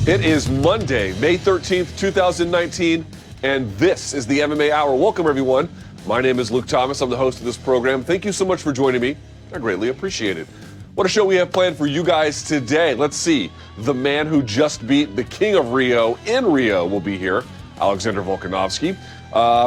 It is Monday, May 13th, 2019, and this is the MMA Hour. Welcome, everyone. My name is Luke Thomas. I'm the host of this program. Thank you so much for joining me. I greatly appreciate it. What a show we have planned for you guys today. Let's see. The man who just beat the King of Rio in Rio will be here, Alexander Volkanovski.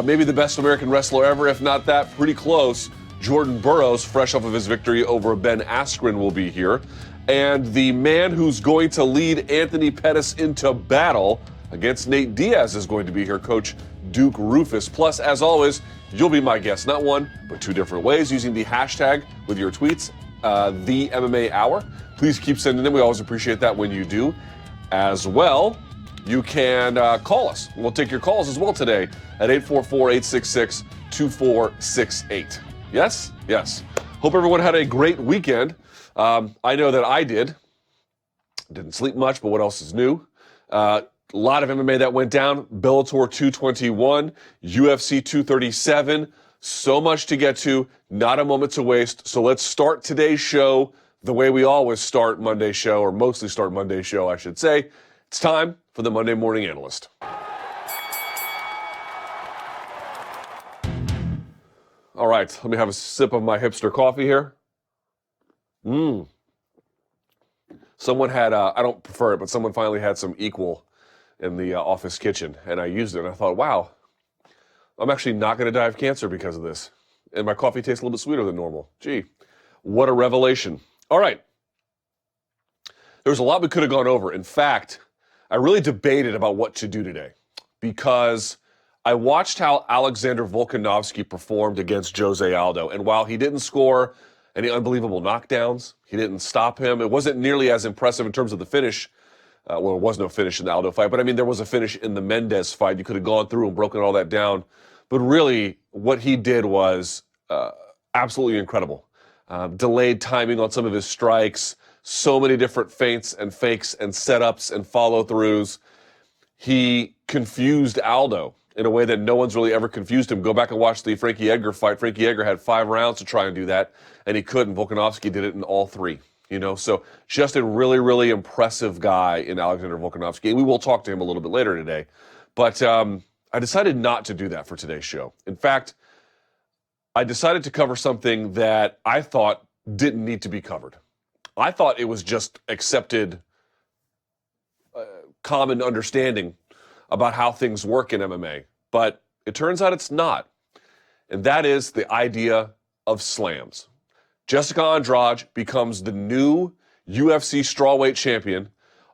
Maybe the best American wrestler ever, if not that, pretty close. Jordan Burroughs, fresh off of his victory over Ben Askren, will be here. And the man who's going to lead Anthony Pettis into battle against Nate Diaz is going to be here, Coach Duke Roufus. Plus, as always, you'll be my guest, not one, but two different ways, using the hashtag with your tweets, the MMA Hour. Please keep sending them. We always appreciate that when you do. As well, you can call us. We'll take your calls as well today at 844-866-2468. Yes? Yes. Hope everyone had a great weekend. I know that I did. Didn't sleep much, but what else is new? A lot of MMA that went down. Bellator 221, UFC 237. So much to get to, not a moment to waste. So let's start today's show the way we always start Monday's show, or mostly start Monday's show, I should say. It's time for the Monday Morning Analyst. All right, let me have a sip of my hipster coffee here. Someone had, I don't prefer it, but someone finally had some Equal in the office kitchen, and I used it, and I thought, wow, I'm actually not going to die of cancer because of this. And my coffee tastes a little bit sweeter than normal. Gee, what a revelation. All right. There's a lot we could have gone over. In fact, I really debated about what to do today because I watched how Alexander Volkanovski performed against Jose Aldo, and while he didn't score any unbelievable knockdowns, he didn't stop him. It wasn't nearly as impressive in terms of the finish. Well, there was no finish in the Aldo fight, but I mean, there was a finish in the Mendez fight. You could have gone through and broken all that down. But really, what he did was absolutely incredible. Delayed timing on some of his strikes, so many different feints and fakes and setups and follow-throughs. He confused Aldo in a way that no one's really ever confused him. Go back and watch the Frankie Edgar fight. Frankie Edgar had 5 rounds to try and do that, and he couldn't. Volkanovski did it in all 3. You know, so just a really, really impressive guy in Alexander Volkanovski. And we will talk to him a little bit later today. But I decided not to do that for today's show. In fact, I decided to cover something that I thought didn't need to be covered. I thought it was just accepted common understanding about how things work in MMA. But it turns out it's not. And that is the idea of slams. Jessica Andrade becomes the new UFC strawweight champion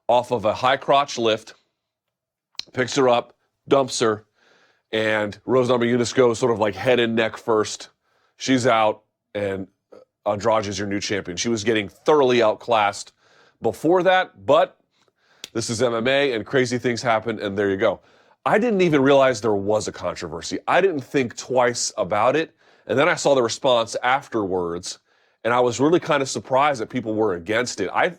off of a high crotch lift, picks her up, dumps her, and Rose Namajunas goes sort of like head and neck first. She's out, and Andrade is your new champion. She was getting thoroughly outclassed before that, but this is MMA, and crazy things happen, and there you go. I didn't even realize there was a controversy. I didn't think twice about it, and then I saw the response afterwards, and I was really kind of surprised that people were against it. I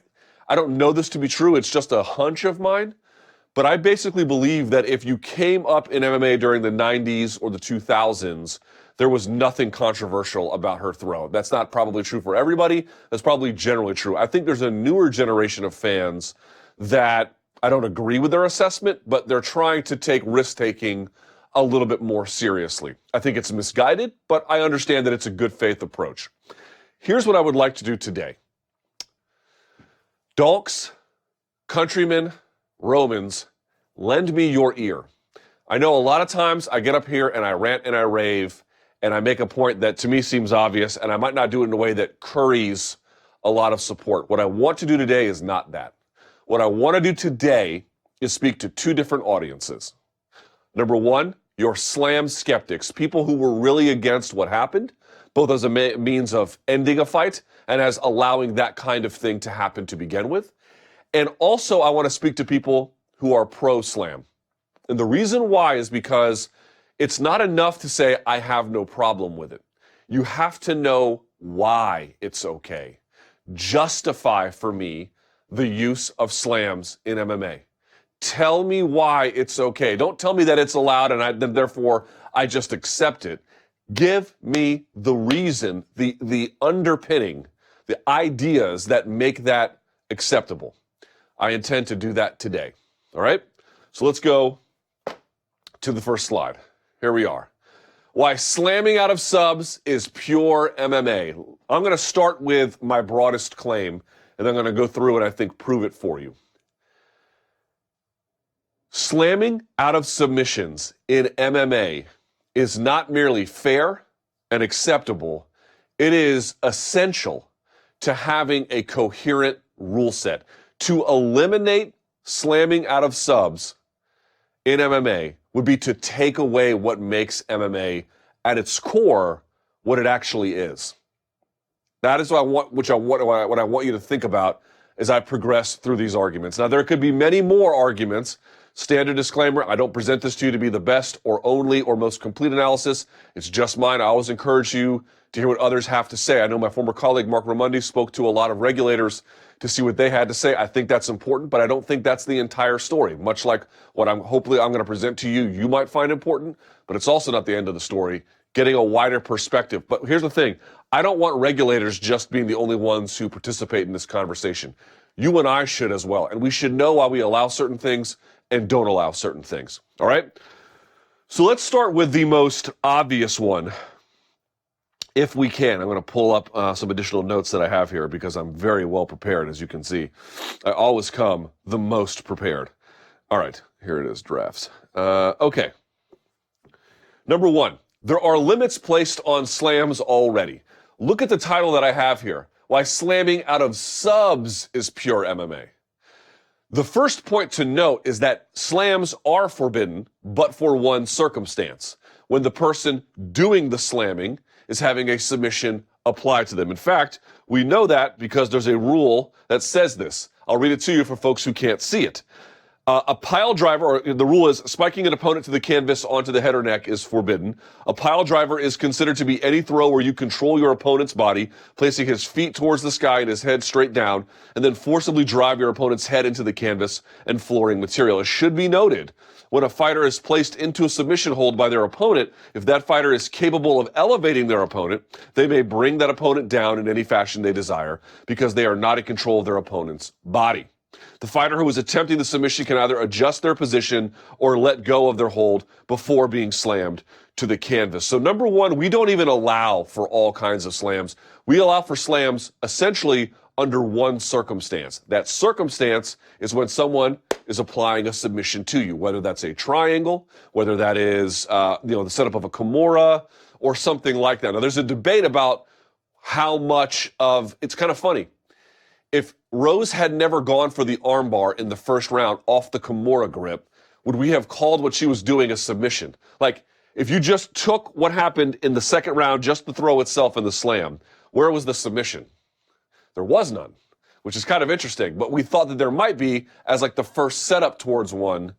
don't know this to be true. It's just a hunch of mine. But I basically believe that if you came up in MMA during the 90s or the 2000s, there was nothing controversial about her throw. That's not probably true for everybody. That's probably generally true. I think there's a newer generation of fans that I don't agree with their assessment, but they're trying to take risk-taking a little bit more seriously. I think it's misguided, but I understand that it's a good faith approach. Here's what I would like to do today. Donks, countrymen, Romans, lend me your ear. I know a lot of times I get up here and I rant and I rave and I make a point that to me seems obvious, and I might not do it in a way that curries a lot of support. What I want to do today is not that. What I want to do today is speak to 2 different audiences. Number 1, your slam skeptics, people who were really against what happened, both as a means of ending a fight and as allowing that kind of thing to happen to begin with. And also I want to speak to people who are pro-slam. And the reason why is because it's not enough to say, I have no problem with it. You have to know why it's okay. Justify for me the use of slams in MMA. Tell me why it's okay. Don't tell me that it's allowed and then therefore I just accept it. Give me the reason, the underpinning, the ideas that make that acceptable. I intend to do that today. All right? So let's go to the first slide. Here we are. Why slamming out of subs is pure MMA. I'm going to start with my broadest claim, and then I'm going to go through and I think prove it for you. Slamming out of submissions in MMA is not merely fair and acceptable, it is essential to having a coherent rule set. To eliminate slamming out of subs in MMA would be to take away what makes MMA at its core what it actually is. That is what I want you to think about as I progress through these arguments. Now, there could be many more arguments. Standard disclaimer, I don't present this to you to be the best or only or most complete analysis. It's just mine. I always encourage you to hear what others have to say. I know my former colleague, Mark Ramundi, spoke to a lot of regulators to see what they had to say. I think that's important, but I don't think that's the entire story. Much like what hopefully I'm going to present to you, you might find important, but it's also not the end of the story. Getting a wider perspective. But here's the thing. I don't want regulators just being the only ones who participate in this conversation. You and I should as well. And we should know why we allow certain things and don't allow certain things. All right? So let's start with the most obvious one, if we can. I'm going to pull up some additional notes that I have here because I'm very well prepared, as you can see. I always come the most prepared. All right, here it is, drafts. Okay. Number one, there are limits placed on slams already. Look at the title that I have here. Why slamming out of subs is pure MMA. The first point to note is that slams are forbidden, but for one circumstance, when the person doing the slamming is having a submission applied to them. In fact, we know that because there's a rule that says this. I'll read it to you for folks who can't see it. A pile driver, or the rule is spiking an opponent to the canvas onto the head or neck is forbidden. A pile driver is considered to be any throw where you control your opponent's body, placing his feet towards the sky and his head straight down, and then forcibly drive your opponent's head into the canvas and flooring material. It should be noted, when a fighter is placed into a submission hold by their opponent, if that fighter is capable of elevating their opponent, they may bring that opponent down in any fashion they desire because they are not in control of their opponent's body. The fighter who is attempting the submission can either adjust their position or let go of their hold before being slammed to the canvas. So number one, we don't even allow for all kinds of slams. We allow for slams essentially under one circumstance. That circumstance is when someone is applying a submission to you, whether that's a triangle, whether that is the setup of a Kimura or something like that. Now, there's a debate about how much of, it's kind of funny. If Rose had never gone for the armbar in the first round off the Kimura grip, would we have called what she was doing a submission? Like, if you just took what happened in the second round, just the throw itself and the slam, where was the submission? There was none, which is kind of interesting. But we thought that there might be as like the first setup towards one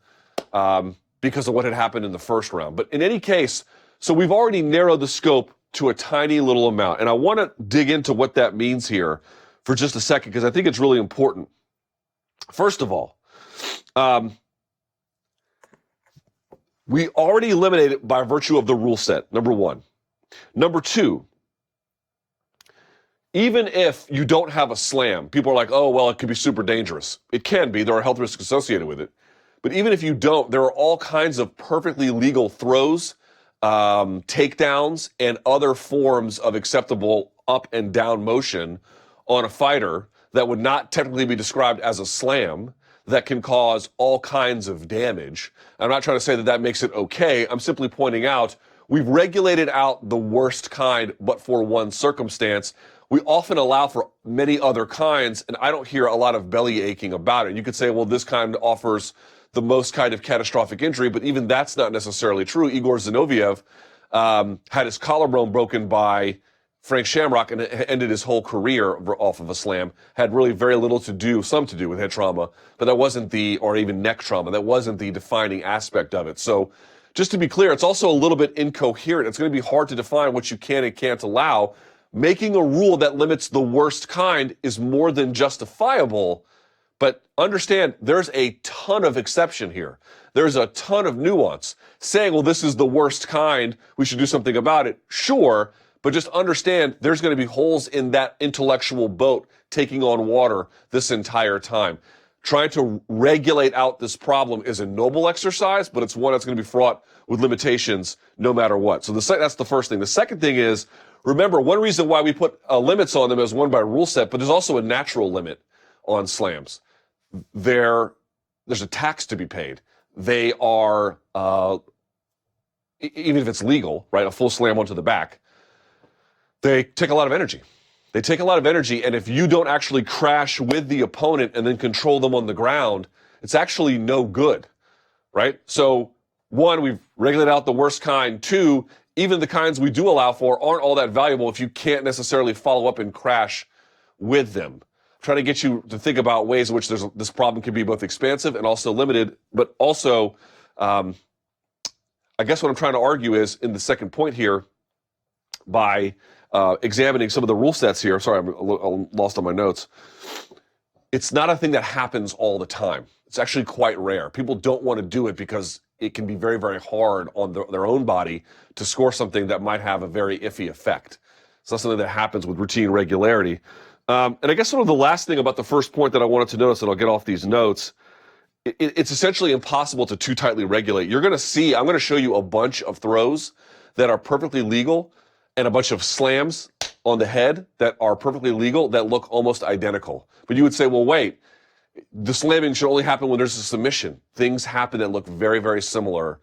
because of what had happened in the first round. But in any case, so we've already narrowed the scope to a tiny little amount. And I want to dig into what that means here for just a second, because I think it's really important. First of all, we already eliminated it by virtue of the rule set, number one. Number two, even if you don't have a slam, people are like, oh, well, it could be super dangerous. It can be. There are health risks associated with it. But even if you don't, there are all kinds of perfectly legal throws, takedowns, and other forms of acceptable up and down motion on a fighter that would not technically be described as a slam that can cause all kinds of damage. I'm not trying to say that that makes it okay. I'm simply pointing out we've regulated out the worst kind, but for one circumstance. We often allow for many other kinds, and I don't hear a lot of belly aching about it. You could say, well, this kind offers the most kind of catastrophic injury, but even that's not necessarily true. Igor Zinoviev had his collarbone broken by Frank Shamrock and ended his whole career off of a slam. Had really very little to do, some to do with head trauma, but that wasn't or even neck trauma. That wasn't the defining aspect of it. So just to be clear, it's also a little bit incoherent. It's going to be hard to define what you can and can't allow. Making a rule that limits the worst kind is more than justifiable, but understand there's a ton of exception here. There's a ton of nuance. Saying, well, this is the worst kind, we should do something about it, sure, but just understand there's going to be holes in that intellectual boat taking on water this entire time. trying to regulate out this problem is a noble exercise, but it's one that's going to be fraught with limitations no matter what. So that's the first thing. The second thing is, remember, one reason why we put limits on them is one by rule set, but there's also a natural limit on slams. There's a tax to be paid. They are, even if it's legal, right, a full slam onto the back, they take a lot of energy. They take a lot of energy, and if you don't actually crash with the opponent and then control them on the ground, it's actually no good, right? So, one, we've regulated out the worst kind. Two, even the kinds we do allow for aren't all that valuable if you can't necessarily follow up and crash with them. I'm trying to get you to think about ways in which this problem can be both expansive and also limited, but also, I guess what I'm trying to argue is, in the second point here, by examining some of the rule sets here. Sorry, I'm lost on my notes. It's not a thing that happens all the time. It's actually quite rare. People don't want to do it because it can be very, very hard on their own body to score something that might have a very iffy effect. It's not something that happens with routine regularity. And I guess sort of the last thing about the first point that I wanted to notice, and I'll get off these notes, it's essentially impossible to too tightly regulate. You're going to see, I'm going to show you a bunch of throws that are perfectly legal and a bunch of slams on the head that are perfectly legal that look almost identical. But you would say, well, wait, the slamming should only happen when there's a submission. Things happen that look very, very similar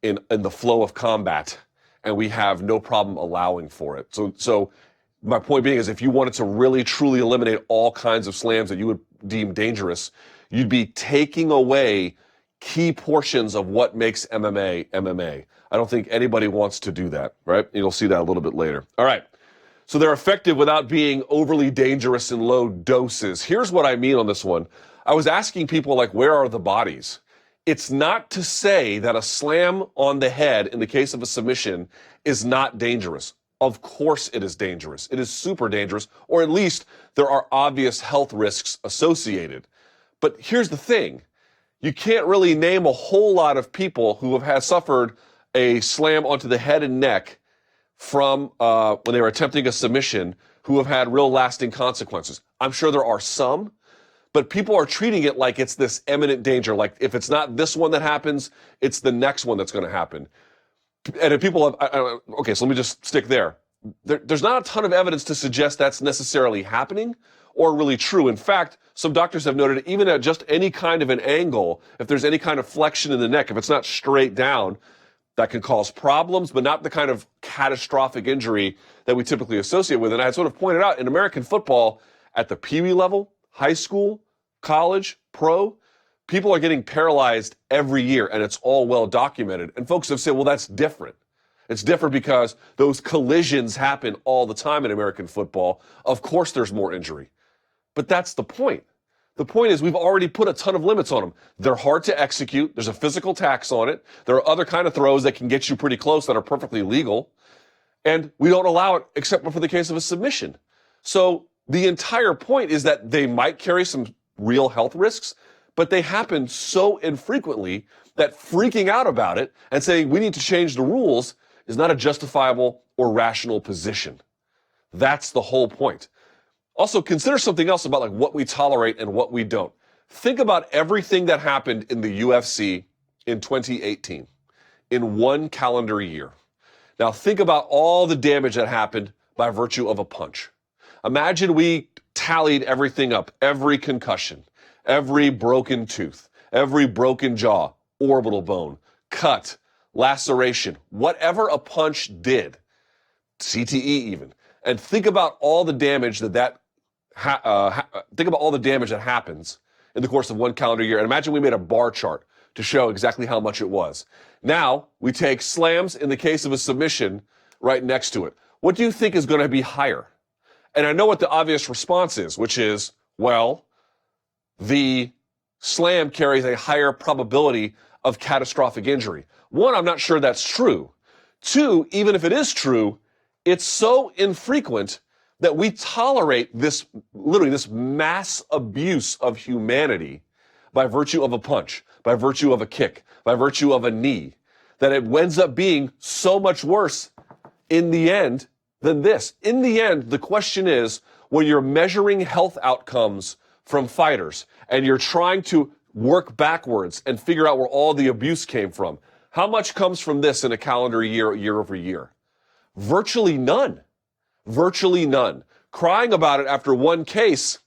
in the flow of combat, and we have no problem allowing for it. So my point being is, if you wanted to really, truly eliminate all kinds of slams that you would deem dangerous, you'd be taking away key portions of what makes MMA MMA. I don't think anybody wants to do that, right? You'll see that a little bit later. All right. So they're effective without being overly dangerous in low doses. Here's what I mean on this one. I was asking people, like, where are the bodies? It's not to say that a slam on the head in the case of a submission is not dangerous. Of course it is dangerous. It is super dangerous, or at least there are obvious health risks associated. But here's the thing. You can't really name a whole lot of people who have suffered a slam onto the head and neck from when they were attempting a submission who have had real lasting consequences. I'm sure there are some, but people are treating it like it's this imminent danger. Like, if it's not this one that happens, it's the next one that's going to happen. And if people have, okay, so let me just stick there. There's not a ton of evidence to suggest that's necessarily happening or really true. In fact, some doctors have noted even at just any kind of an angle, if there's any kind of flexion in the neck, if it's not straight down, that can cause problems, but not the kind of catastrophic injury that we typically associate with. And I had sort of pointed out, in American football, at the Pee Wee level, high school, college, pro, people are getting paralyzed every year, and it's all well documented. And folks have said, well, that's different. It's different because those collisions happen all the time in American football. Of course there's more injury. But that's the point. The point is, we've already put a ton of limits on them. They're hard to execute. There's a physical tax on it. There are other kind of throws that can get you pretty close that are perfectly legal. And we don't allow it except for the case of a submission. So the entire point is that they might carry some real health risks, but they happen so infrequently that freaking out about it and saying we need to change the rules is not a justifiable or rational position. That's the whole point. Also, consider something else about, like, what we tolerate and what we don't. Think about everything that happened in the UFC in 2018 in one calendar year. Now think about all the damage that happened by virtue of a punch. Imagine we tallied everything up, every concussion, every broken tooth, every broken jaw, orbital bone, cut, laceration, whatever a punch did, CTE even, and think about all the damage that happens in the course of one calendar year. And imagine we made a bar chart to show exactly how much it was. Now we take slams in the case of a submission right next to it. What do you think is going to be higher? And I know what the obvious response is, which is, well, the slam carries a higher probability of catastrophic injury. One, I'm not sure that's true. Two, even if it is true, it's so infrequent that we tolerate this, literally this mass abuse of humanity by virtue of a punch, by virtue of a kick, by virtue of a knee, that it ends up being so much worse in the end than this. In the end, the question is, when you're measuring health outcomes from fighters, and you're trying to work backwards and figure out where all the abuse came from, how much comes from this in a calendar year, year over year? Virtually none. Virtually none. Crying about it after one case,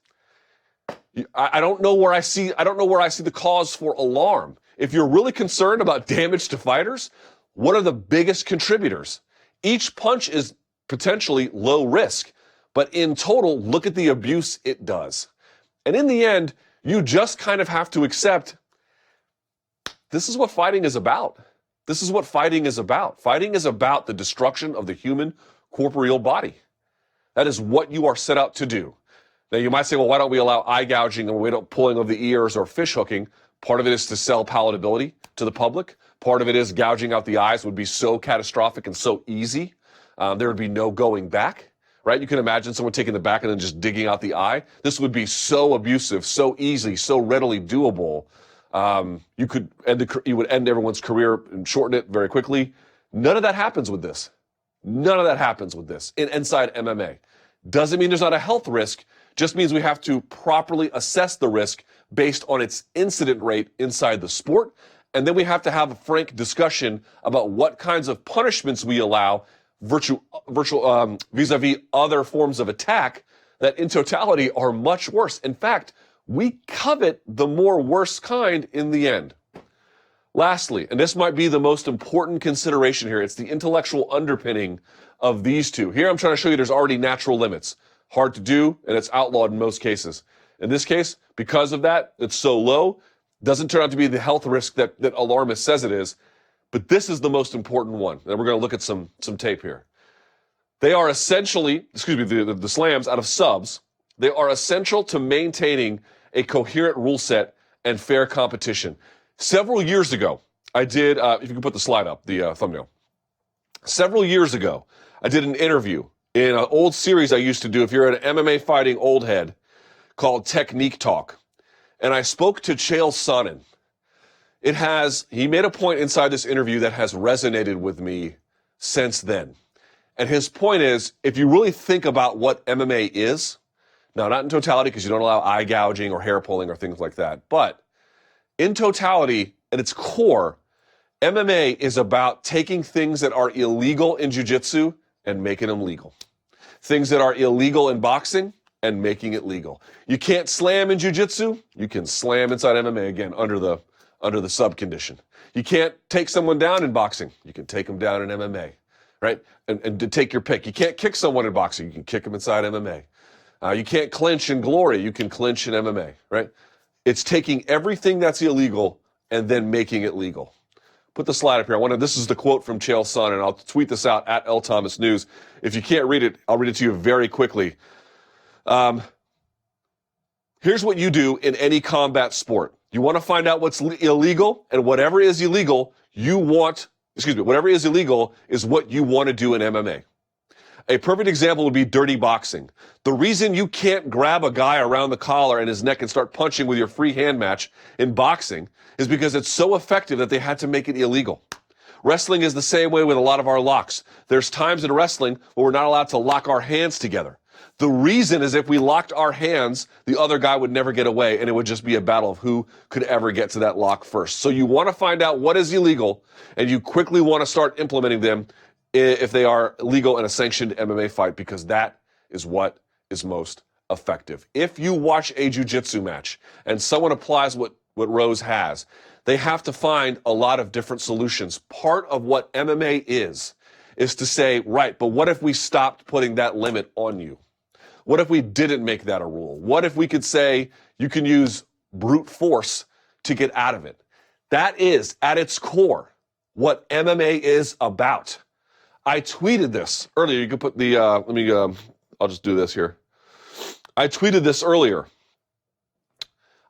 I don't know where I see the cause for alarm. If you're really concerned about damage to fighters, what are the biggest contributors? Each punch is potentially low risk, but in total, look at the abuse it does. And in the end, you just kind of have to accept this is what fighting is about. This is what fighting is about. Fighting is about the destruction of the human corporeal body. That is what you are set out to do. Now, you might say, well, why don't we allow eye gouging and we don't pulling of the ears or fish hooking? Part of it is to sell palatability to the public. Part of it is gouging out the eyes would be so catastrophic and so easy. There would be no going back, right? You can imagine someone taking the back and then just digging out the eye. This would be so abusive, so easy, so readily doable. You would end everyone's career and shorten it very quickly. None of that happens with this. None of that happens with this inside MMA. Doesn't mean there's not a health risk, just means we have to properly assess the risk based on its incident rate inside the sport. And then we have to have a frank discussion about what kinds of punishments we allow vis-a-vis other forms of attack that in totality are much worse. In fact, we covet the more worse kind in the end. Lastly, and this might be the most important consideration here, it's the intellectual underpinning of these two. Here I'm trying to show you there's already natural limits. Hard to do, and it's outlawed in most cases. In this case, because of that, it's so low, doesn't turn out to be the health risk that alarmist says it is, but this is the most important one. And we're going to look at some tape here. They are essentially, the slams out of subs, they are essential to maintaining a coherent rule set and fair competition. Several years ago, I did, if you can put the slide up, the thumbnail. Several years ago, I did an interview in an old series I used to do, if you're an MMA fighting old head, called Technique Talk. And I spoke to Chael Sonnen. He made a point inside this interview that has resonated with me since then. And his point is, if you really think about what MMA is, now not in totality because you don't allow eye gouging or hair pulling or things like that, but in totality, at its core, MMA is about taking things that are illegal in jiu-jitsu and making them legal. Things that are illegal in boxing and making it legal. You can't slam in jiu-jitsu, you can slam inside MMA again under the sub condition. You can't take someone down in boxing, you can take them down in MMA, right? And to take your pick. You can't kick someone in boxing, you can kick them inside MMA. You can't clinch in glory, you can clinch in MMA, right? It's taking everything that's illegal and then making it legal. Put the slide up here. This is the quote from Chael Sonnen, and I'll tweet this out at L Thomas News. If you can't read it, I'll read it to you very quickly. Here's what you do in any combat sport. You want to find out what's illegal, and whatever is illegal, whatever is illegal is what you want to do in MMA. A perfect example would be dirty boxing. The reason you can't grab a guy around the collar and his neck and start punching with your free hand match in boxing is because it's so effective that they had to make it illegal. Wrestling is the same way with a lot of our locks. There's times in wrestling where we're not allowed to lock our hands together. The reason is if we locked our hands, the other guy would never get away, and it would just be a battle of who could ever get to that lock first. So you want to find out what is illegal, and you quickly want to start implementing them if they are legal in a sanctioned MMA fight, because that is what is most effective. If you watch a jiu-jitsu match and someone applies what Rose has, they have to find a lot of different solutions. Part of what MMA is to say, right, but what if we stopped putting that limit on you? What if we didn't make that a rule? What if we could say you can use brute force to get out of it? That is, at its core, what MMA is about. I tweeted this earlier. You can put the, I'll just do this here. I tweeted this earlier.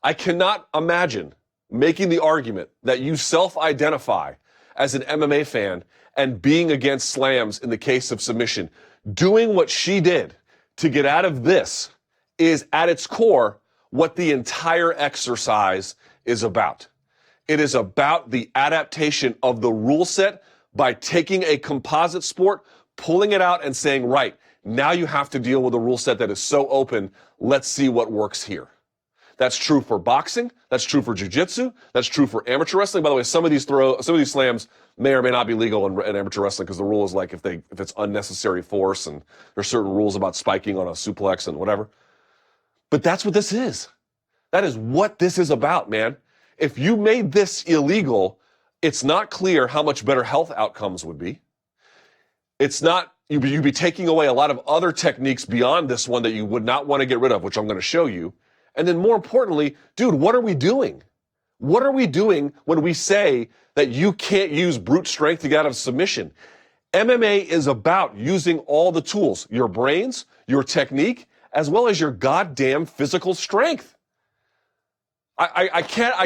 I cannot imagine making the argument that you self-identify as an MMA fan and being against slams in the case of submission. Doing what she did to get out of this is at its core what the entire exercise is about. It is about the adaptation of the rule set by taking a composite sport, pulling it out and saying, right, now you have to deal with a rule set that is so open, let's see what works here. That's true for boxing. That's true for jiu-jitsu. That's true for amateur wrestling. By the way, some of these slams may or may not be legal in amateur wrestling because the rule is like if it's unnecessary force, and there's certain rules about spiking on a suplex and whatever. But that's what this is. That is what this is about, man. If you made this illegal, it's not clear how much better health outcomes would be. It's not, you'd be taking away a lot of other techniques beyond this one that you would not want to get rid of, which I'm going to show you. And then more importantly, dude, what are we doing? What are we doing when we say that you can't use brute strength to get out of submission? MMA is about using all the tools, your brains, your technique, as well as your goddamn physical strength. I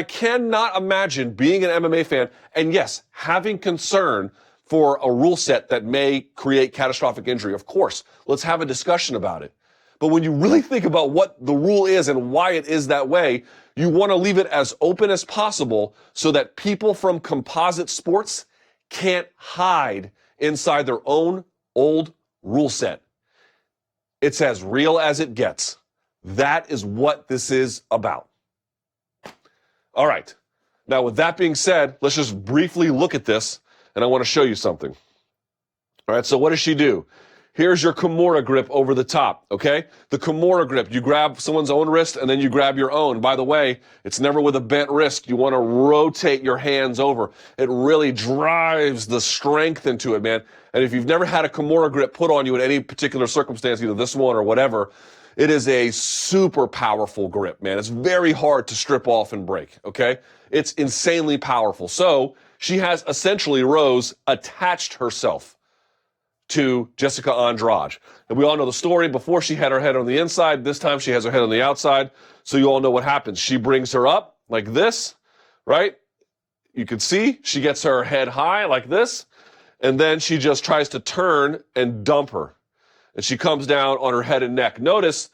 cannot imagine being an MMA fan and yes, having concern for a rule set that may create catastrophic injury. Of course, let's have a discussion about it. But when you really think about what the rule is and why it is that way, you want to leave it as open as possible so that people from composite sports can't hide inside their own old rule set. It's as real as it gets. That is what this is about. All right. Now, with that being said, let's just briefly look at this, and I want to show you something. All right, so what does she do? Here's your Kimura grip over the top, okay? The Kimura grip, you grab someone's own wrist, and then you grab your own. By the way, it's never with a bent wrist. You want to rotate your hands over. It really drives the strength into it, man. And if you've never had a Kimura grip put on you in any particular circumstance, either this one or whatever, it is a super powerful grip, man. It's very hard to strip off and break, okay? It's insanely powerful. So she has essentially, Rose, attached herself to Jessica Andrade. And we all know the story. Before she had her head on the inside, this time she has her head on the outside. So you all know what happens. She brings her up like this, right? You can see she gets her head high like this. And then she just tries to turn and dump her. And she comes down on her head and neck. Notice,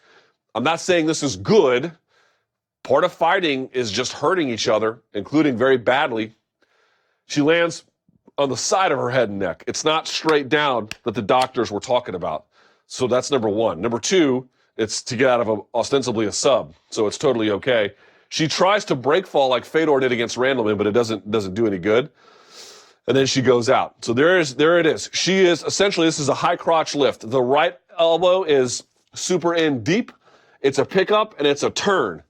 I'm not saying this is good. Part of fighting is just hurting each other, including very badly. She lands on the side of her head and neck. It's not straight down that the doctors were talking about. So that's number one. Number two, it's to get out of ostensibly a sub. So it's totally okay. She tries to break fall like Fedor did against Randleman, but it doesn't do any good. And then she goes out. So there it is. She is essentially, this is a high crotch lift. The right elbow is super in deep. It's a pickup and it's a turn.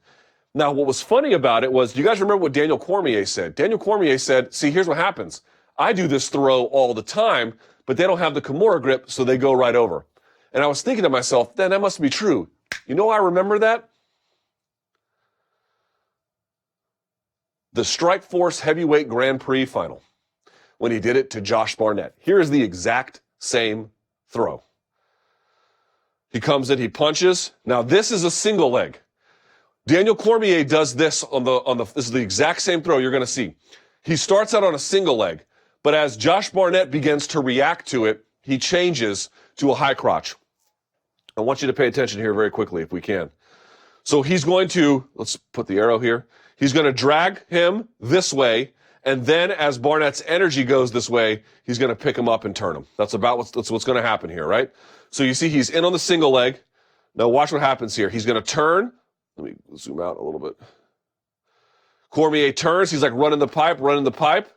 Now, what was funny about it was, you guys remember what Daniel Cormier said? Daniel Cormier said, see, here's what happens. I do this throw all the time, but they don't have the Kimura grip, so they go right over. And I was thinking to myself, then that must be true. You know, I remember that. The Strikeforce Heavyweight Grand Prix final, when he did it to Josh Barnett. Here's the exact same throw. He comes in, he punches. Now, this is a single leg. Daniel Cormier does this this is the exact same throw you're going to see. He starts out on a single leg, but as Josh Barnett begins to react to it, he changes to a high crotch. I want you to pay attention here very quickly if we can. So he's going to, let's put the arrow here. He's going to drag him this way, and then as Barnett's energy goes this way, he's going to pick him up and turn him. That's what's going to happen here, right? So you see he's in on the single leg. Now watch what happens here. He's going to turn. Let me zoom out a little bit. Cormier turns. He's like running the pipe.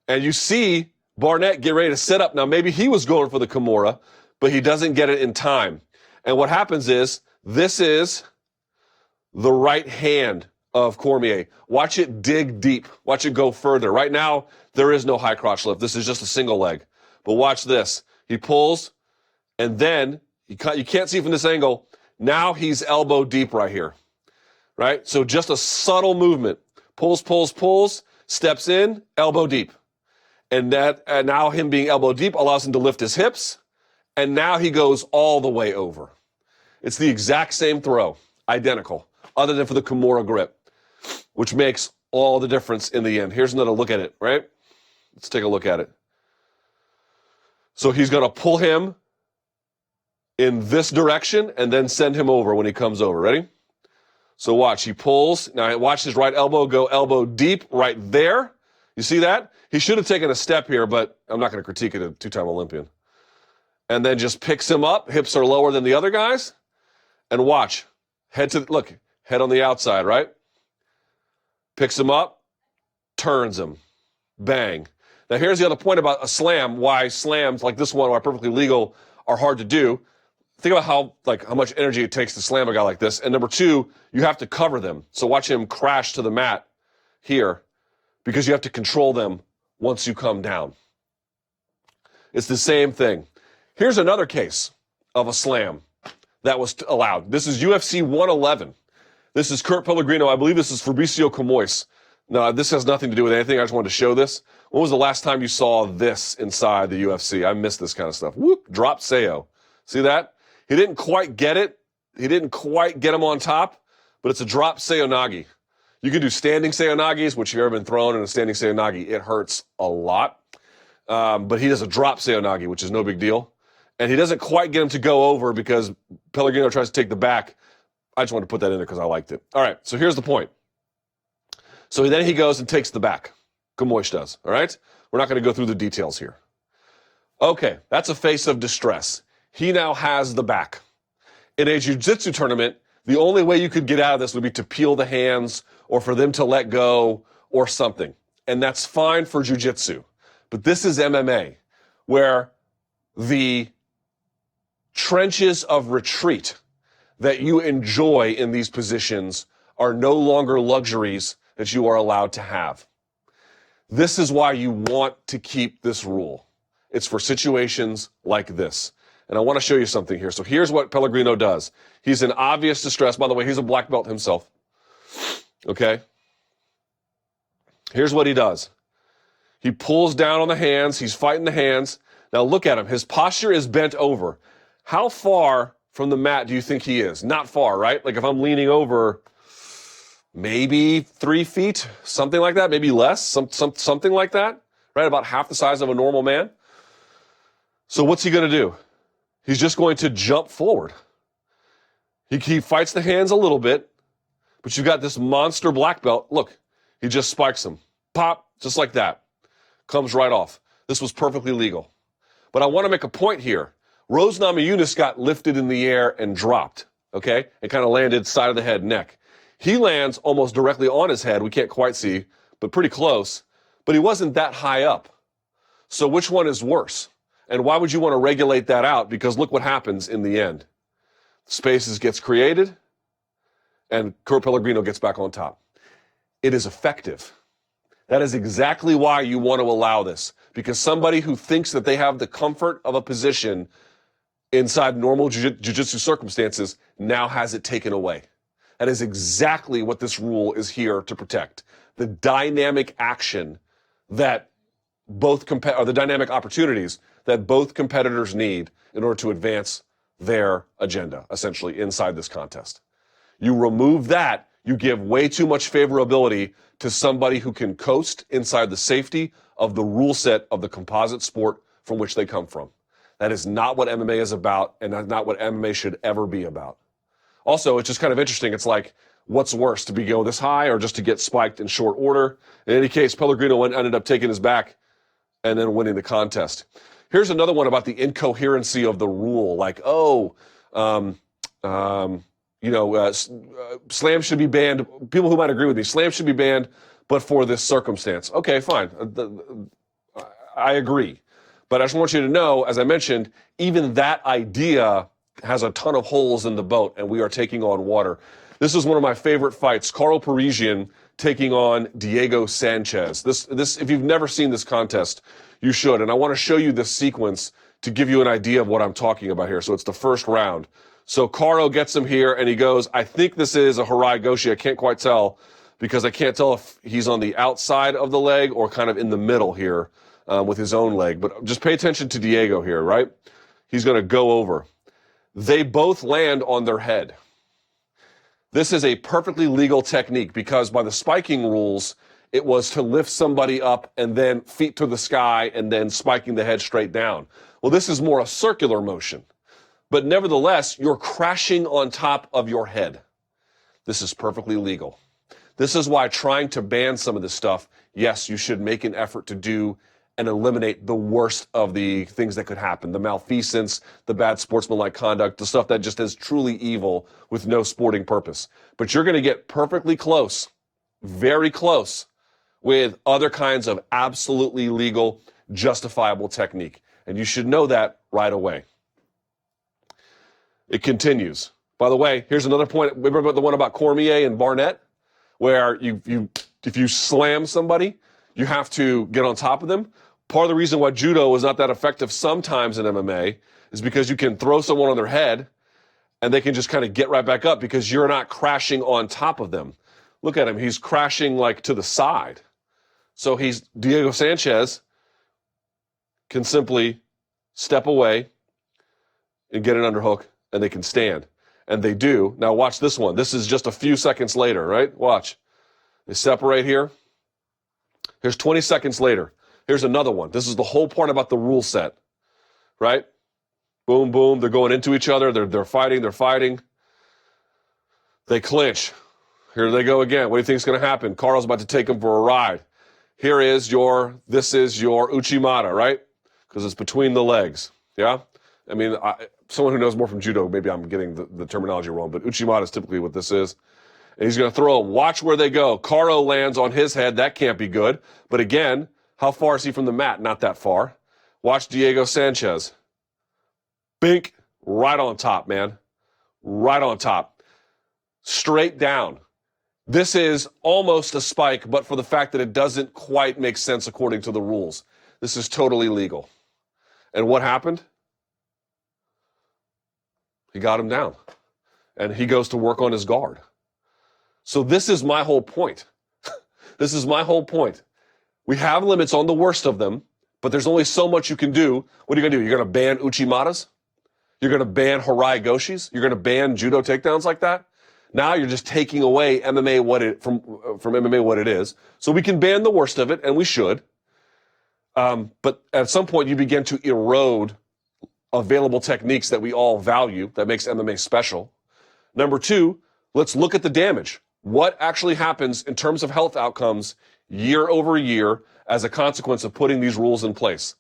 And you see Barnett get ready to set up. Now, maybe he was going for the Kimura, but he doesn't get it in time. And what happens is, this is the right hand of Cormier. Watch it dig deep. Watch it go further. Right now, there is no high crotch lift. This is just a single leg. But watch this. He pulls, and then, you can't see from this angle, now he's elbow deep right here. Right? So just a subtle movement. Pulls, steps in, elbow deep. And now him being elbow deep allows him to lift his hips, and now he goes all the way over. It's the exact same throw, identical, other than for the Kimura grip, which makes all the difference in the end. Here's another look at it, right? Let's take a look at it. So he's going to pull him in this direction and then send him over when he comes over. Ready? So watch, he pulls. Now watch his right elbow go elbow deep right there. You see that? He should have taken a step here, but I'm not going to critique it, a two-time Olympian. And then just picks him up. Hips are lower than the other guys. And watch. Head head on the outside, right? Picks him up, turns him, bang. Now here's the other point about a slam, why slams like this one are perfectly legal are hard to do. Think about how much energy it takes to slam a guy like this. And number two, you have to cover them. So watch him crash to the mat here because you have to control them once you come down. It's the same thing. Here's another case of a slam that was allowed. This is UFC 111. This is Kurt Pellegrino. I believe this is Fabricio Camois. No, this has nothing to do with anything. I just wanted to show this. When was the last time you saw this inside the UFC? I miss this kind of stuff. Whoop, drop Seo. See that? He didn't quite get it. He didn't quite get him on top, but it's a drop Seonagi. You can do standing Seonagis, which if you've ever been thrown in a standing Seonagi, it hurts a lot. But he does a drop Seonagi, which is no big deal. And he doesn't quite get him to go over because Pellegrino tries to take the back. I just wanted to put that in there because I liked it. All right, so here's the point. So then he goes and takes the back. Camois does, all right? We're not going to go through the details here. Okay, that's a face of distress. He now has the back. In a jiu-jitsu tournament, the only way you could get out of this would be to peel the hands or for them to let go or something. And that's fine for jiu-jitsu. But this is MMA, where the trenches of retreat that you enjoy in these positions are no longer luxuries that you are allowed to have. This is why you want to keep this rule. It's for situations like this. And I want to show you something here. So here's what Pellegrino does. He's in obvious distress. By the way, he's a black belt himself. Okay? Here's what he does. He pulls down on the hands. He's fighting the hands. Now look at him. His posture is bent over. How far from the mat do you think he is? Not far, right? Like if I'm leaning over, maybe 3 feet, something like that, maybe less, something like that, right? About half the size of a normal man. So what's he going to do? He's just going to jump forward. He fights the hands a little bit, but you've got this monster black belt. Look, he just spikes him. Pop, just like that. Comes right off. This was perfectly legal. But I want to make a point here. Rose Namajunas got lifted in the air and dropped, okay? And kind of landed side of the head, neck. He lands almost directly on his head. We can't quite see, but pretty close. But he wasn't that high up. So which one is worse? And why would you want to regulate that out? Because look what happens in the end. Spaces gets created, and Kurt Pellegrino gets back on top. It is effective. That is exactly why you want to allow this. Because somebody who thinks that they have the comfort of a position inside normal jiu-jitsu circumstances now has it taken away. That is exactly what this rule is here to protect. The dynamic action that or the dynamic opportunities that both competitors need in order to advance their agenda, essentially, inside this contest. You remove that, you give way too much favorability to somebody who can coast inside the safety of the rule set of the composite sport from which they come from. That is not what MMA is about, and not what MMA should ever be about. Also, it's just kind of interesting. It's like, what's worse, to go this high or just to get spiked in short order? In any case, Pellegrino ended up taking his back and then winning the contest. Here's another one about the incoherency of the rule. Like, slams should be banned. People who might agree with me, slams should be banned, but for this circumstance. Okay, fine. I agree. But I just want you to know, as I mentioned, even that idea has a ton of holes in the boat, and we are taking on water. This is one of my favorite fights. Carl Parisian taking on Diego Sanchez. This, if you've never seen this contest, you should. And I want to show you this sequence to give you an idea of what I'm talking about here. So it's the first round. So Caro gets him here, and he goes, I think this is a Harai Goshi. I can't quite tell because I can't tell if he's on the outside of the leg or kind of in the middle here with his own leg. But just pay attention to Diego here, right? He's going to go over. They both land on their head. This is a perfectly legal technique because by the spiking rules, it was to lift somebody up and then feet to the sky and then spiking the head straight down. Well, this is more a circular motion. But nevertheless, you're crashing on top of your head. This is perfectly legal. This is why trying to ban some of this stuff, yes, you should make an effort to do and eliminate the worst of the things that could happen, the malfeasance, the bad sportsmanlike conduct, the stuff that just is truly evil with no sporting purpose. But you're going to get perfectly close, very close, with other kinds of absolutely legal, justifiable technique. And you should know that right away. It continues. By the way, here's another point. Remember the one about Cormier and Barnett, where if you slam somebody, you have to get on top of them? Part of the reason why judo is not that effective sometimes in MMA is because you can throw someone on their head and they can just kind of get right back up because you're not crashing on top of them. Look at him. He's crashing like to the side. So Diego Sanchez can simply step away and get an underhook, and they can stand. And they do. Now watch this one. This is just a few seconds later, right? Watch. They separate here. Here's 20 seconds later. Here's another one. This is the whole part about the rule set, right? Boom, boom. They're going into each other. They're fighting. They clinch. Here they go again. What do you think is going to happen? Carl's about to take him for a ride. This is your Uchimata, right? Because it's between the legs, yeah? I mean, someone who knows more from judo, maybe I'm getting the terminology wrong, but Uchimata is typically what this is. And he's going to throw him. Watch where they go. Caro lands on his head. That can't be good. But again, how far is he from the mat? Not that far. Watch Diego Sanchez. Bink. Right on top, man. Right on top. Straight down. This is almost a spike, but for the fact that it doesn't quite make sense according to the rules. This is totally legal. And what happened? He got him down. And he goes to work on his guard. So this is my whole point. This is my whole point. We have limits on the worst of them, but there's only so much you can do. What are you going to do? You're going to ban Uchimatas? You're going to ban Harai Goshis? You're going to ban judo takedowns like that? Now you're just taking away MMA from MMA what it is. So we can ban the worst of it, and we should. But at some point you begin to erode available techniques that we all value that makes MMA special. Number two, let's look at the damage. What actually happens in terms of health outcomes year over year as a consequence of putting these rules in place?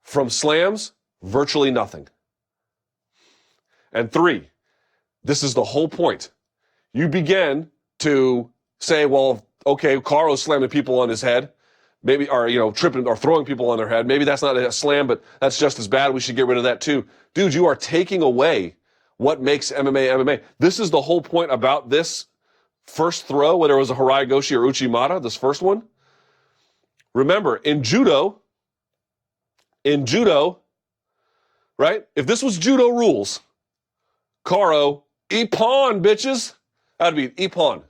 From slams, virtually nothing. And three, this is the whole point. You begin to say, well, okay, Caro's slamming people on his head, maybe, or, tripping or throwing people on their head. Maybe that's not a slam, but that's just as bad. We should get rid of that too. Dude, you are taking away what makes MMA MMA. This is the whole point about this first throw, whether it was a Harai Goshi or Uchimata, this first one. Remember, in judo, right? If this was judo rules, Caro, ippon, bitches. That'd be ippon.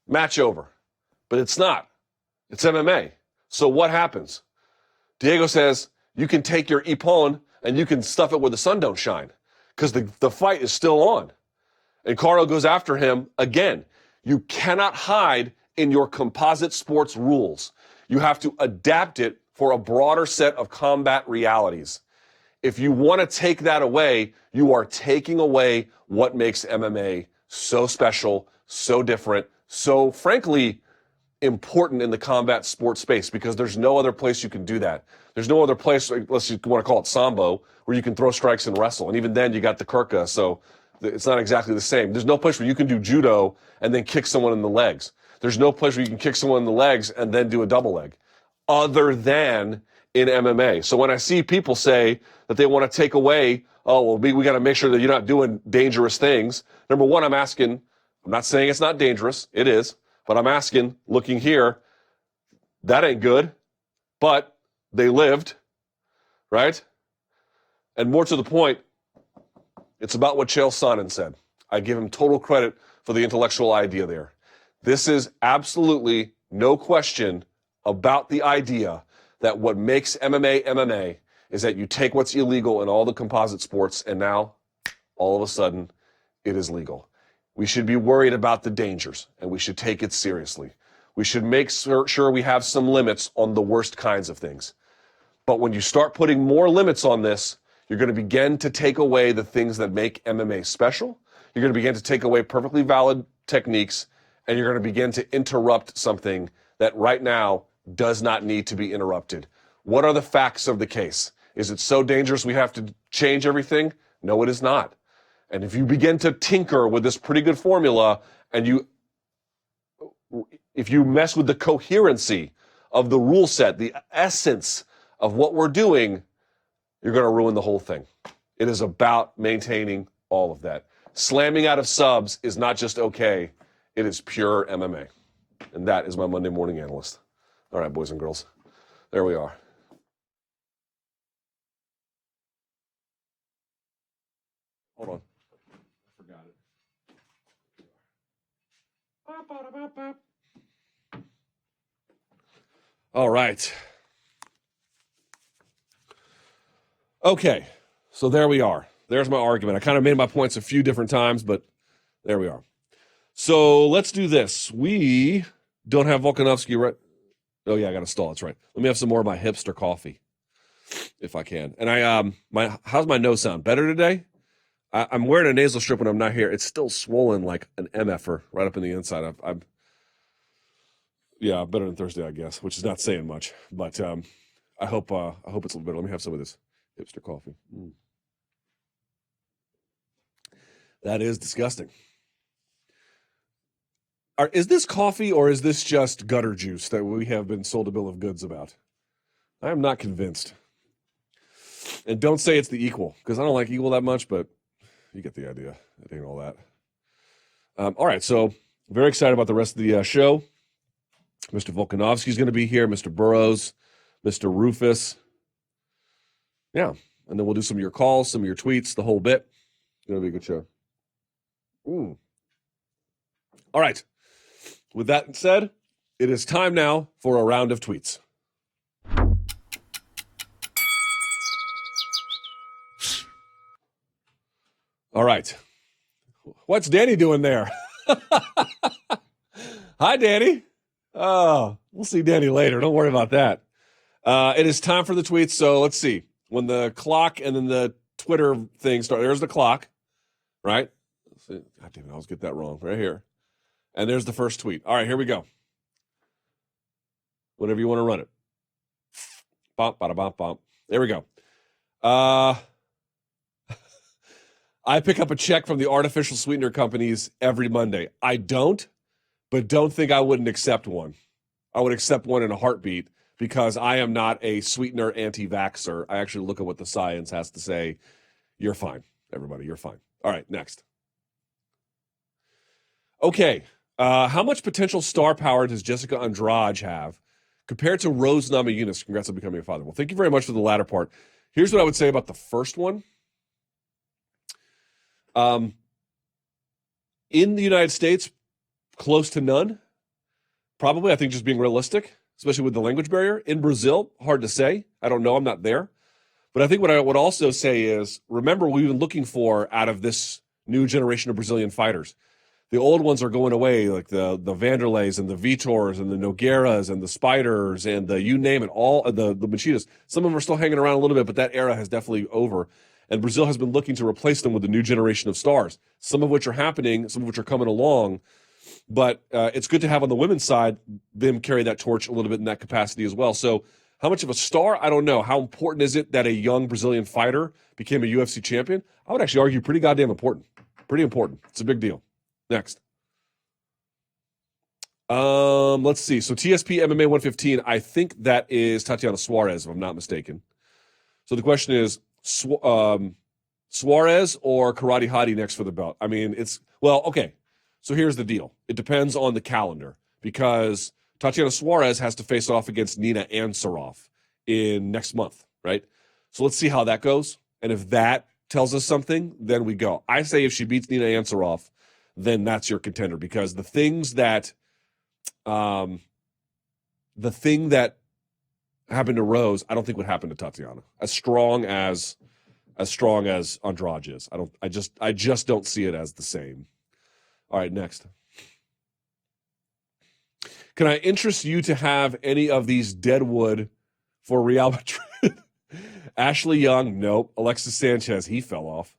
Match over. But it's not. It's MMA. So what happens? Diego says, you can take your ippon and you can stuff it where the sun don't shine. Because the fight is still on. And Caro goes after him again. You cannot hide in your composite sports rules. You have to adapt it for a broader set of combat realities. If you want to take that away, you are taking away what makes MMA so special, so different, so frankly important in the combat sports space, because there's no other place you can do that. There's no other place, unless you want to call it sambo, where you can throw strikes and wrestle. And even then you got the kurka, so it's not exactly the same. There's no place where you can do judo and then kick someone in the legs. There's no place where you can kick someone in the legs and then do a double leg, other than in MMA. So when I see people say that they want to take away, we got to make sure that you're not doing dangerous things. Number one, I'm not saying it's not dangerous. It is. But I'm asking, looking here, that ain't good. But they lived, right? And more to the point, it's about what Chael Sonnen said. I give him total credit for the intellectual idea there. This is absolutely no question about the idea that what makes MMA MMA is that you take what's illegal in all the composite sports and now, all of a sudden, it is legal. We should be worried about the dangers, and we should take it seriously. We should make sure we have some limits on the worst kinds of things. But when you start putting more limits on this, you're going to begin to take away the things that make MMA special. You're going to begin to take away perfectly valid techniques, and you're going to begin to interrupt something that right now does not need to be interrupted. What are the facts of the case? Is it so dangerous we have to change everything? No, it is not. And if you begin to tinker with this pretty good formula and if you mess with the coherency of the rule set, the essence of what we're doing, you're going to ruin the whole thing. It is about maintaining all of that. Slamming out of subs is not just okay. It is pure MMA. And that is my Monday Morning Analyst. All right, boys and girls, there we are. Hold on. I forgot it. All right. Okay, so there we are. There's my argument. I kind of made my points a few different times, but there we are. So let's do this. We don't have Volkanovski, right? Oh, yeah, I got to stall. That's right. Let me have some more of my hipster coffee, if I can. And how's my nose sound? Better today? I'm wearing a nasal strip when I'm not here. It's still swollen like an MFer right up in the inside. I'm better than Thursday, I guess, which is not saying much. But I hope it's a little better. Let me have some of this hipster coffee. That is disgusting. Is this coffee or is this just gutter juice that we have been sold a bill of goods about? I am not convinced. And don't say it's the Equal, because I don't like Equal that much, but you get the idea. It ain't all that. All right, so very excited about the rest of the show. Mr. Volkanovski is going to be here, Mr. Burroughs, Mr. Roufus. Yeah, and then we'll do some of your calls, some of your tweets, the whole bit. It's going to be a good show. All right. With that said, it is time now for a round of tweets. All right. What's Danny doing there? Hi, Danny. Oh, we'll see Danny later. Don't worry about that. It is time for the tweets. So let's see. When the clock and then the Twitter thing start, there's the clock, right? God damn it, I always get that wrong. Right here. And there's the first tweet. All right, here we go. Whenever you want to run it. Bump, bada, bump, bump. There we go. I pick up a check from the artificial sweetener companies every Monday. I don't, but don't think I wouldn't accept one. I would accept one in a heartbeat because I am not a sweetener anti-vaxxer. I actually look at what the science has to say. You're fine, everybody. You're fine. All right, next. Okay. How much potential star power does Jessica Andrade have compared to Rose Namajunas? Congrats on becoming a father. Well, thank you very much for the latter part. Here's what I would say about the first one. In the United States, close to none. Probably, I think, just being realistic, especially with the language barrier. In Brazil, hard to say. I don't know. I'm not there. But I think what I would also say is, remember what we've been looking for out of this new generation of Brazilian fighters. The old ones are going away, like the Vanderleys and the Vitors and the Nogueiras and the Spiders and the you name it, all the Machitas. Some of them are still hanging around a little bit, but that era has definitely over. And Brazil has been looking to replace them with the new generation of stars, some of which are happening, some of which are coming along. But it's good to have on the women's side them carry that torch a little bit in that capacity as well. So how much of a star? I don't know. How important is it that a young Brazilian fighter became a UFC champion? I would actually argue pretty goddamn important. Pretty important. It's a big deal. Next. Let's see. So TSP MMA 115, I think that is Tatiana Suarez, if I'm not mistaken. So the question is, Suarez or Karate Hottie next for the belt? I mean, okay. So here's the deal. It depends on the calendar because Tatiana Suarez has to face off against Nina Ansaroff in next month, right? So let's see how that goes. And if that tells us something, then we go. I say if she beats Nina Ansaroff, then that's your contender because the thing that happened to Rose, I don't think would happen to Tatiana. As strong as Andrade is. I just don't see it as the same. All right, next. Can I interest you to have any of these Deadwood for Real Madrid? Ashley Young, nope. Alexis Sanchez, he fell off.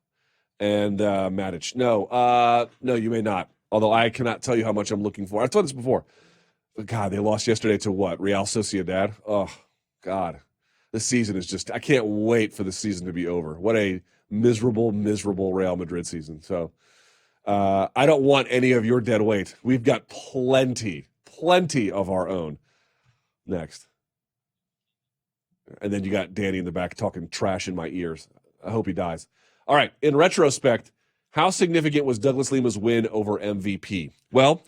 And Matic, no, you may not. Although I cannot tell you how much I'm looking for. I've told this before. God, they lost yesterday to what? Real Sociedad? Oh, God. the season is just, I can't wait for the season to be over. What a miserable, miserable Real Madrid season. So I don't want any of your dead weight. We've got plenty of our own. Next. And then you got Danny in the back talking trash in my ears. I hope he dies. All right. In retrospect, how significant was Douglas Lima's win over MVP? Well,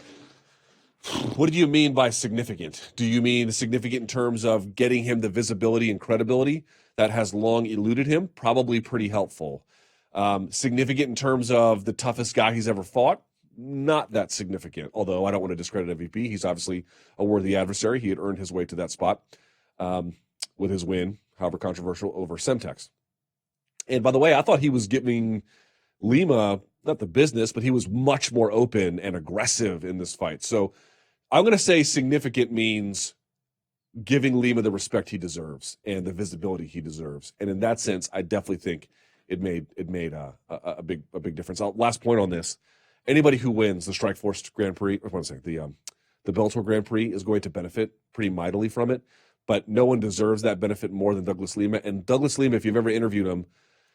what do you mean by significant? Do you mean significant in terms of getting him the visibility and credibility that has long eluded him? Probably pretty helpful. Significant in terms of the toughest guy he's ever fought? Not that significant, although I don't want to discredit MVP. He's obviously a worthy adversary. He had earned his way to that spot with his win, however controversial, over Semtex. And by the way, I thought he was giving Lima, not the business, but he was much more open and aggressive in this fight. So I'm going to say significant means giving Lima the respect he deserves and the visibility he deserves. And in that sense, I definitely think it made a big difference. Last point on this: anybody who wins the Strikeforce Grand Prix, or what I'm saying, the Bellator Grand Prix is going to benefit pretty mightily from it. But no one deserves that benefit more than Douglas Lima. And Douglas Lima, if you've ever interviewed him,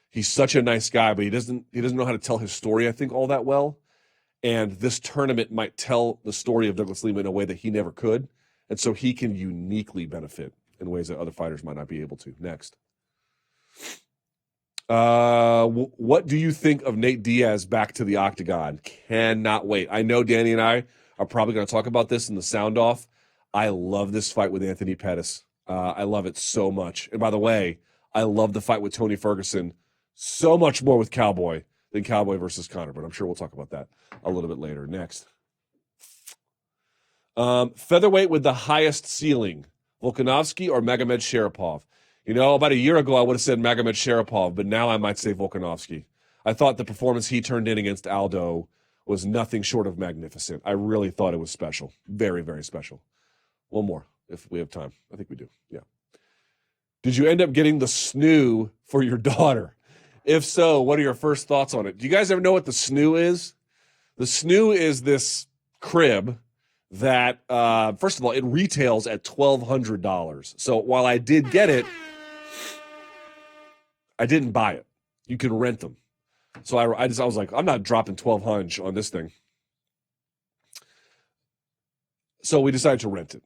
he's such a nice guy, but he doesn't know how to tell his story, I think, all that well. And this tournament might tell the story of Douglas Lima in a way that he never could. And so he can uniquely benefit in ways that other fighters might not be able to. Next. What do you think of Nate Diaz back to the octagon? Cannot wait. I know Danny and I are probably going to talk about this in the sound off. I love this fight with Anthony Pettis. I love it so much. And by the way, I love the fight with Tony Ferguson so much more with Cowboy than Cowboy versus Conor, but I'm sure we'll talk about that a little bit later. Next. Featherweight with the highest ceiling, Volkanovski or Magomed Sharipov? You know, about a year ago, I would have said Magomed Sharipov, but now I might say Volkanovski. I thought the performance he turned in against Aldo was nothing short of magnificent. I really thought it was special. Very, very special. One more, if we have time. I think we do, yeah. Did you end up getting the snoo for your daughter? If so, what are your first thoughts on it? Do you guys ever know what the snoo is? The snoo is this crib that, first of all, it retails at $1,200. So while I did get it, I didn't buy it. You can rent them. So I was like, I'm not dropping $1,200 on this thing. So we decided to rent it.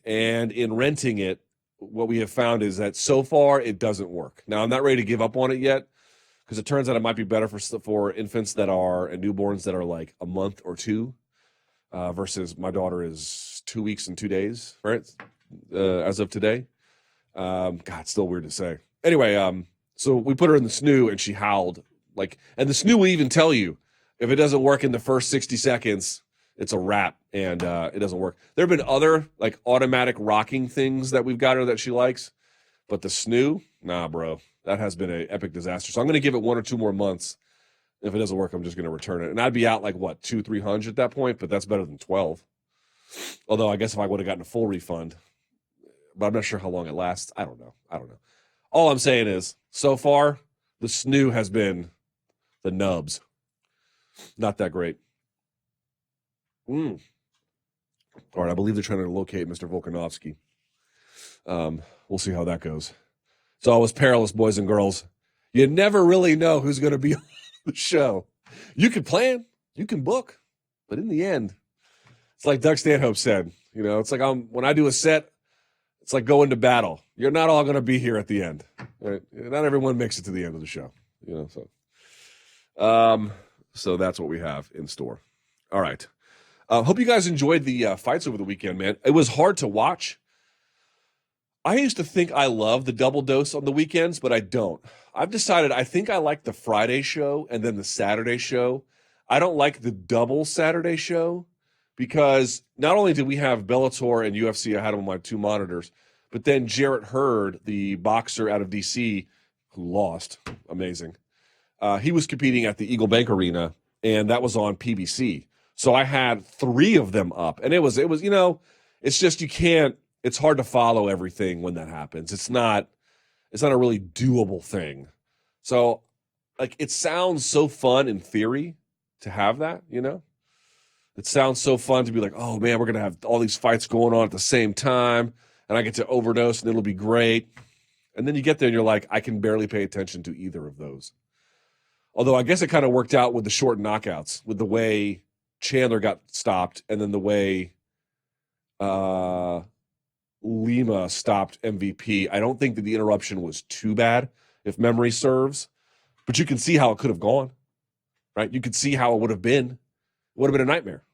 And in renting it, what we have found is that so far it doesn't work. Now, I'm not ready to give up on it yet, because it turns out it might be better for infants that are and newborns that are like a month or two, versus my daughter is 2 weeks and 2 days, right? As of today. God, it's still weird to say. Anyway, so we put her in the snoo and she howled. And the snoo will even tell you if it doesn't work in the first 60 seconds, it's a wrap, and it doesn't work. There have been other automatic rocking things that we've got her that she likes, but the snoo, nah, bro, that has been an epic disaster. So I'm going to give it 1 or 2 more months. If it doesn't work, I'm just going to return it, and I'd be out $200-300 at that point, but that's better than 12. Although I guess if I would have gotten a full refund, but I'm not sure how long it lasts. I don't know. All I'm saying is, so far, the snoo has been the nubs. Not that great. All right, I believe they're trying to locate Mr. Volkanovski. We'll see how that goes. It's always perilous, boys and girls. You never really know who's going to be on the show. You can plan, you can book, but in the end, it's like Doug Stanhope said. It's like when I do a set, it's like going to battle. You're not all going to be here at the end. Right? Not everyone makes it to the end of the show. So that's what we have in store. All right. Hope you guys enjoyed the fights over the weekend, man. It was hard to watch. I used to think I love the double dose on the weekends, but I don't. I've decided I think I like the Friday show and then the Saturday show. I don't like the double Saturday show because not only did we have Bellator and UFC, I had them on my 2 monitors, but then Jarrett Hurd, the boxer out of D.C., who lost, amazing, he was competing at the Eagle Bank Arena, and that was on PBC. So I had 3 of them up, and it was, it's just, it's hard to follow everything when that happens. It's not a really doable thing. So it sounds so fun in theory to have that, it sounds so fun to be like, oh man, we're going to have all these fights going on at the same time and I get to overdose and it'll be great. And then you get there and you're like, I can barely pay attention to either of those. Although I guess it kind of worked out with the short knockouts, with the way Chandler got stopped and then the way Lima stopped MVP. I don't think that the interruption was too bad, if memory serves. But you can see how it could have gone, right? You could see how it would have been. It would have been a nightmare.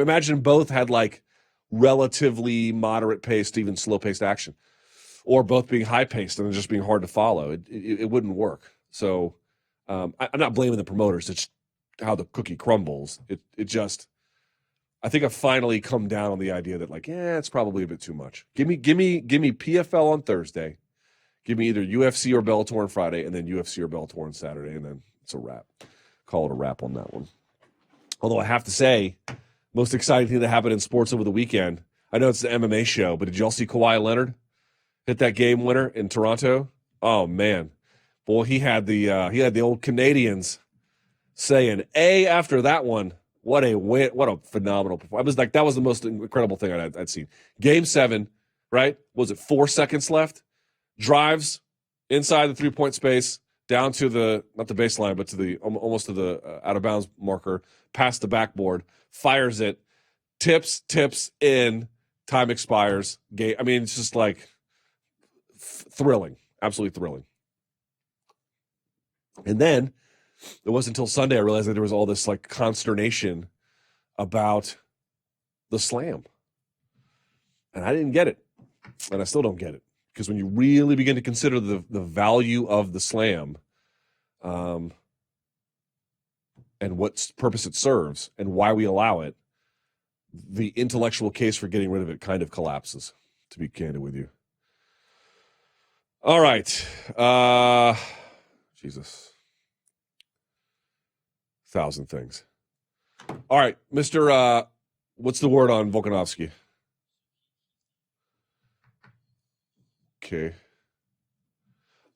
Imagine both had like relatively moderate-paced, even slow-paced action, or both being high-paced and just being hard to follow. It wouldn't work. So I'm not blaming the promoters. It's how the cookie crumbles. It just, I think I've finally come down on the idea that like, it's probably a bit too much. Give me PFL on Thursday. Give me either UFC or Bellator on Friday, and then UFC or Bellator on Saturday, and then it's a wrap. Call it a wrap on that one. Although I have to say, most exciting thing that happened in sports over the weekend, I know it's the MMA show, but did y'all see Kawhi Leonard hit that game winner in Toronto? Oh man, boy, he had the old Canadians saying A after that one. What a win! What a phenomenal performance! I was like, that was the most incredible thing I'd seen. Game 7, right? Was it 4 seconds left? Drives inside the 3-point space down to the, not the baseline, but to the almost to the out of bounds marker, past the backboard, fires it, tips in, time expires. Game. I mean, it's just like thrilling, absolutely thrilling. And then it wasn't until Sunday I realized that there was all this like consternation about the slam, and I didn't get it, and I still don't get it. Because when you really begin to consider the value of the slam and what purpose it serves and why we allow it, the intellectual case for getting rid of it kind of collapses, to be candid with you. All right. Jesus. 1,000 things. All right, Mr. What's the word on Volkanovski? Okay.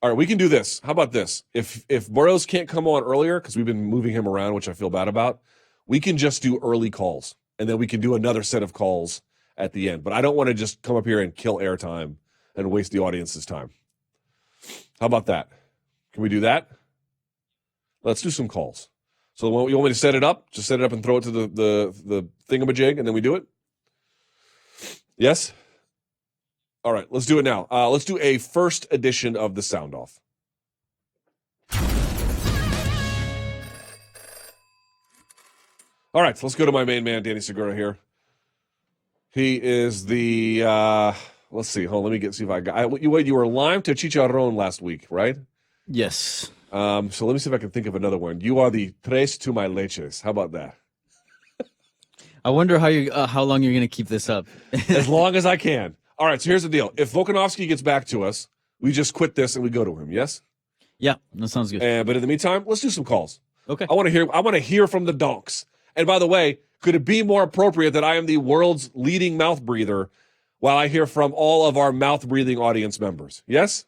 All right, we can do this. How about this? If Burroughs can't come on earlier, because we've been moving him around, which I feel bad about, we can just do early calls, and then we can do another set of calls at the end. But I don't want to just come up here and kill airtime and waste the audience's time. How about that? Can we do that? Let's do some calls. So you want me to set it up? Just set it up and throw it to the thingamajig, and then we do it? Yes? All right, let's do it now. Let's do a first edition of the Sound Off. All right, so let's go to my main man, Danny Segura here. He is the, let's see, hold on, let me see if I got, you were lime to chicharron last week, right? Yes. So let me see if I can think of another one. You are the tres to my leches. How about that? I wonder how long you're going to keep this up. As long as I can. All right, so here's the deal. If Volkanovski gets back to us, we just quit this and we go to him, yes? Yeah, that sounds good. But in the meantime, let's do some calls. Okay. I want to hear from the donks. And by the way, could it be more appropriate that I am the world's leading mouth breather while I hear from all of our mouth breathing audience members? Yes?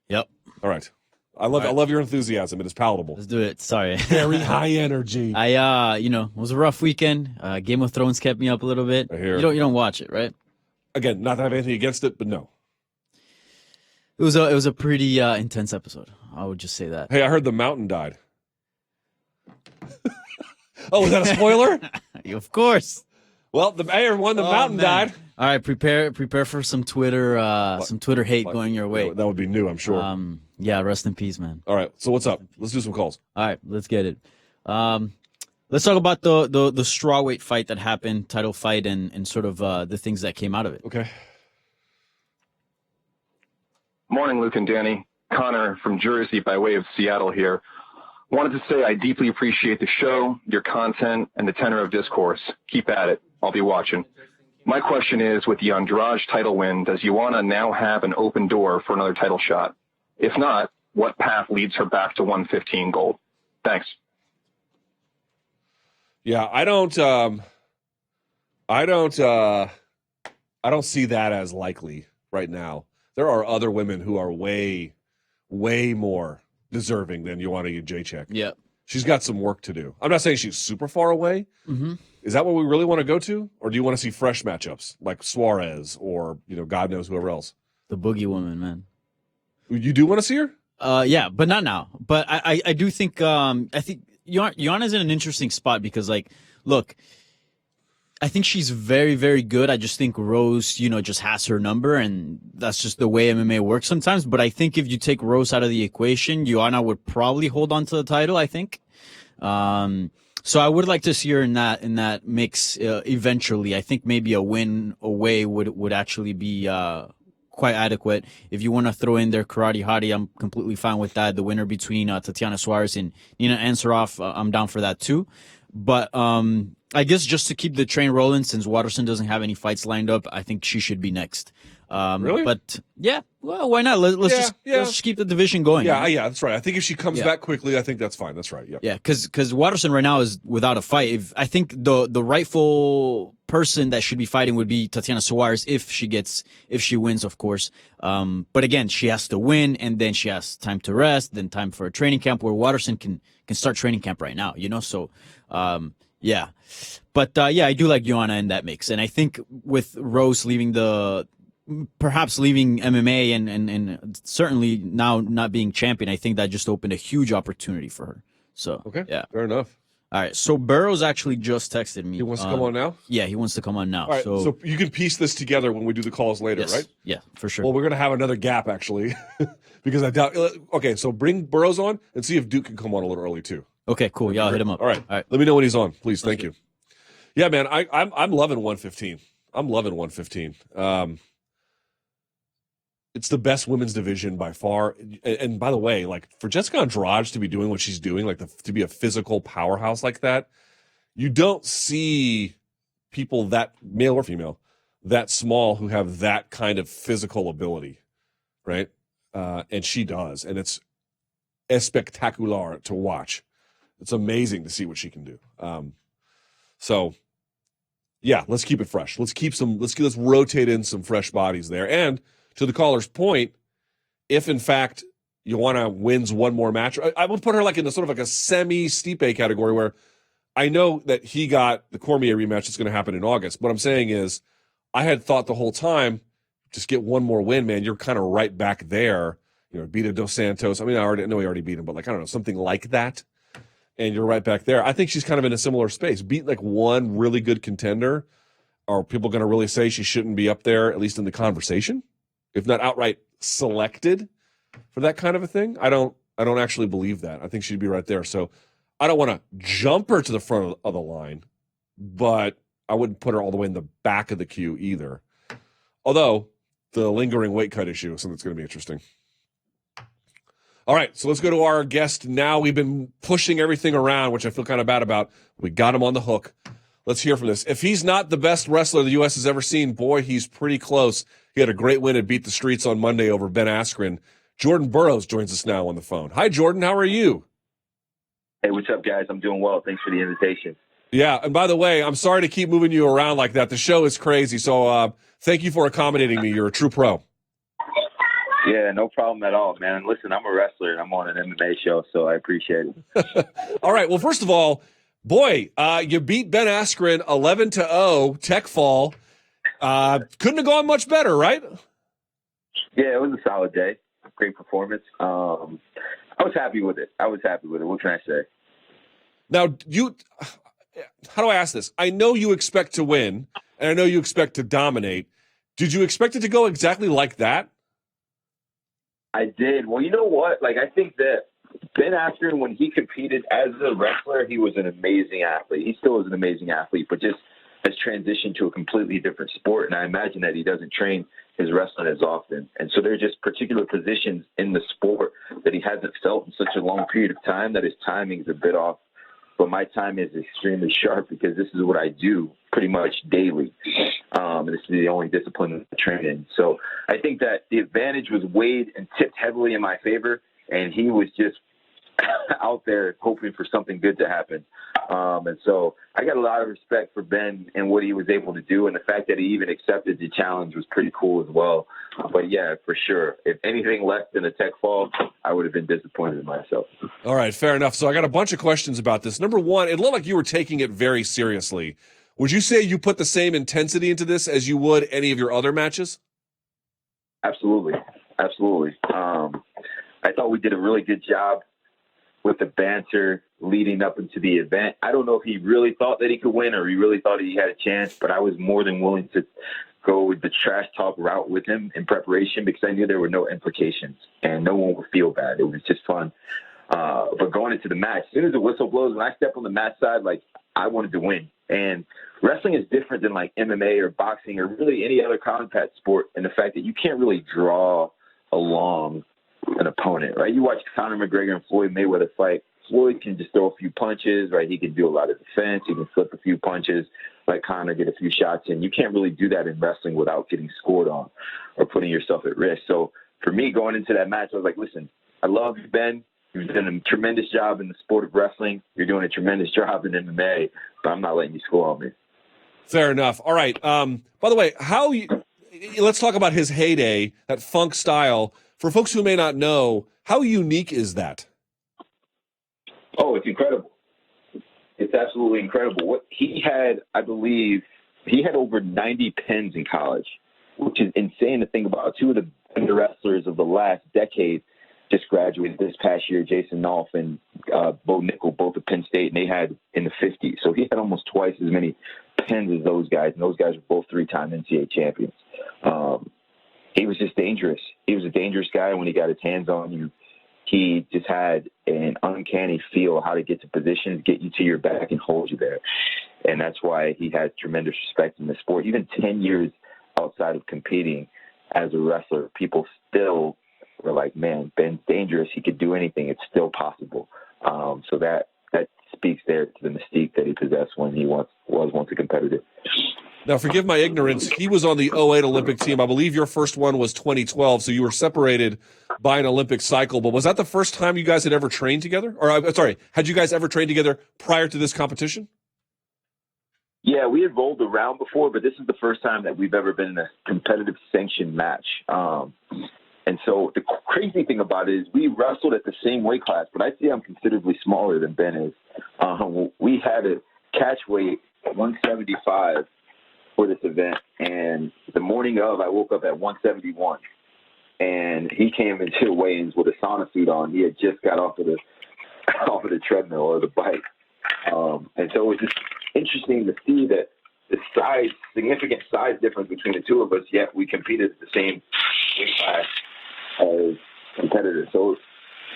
Yep. All right. I love your enthusiasm. It is palatable. Let's do it. Sorry. Very high energy. It was a rough weekend. Game of Thrones kept me up a little bit. I hear. You don't watch it, right? Again, not to have anything against it, but no. It was a pretty intense episode. I would just say that. Hey, I heard the mountain died. Oh, was that a spoiler? Of course. Well, the mountain died. All right, prepare for some Twitter hate going your way. That would be new, I'm sure. Yeah, rest in peace, man. All right, so what's up? Let's do some calls. All right, let's get it. Let's talk about the strawweight fight that happened, title fight, and sort of the things that came out of it. Okay. Morning, Luke and Danny. Connor from Jersey by way of Seattle here. Wanted to say I deeply appreciate the show, your content, and the tenor of discourse. Keep at it. I'll be watching. My question is, with the Andrade title win, does Joanna now have an open door for another title shot? If not, what path leads her back to 115 gold? Thanks. Yeah, I don't see that as likely right now. There are other women who are way, way more deserving than Joanna Jędrzejczyk. Yeah. She's got some work to do. I'm not saying she's super far away. Mm-hmm. Is that what we really want to go to? Or do you want to see fresh matchups like Suarez or, God knows whoever else? The Boogie Woman, man. You do want to see her? Yeah, but not now. But I do think I think Joanna's in an interesting spot because, like, look, I think she's very, very good. I just think Rose, just has her number, and that's just the way MMA works sometimes. But I think if you take Rose out of the equation, Joanna would probably hold on to the title, I think. So I would like to see her in that mix eventually. I think maybe a win away would actually be quite adequate. If you want to throw in their karate hottie, I'm completely fine with that. The winner between Tatiana Suarez and Nina Ansaroff, I'm down for that too. But I guess just to keep the train rolling, since Watterson doesn't have any fights lined up, I think she should be next. Really? But yeah, well, why not? Let's just keep the division going. Yeah, that's right. I think if she comes back quickly, I think that's fine. That's right. Yeah. Yeah, because Watterson right now is without a fight. I think the rightful person that should be fighting would be Tatiana Suarez if she wins, of course. But again, she has to win, and then she has time to rest, then time for a training camp where Watterson can start training camp right now. So. Yeah, but I do like Joanna in that mix, and I think with Rose perhaps leaving MMA and certainly now not being champion, I think that just opened a huge opportunity for her. So okay, yeah, fair enough. All right, so Burroughs actually just texted me. He wants to come on now? Yeah, he wants to come on now. All right, so you can piece this together when we do the calls later, yes. right? Yeah, for sure. Well, we're going to have another gap, actually, because I doubt... Okay, so bring Burroughs on and see if Duke can come on a little early, too. Okay, cool. Yeah, I'll hit him up. All right. Let me know when he's on, please. Thank you. Yeah, man, I'm loving 115. I'm loving 115. It's the best women's division by far. And by the way, like, for Jessica Andrade to be doing what she's doing, like to be a physical powerhouse like that, you don't see people that, male or female, that small who have that kind of physical ability, right? And she does. And it's espectacular to watch. It's amazing to see what she can do. So yeah, let's keep it fresh. Let's rotate in some fresh bodies there. And to the caller's point, if in fact Joanna wins one more match, I would put her like in a sort of like a semi-Stipe category where I know that he got the Cormier rematch that's going to happen in August. What I'm saying is I had thought the whole time, just get one more win, man. You're kind of right back there. Beat a Dos Santos. I mean, I know he already beat him, but like, I don't know, something like that. And you're right back there. I think she's kind of in a similar space. Beat like one really good contender. Are people going to really say she shouldn't be up there, at least in the conversation, if not outright selected for that kind of a thing? I don't actually believe that. I think she'd be right there. So I don't want to jump her to the front of the line, but I wouldn't put her all the way in the back of the queue either. Although the lingering weight cut issue is something that's going to be interesting. All right, so let's go to our guest now. We've been pushing everything around, which I feel kind of bad about. We got him on the hook. Let's hear from this. If he's not the best wrestler the U.S. has ever seen, boy, he's pretty close. He had a great win at Beat the Streets on Monday over Ben Askren. Jordan Burroughs joins us now on the phone. Hi, Jordan. How are you? Hey, what's up, guys? I'm doing well. Thanks for the invitation. Yeah, and by the way, I'm sorry to keep moving you around like that. The show is crazy, so thank you for accommodating me. You're a true pro. Yeah, no problem at all, man. Listen, I'm a wrestler, and I'm on an MMA show, so I appreciate it. All right. Well, first of all, boy, you beat Ben Askren 11-0, tech fall. Couldn't have gone much better, right? Yeah, it was a solid day. Great performance. I was happy with it. What can I say? Now, how do I ask this? I know you expect to win, and I know you expect to dominate. Did you expect it to go exactly like that? I did. Well, you know what? Like, I think that Ben Askren, when he competed as a wrestler, he was an amazing athlete. He still is an amazing athlete, but just has transitioned to a completely different sport. And I imagine that he doesn't train his wrestling as often. And so there are just particular positions in the sport that he hasn't felt in such a long period of time that his timing is a bit off. But my time is extremely sharp because this is what I do pretty much daily. And this is the only discipline I train in. So I think that the advantage was weighed and tipped heavily in my favor. And he was just out there hoping for something good to happen. And so I got a lot of respect for Ben and what he was able to do. And the fact that he even accepted the challenge was pretty cool as well. But yeah, for sure. If anything less than a tech fall, I would have been disappointed in myself. All right, fair enough. So I got a bunch of questions about this. Number one, it looked like you were taking it very seriously. Would you say you put the same intensity into this as you would any of your other matches? Absolutely. Absolutely. I thought we did a really good job with the banter leading up into the event. I don't know if he really thought that he could win or he really thought he had a chance, but I was more than willing to go with the trash talk route with him in preparation because I knew there were no implications and no one would feel bad. It was just fun. But going into the match, as soon as the whistle blows, when I step on the match side, like, I wanted to win. And wrestling is different than like MMA or boxing or really any other contact sport in the fact that you can't really draw along an opponent, right? You watch Conor McGregor and Floyd Mayweather fight. Floyd can just throw a few punches, right? He can do a lot of defense. He can flip a few punches, like Conor, get a few shots in. You can't really do that in wrestling without getting scored on or putting yourself at risk. So for me, going into that match, I was like, listen, I love you, Ben. You've done a tremendous job in the sport of wrestling. You're doing a tremendous job in MMA, but I'm not letting you score on me. Fair enough. All right. By the way, let's talk about his heyday, that funk style. For folks who may not know, how unique is that? Oh, it's incredible. It's absolutely incredible. What he had, I believe, he had over 90 pins in college, which is insane to think about. Two of the better wrestlers of the last decade just graduated this past year, Jason Nolf and Bo Nickel, both at Penn State, and they had in the 50s. So he had almost twice as many pins as those guys, and those guys were both 3-time NCAA champions. He was just dangerous. He was a dangerous guy when he got his hands on you. He just had an uncanny feel how to get to positions, get you to your back, and hold you there. And that's why he has tremendous respect in the sport. Even 10 years outside of competing as a wrestler, people still were like, man, Ben's dangerous. He could do anything. It's still possible. So that speaks there to the mystique that he possessed when he was once a competitor. Now, forgive my ignorance. He was on the 2008 Olympic team. I believe your first one was 2012, so you were separated by an Olympic cycle. But was that the first time you guys had ever trained together? Or, sorry, had you guys ever trained together prior to this competition? Yeah, we had rolled around before, but this is the first time that we've ever been in a competitive sanctioned match. And so the crazy thing about it is we wrestled at the same weight class, but I'd say I'm considerably smaller than Ben is. We had a catch weight at 175 for this event, and the morning of, I woke up at 171, and he came into weigh-ins with a sauna suit on. He had just got off of the treadmill or the bike, and so it was just interesting to see that the significant size difference between the two of us, yet we competed at the same weight class as competitors. So,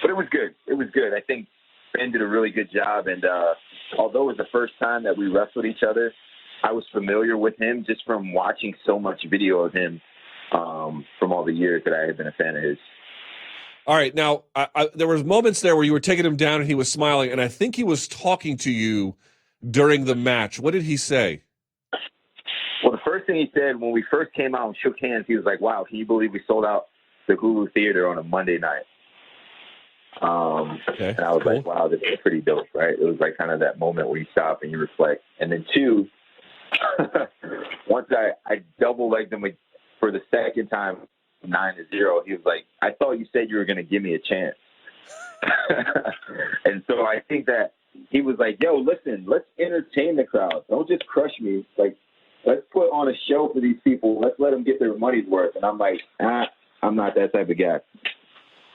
but it was good. It was good. I think Ben did a really good job, and although it was the first time that we wrestled each other, I was familiar with him just from watching so much video of him from all the years that I had been a fan of his. All right. Now, there was moments there where you were taking him down and he was smiling, and I think he was talking to you during the match. What did he say? Well, the first thing he said when we first came out and shook hands, he was like, wow, can you believe we sold out the Hulu Theater on a Monday night? Okay, and I was cool. like, wow, this is pretty dope, right? It was like kind of that moment where you stop and you reflect. And then two, once I double-legged him for the second time, 9-0, he was like, I thought you said you were going to give me a chance. And so I think that he was like, yo, listen, let's entertain the crowd. Don't just crush me. Like, let's put on a show for these people. Let's let them get their money's worth. And I'm like, I'm not that type of guy.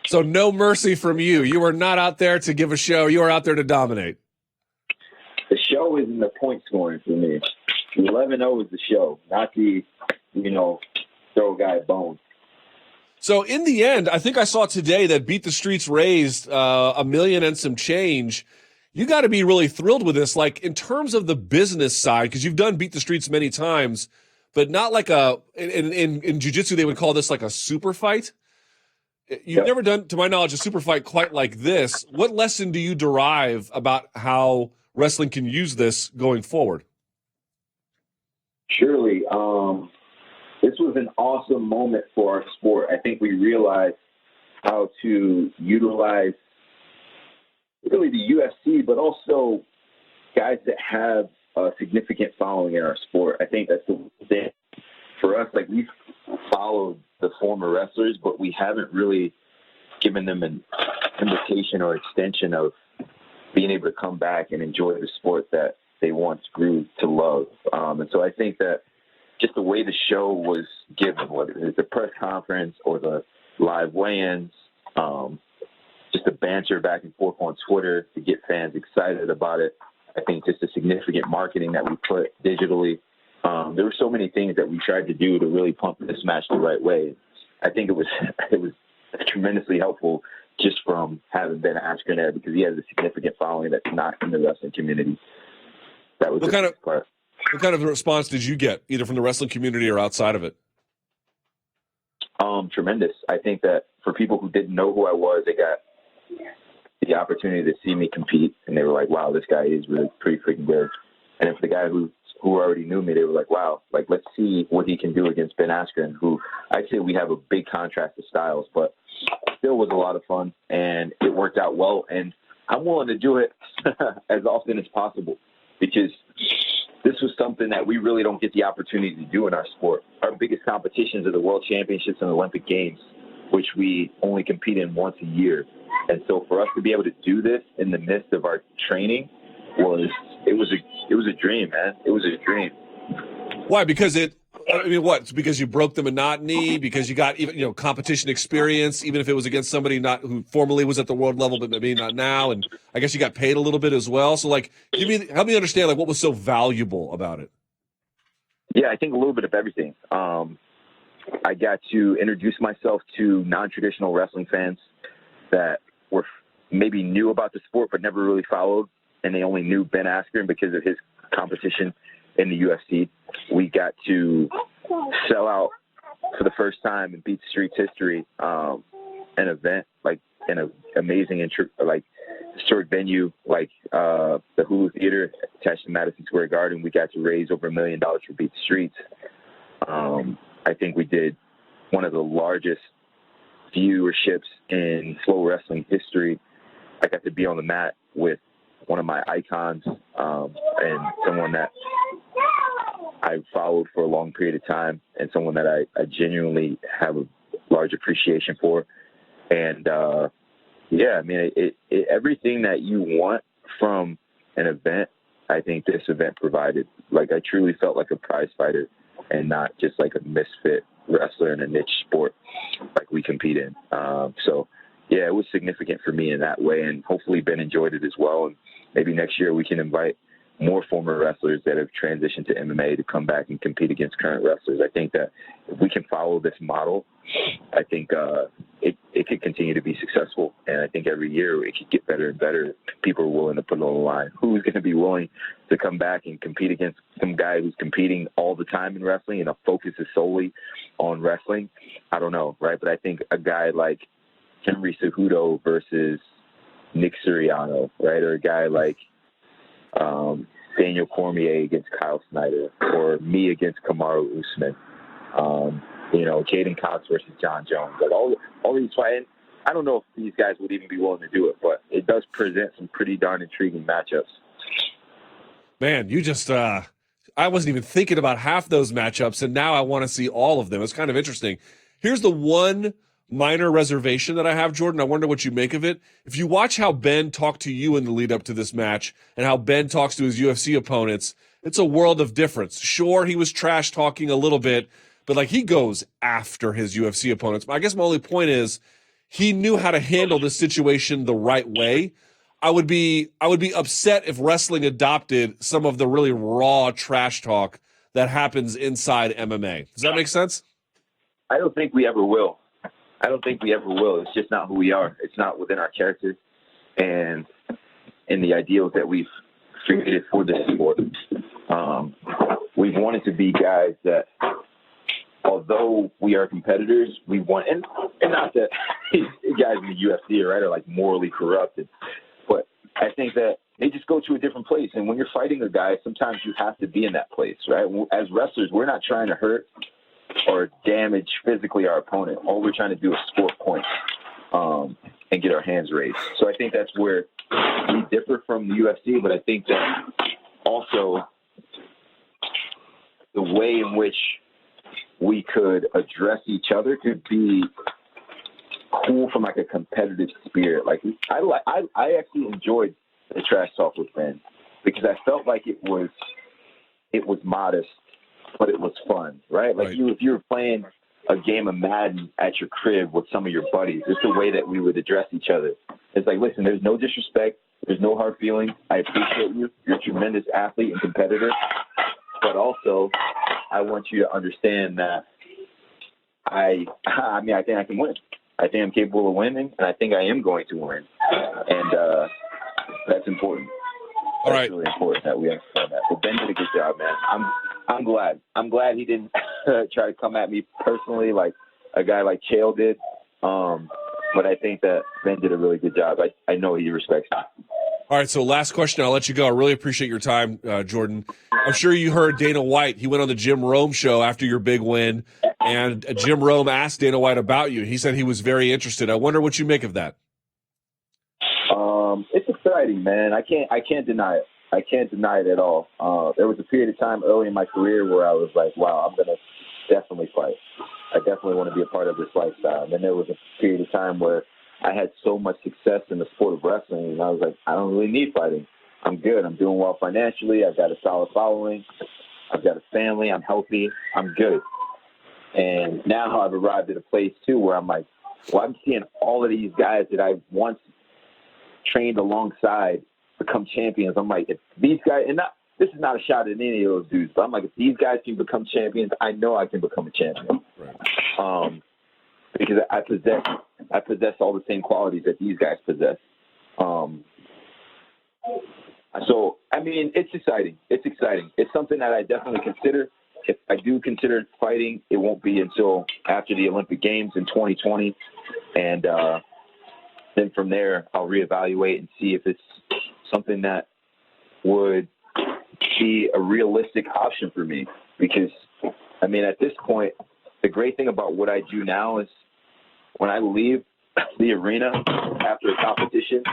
So no mercy from you. You were not out there to give a show. You were out there to dominate. The show isn't the point scoring for me. 11-0 is the show, not the, throw a guy a bone. So in the end, I think I saw today that Beat the Streets raised $1 million and some change. You got to be really thrilled with this. Like, in terms of the business side, because you've done Beat the Streets many times, but not like in jiu-jitsu, they would call this like a super fight. You've never done, to my knowledge, a super fight quite like this. What lesson do you derive about how wrestling can use this going forward? Surely. This was an awesome moment for our sport. I think we realized how to utilize really the UFC, but also guys that have a significant following in our sport. I think that's the thing for us. Like, we've followed the former wrestlers, but we haven't really given them an invitation or extension of being able to come back and enjoy the sport that they once grew to love. And so I think that just the way the show was given, whether it's the press conference or the live weigh-ins, just the banter back and forth on Twitter to get fans excited about it. I think just the significant marketing that we put digitally. There were so many things that we tried to do to really pump this match the right way. I think it was tremendously helpful just from having Ben Askren there, because he has a significant following that's not in the wrestling community. That was What the kind of part. what kind of response did you get, either from the wrestling community or outside of it? Tremendous. I think that for people who didn't know who I was, they got the opportunity to see me compete, and they were like, wow, this guy is really pretty freaking good. And then for the guy who already knew me, they were like, wow, like, let's see what he can do against Ben Askren, who I'd say we have a big contrast of styles, but still was a lot of fun, and it worked out well. And I'm willing to do it as often as possible, because this was something that we really don't get the opportunity to do in our sport. Our biggest competitions are the World Championships and Olympic Games, which we only compete in once a year. And so for us to be able to do this in the midst of our training was a dream, man. It was a dream. Why? Because what? Because you broke the monotony, because you got even competition experience, even if it was against somebody not who formerly was at the world level, but maybe not now, and I guess you got paid a little bit as well. So help me understand what was so valuable about it. Yeah, I think a little bit of everything. I got to introduce myself to non-traditional wrestling fans that were maybe knew about the sport but never really followed, and they only knew Ben Askren because of his competition in the UFC. We got to sell out for the first time in Beat the Streets history, an event like in an amazing historic venue like the Hulu Theater attached to Madison Square Garden. We got to raise over $1 million for Beat the Streets. I think we did one of the largest viewerships in flow wrestling history. I got to be on the mat with one of my icons, and someone that I followed for a long period of time, and someone that I genuinely have a large appreciation for. And everything that you want from an event, I think this event provided. Like, I truly felt like a prize fighter and not just like a misfit wrestler in a niche sport like we compete in. It was significant for me in that way, and hopefully Ben enjoyed it as well. And maybe next year we can invite more former wrestlers that have transitioned to MMA to come back and compete against current wrestlers. I think that if we can follow this model, I think it could continue to be successful. And I think every year it could get better and better if people are willing to put it on the line. Who's going to be willing to come back and compete against some guy who's competing all the time in wrestling and the focus is solely on wrestling? I don't know, right? But I think a guy like Henry Cejudo versus Nick Suriano, right? Or a guy like Daniel Cormier against Kyle Snyder, or me against Kamaru Usman, Jaden Cox versus John Jones. Like all these fights, I don't know if these guys would even be willing to do it, but it does present some pretty darn intriguing matchups. Man, you just I wasn't even thinking about half those matchups, and now I want to see all of them. It's kind of interesting. Here's the one minor reservation that I have, Jordan. I wonder what you make of it. If you watch how Ben talked to you in the lead up to this match and how Ben talks to his UFC opponents, it's a world of difference. Sure, he was trash talking a little bit, but he goes after his UFC opponents. I guess my only point is he knew how to handle this situation the right way. I would be upset if wrestling adopted some of the really raw trash talk that happens inside MMA. Does that make sense? I don't think we ever will. It's just not who we are. It's not within our character and in the ideals that we've created for this sport. We've wanted to be guys that, although we are competitors, we want, and not that guys in the UFC, right, are like morally corrupted, but I think that they just go to a different place. And when you're fighting a guy, sometimes you have to be in that place, right? As wrestlers, we're not trying to hurt or damage physically our opponent. All we're trying to do is score points and get our hands raised. So I think that's where we differ from the UFC, but I think that also the way in which we could address each other could be cool from like a competitive spirit. Like I actually enjoyed the trash talk with Ben because I felt like it was modest, but it was fun, right? Like right. if you were playing a game of Madden at your crib with some of your buddies. It's the way that we would address each other. It's like, listen, there's no disrespect. There's no hard feelings. I appreciate you. You're a tremendous athlete and competitor. But also, I want you to understand that I think I can win. I think I'm capable of winning, and I think I am going to win. And that's important. All That's right. really important that we understand that. But Ben did a good job, man. I'm glad. I'm glad he didn't try to come at me personally like a guy like Chael did. But I think that Ben did a really good job. I know he respects me. All right, so last question. I'll let you go. I really appreciate your time, Jordan. I'm sure you heard Dana White. He went on the Jim Rome show after your big win, and Jim Rome asked Dana White about you. He said he was very interested. I wonder what you make of that. It's exciting, man. I can't deny it. I can't deny it at all. There was a period of time early in my career where I was like, wow, I'm going to definitely fight. I definitely want to be a part of this lifestyle. And then there was a period of time where I had so much success in the sport of wrestling, and I was like, I don't really need fighting. I'm good. I'm doing well financially. I've got a solid following. I've got a family. I'm healthy. I'm good. And now I've arrived at a place, too, where I'm like, well, I'm seeing all of these guys that I once trained alongside become champions. I'm like, if these guys, and this is not a shot at any of those dudes, but I'm like, if these guys can become champions, I know I can become a champion. Right. Because I possess all the same qualities that these guys possess. So, I mean, it's exciting. It's exciting. It's something that I definitely consider. If I do consider fighting, it won't be until after the Olympic Games in 2020. And then from there, I'll reevaluate and see if it's something that would be a realistic option for me. Because, I mean, at this point, the great thing about what I do now is when I leave the arena after a competition,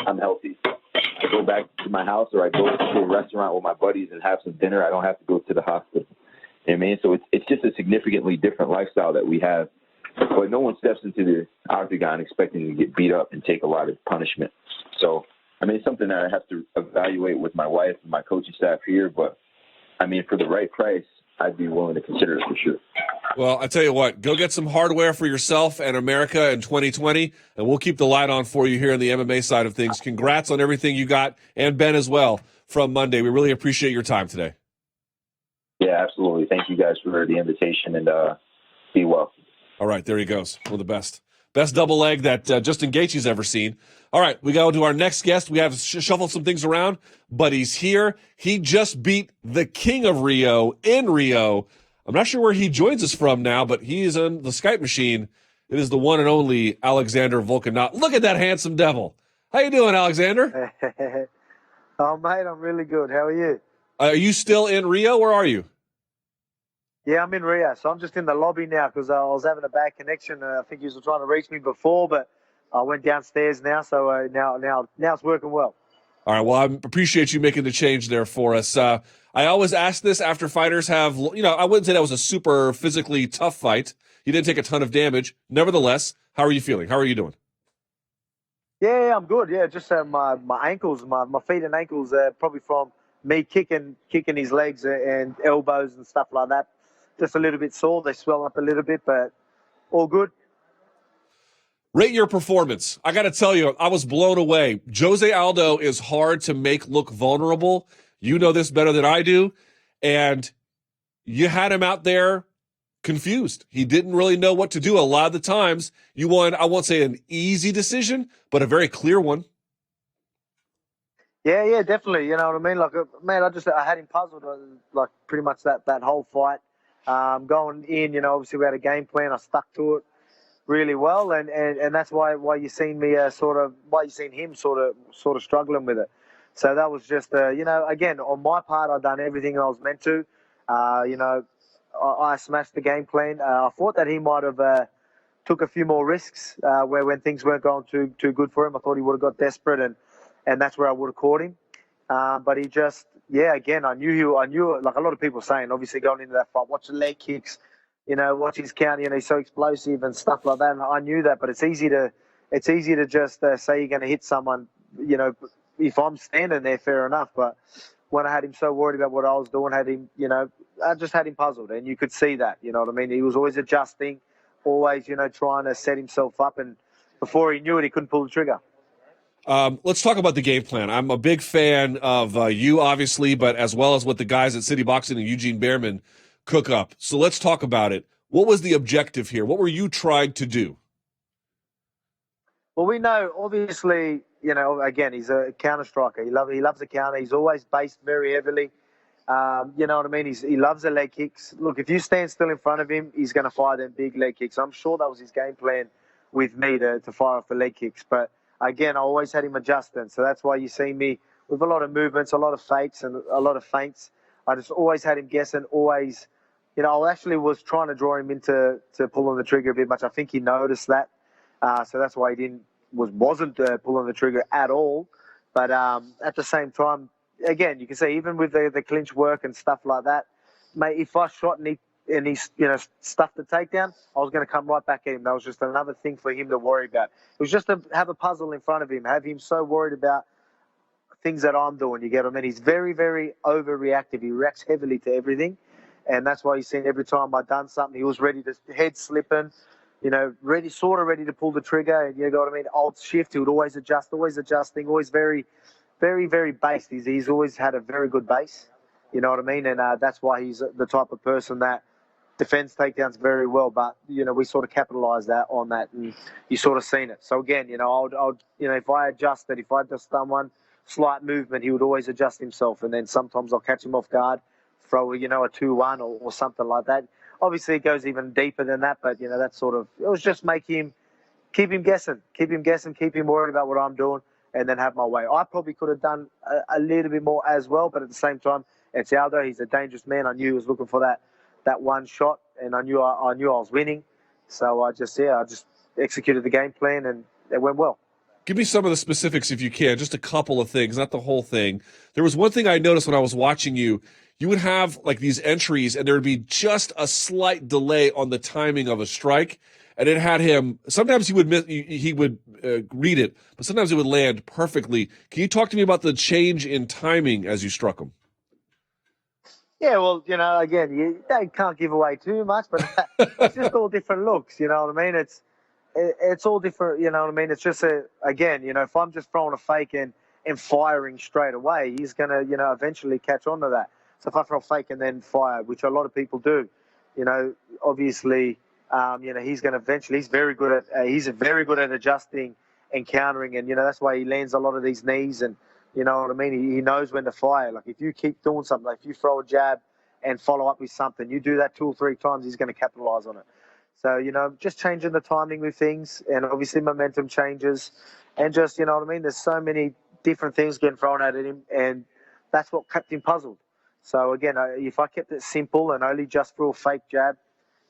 I'm healthy. I go back to my house or I go to a restaurant with my buddies and have some dinner. I don't have to go to the hospital. You know what I mean? So it's just a significantly different lifestyle that we have. But no one steps into the octagon expecting to get beat up and take a lot of punishment. So, I mean, it's something that I have to evaluate with my wife and my coaching staff here. But, I mean, for the right price, I'd be willing to consider it for sure. Well, I tell you what, go get some hardware for yourself and America in 2020, and we'll keep the light on for you here on the MMA side of things. Congrats on everything you got, and Ben as well, from Monday. We really appreciate your time today. Yeah, absolutely. Thank you guys for the invitation, and be well. All right, there he goes. One of the best double leg that Justin Gaethje's ever seen. All right, we go to our next guest. We have shuffled some things around, but he's here. He just beat the king of Rio in Rio. I'm not sure where he joins us from now, but he is on the Skype machine. It is the one and only Alexander Volkanovski. Look at that handsome devil. How you doing, Alexander? Oh, mate, I'm really good. How are you? Are you still in Rio? Where are you? Yeah, I'm in Rio, so I'm just in the lobby now because I was having a bad connection. I think you were trying to reach me before, but I went downstairs now, so now it's working well. All right, well, I appreciate you making the change there for us. I always ask this after fighters have, I wouldn't say that was a super physically tough fight. You didn't take a ton of damage. Nevertheless, how are you feeling? How are you doing? Yeah, I'm good. Yeah, just my ankles, my feet and ankles, probably from me kicking his legs and elbows and stuff like that. Just a little bit sore. They swell up a little bit, but all good. Rate your performance. I got to tell you, I was blown away. Jose Aldo is hard to make look vulnerable. You know this better than I do. And you had him out there confused. He didn't really know what to do. A lot of the times you won, I won't say an easy decision, but a very clear one. Yeah, definitely. You know what I mean? Like, man, I had him puzzled, like pretty much that whole fight. Going in, obviously we had a game plan. I stuck to it really well, and that's why you seen me why you seen him sort of struggling with it. So that was just again, on my part, I've done everything I was meant to. I smashed the game plan. I thought that he might have took a few more risks when things weren't going too good for him. I thought he would have got desperate, and that's where I would have caught him. But he just, again, I knew like a lot of people saying, obviously going into that fight, watch the leg kicks, watch his counter, he's so explosive and stuff like that. And I knew that, but it's easy to just say you're going to hit someone, if I'm standing there, fair enough. But when I had him so worried about what I was doing, I just had him puzzled, and you could see that. You know what I mean? He was always adjusting, always, trying to set himself up, and before he knew it, he couldn't pull the trigger. Let's talk about the game plan. I'm a big fan of you, obviously, but as well as what the guys at City Boxing and Eugene Behrman cook up. So let's talk about it. What was the objective here? What were you trying to do? Well, we know, obviously, again, he's a counter striker. He loves the counter. He's always based very heavily. You know what I mean? He loves the leg kicks. Look, if you stand still in front of him, he's going to fire them big leg kicks. I'm sure that was his game plan with me to fire off the leg kicks. But again, I always had him adjusting. So that's why you see me with a lot of movements, a lot of fakes, and a lot of feints. I just always had him guessing, always. I actually was trying to draw him into pulling the trigger a bit much. I think he noticed that. So that's why he wasn't pulling the trigger at all. But at the same time, again, you can see even with the clinch work and stuff like that, mate, if I shot and he stuffed the takedown, I was going to come right back at him. That was just another thing for him to worry about. It was just to have a puzzle in front of him, have him so worried about things that I'm doing. You get what I mean? He's very, very overreactive. He reacts heavily to everything. And that's why you've seen every time I've done something, he was ready to head slipping, ready to pull the trigger. And you know what I mean? Old shift, he would always adjust, always adjusting, always very, very, very based. He's always had a very good base. You know what I mean? And that's why he's the type of person that defends takedowns very well. But, we sort of capitalize on that, and you sort of seen it. So again, if I adjusted, if I just done one slight movement, he would always adjust himself. And then sometimes I'll catch him off guard, throw a 2-1 or something like that. Obviously, it goes even deeper than that, but that sort of, it was just keep him guessing, keep him worried about what I'm doing, and then have my way. I probably could have done a little bit more as well, but at the same time, it's Aldo. He's a dangerous man. I knew he was looking for that one shot, and I knew I was winning. So I just executed the game plan, and it went well. Give me some of the specifics if you can, just a couple of things, not the whole thing. There was one thing I noticed when I was watching you. You would have like these entries, and there would be just a slight delay on the timing of a strike, and it had him. Sometimes he would read it, but sometimes it would land perfectly. Can you talk to me about the change in timing as you struck him? Yeah, well, again, they can't give away too much, but it's just all different looks. You know what I mean? It's all different. You know what I mean? It's just again, if I'm just throwing a fake and firing straight away, he's gonna eventually catch on to that. So if I throw a fake and then fire, which a lot of people do, obviously, he's going to eventually. He's very good at adjusting and countering, and that's why he lands a lot of these knees. And you know what I mean. He knows when to fire. Like if you keep doing something, like if you throw a jab and follow up with something, you do that 2 or 3 times, he's going to capitalize on it. So just changing the timing with things, and obviously momentum changes, and just what I mean. There's so many different things getting thrown at him, and that's what kept him puzzled. So again, if I kept it simple and only just threw a fake jab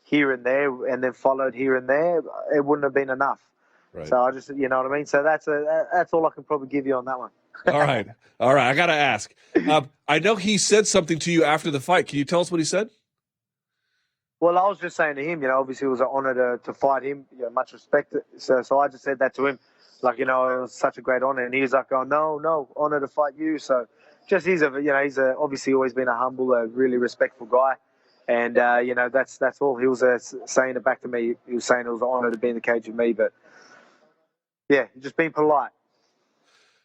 here and there, and then followed here and there, it wouldn't have been enough. Right. So I just, what I mean. So that's all I can probably give you on that one. All right. I got to ask. I know he said something to you after the fight. Can you tell us what he said? Well, I was just saying to him, obviously it was an honor to fight him. Much respect. So I just said that to him, like, it was such a great honor. And he was like, "Oh no, honor to fight you." So. Just he's obviously always been a humble, really respectful guy, and that's all. He was saying it back to me. He was saying it was an honor to be in the cage with me, but yeah, just being polite.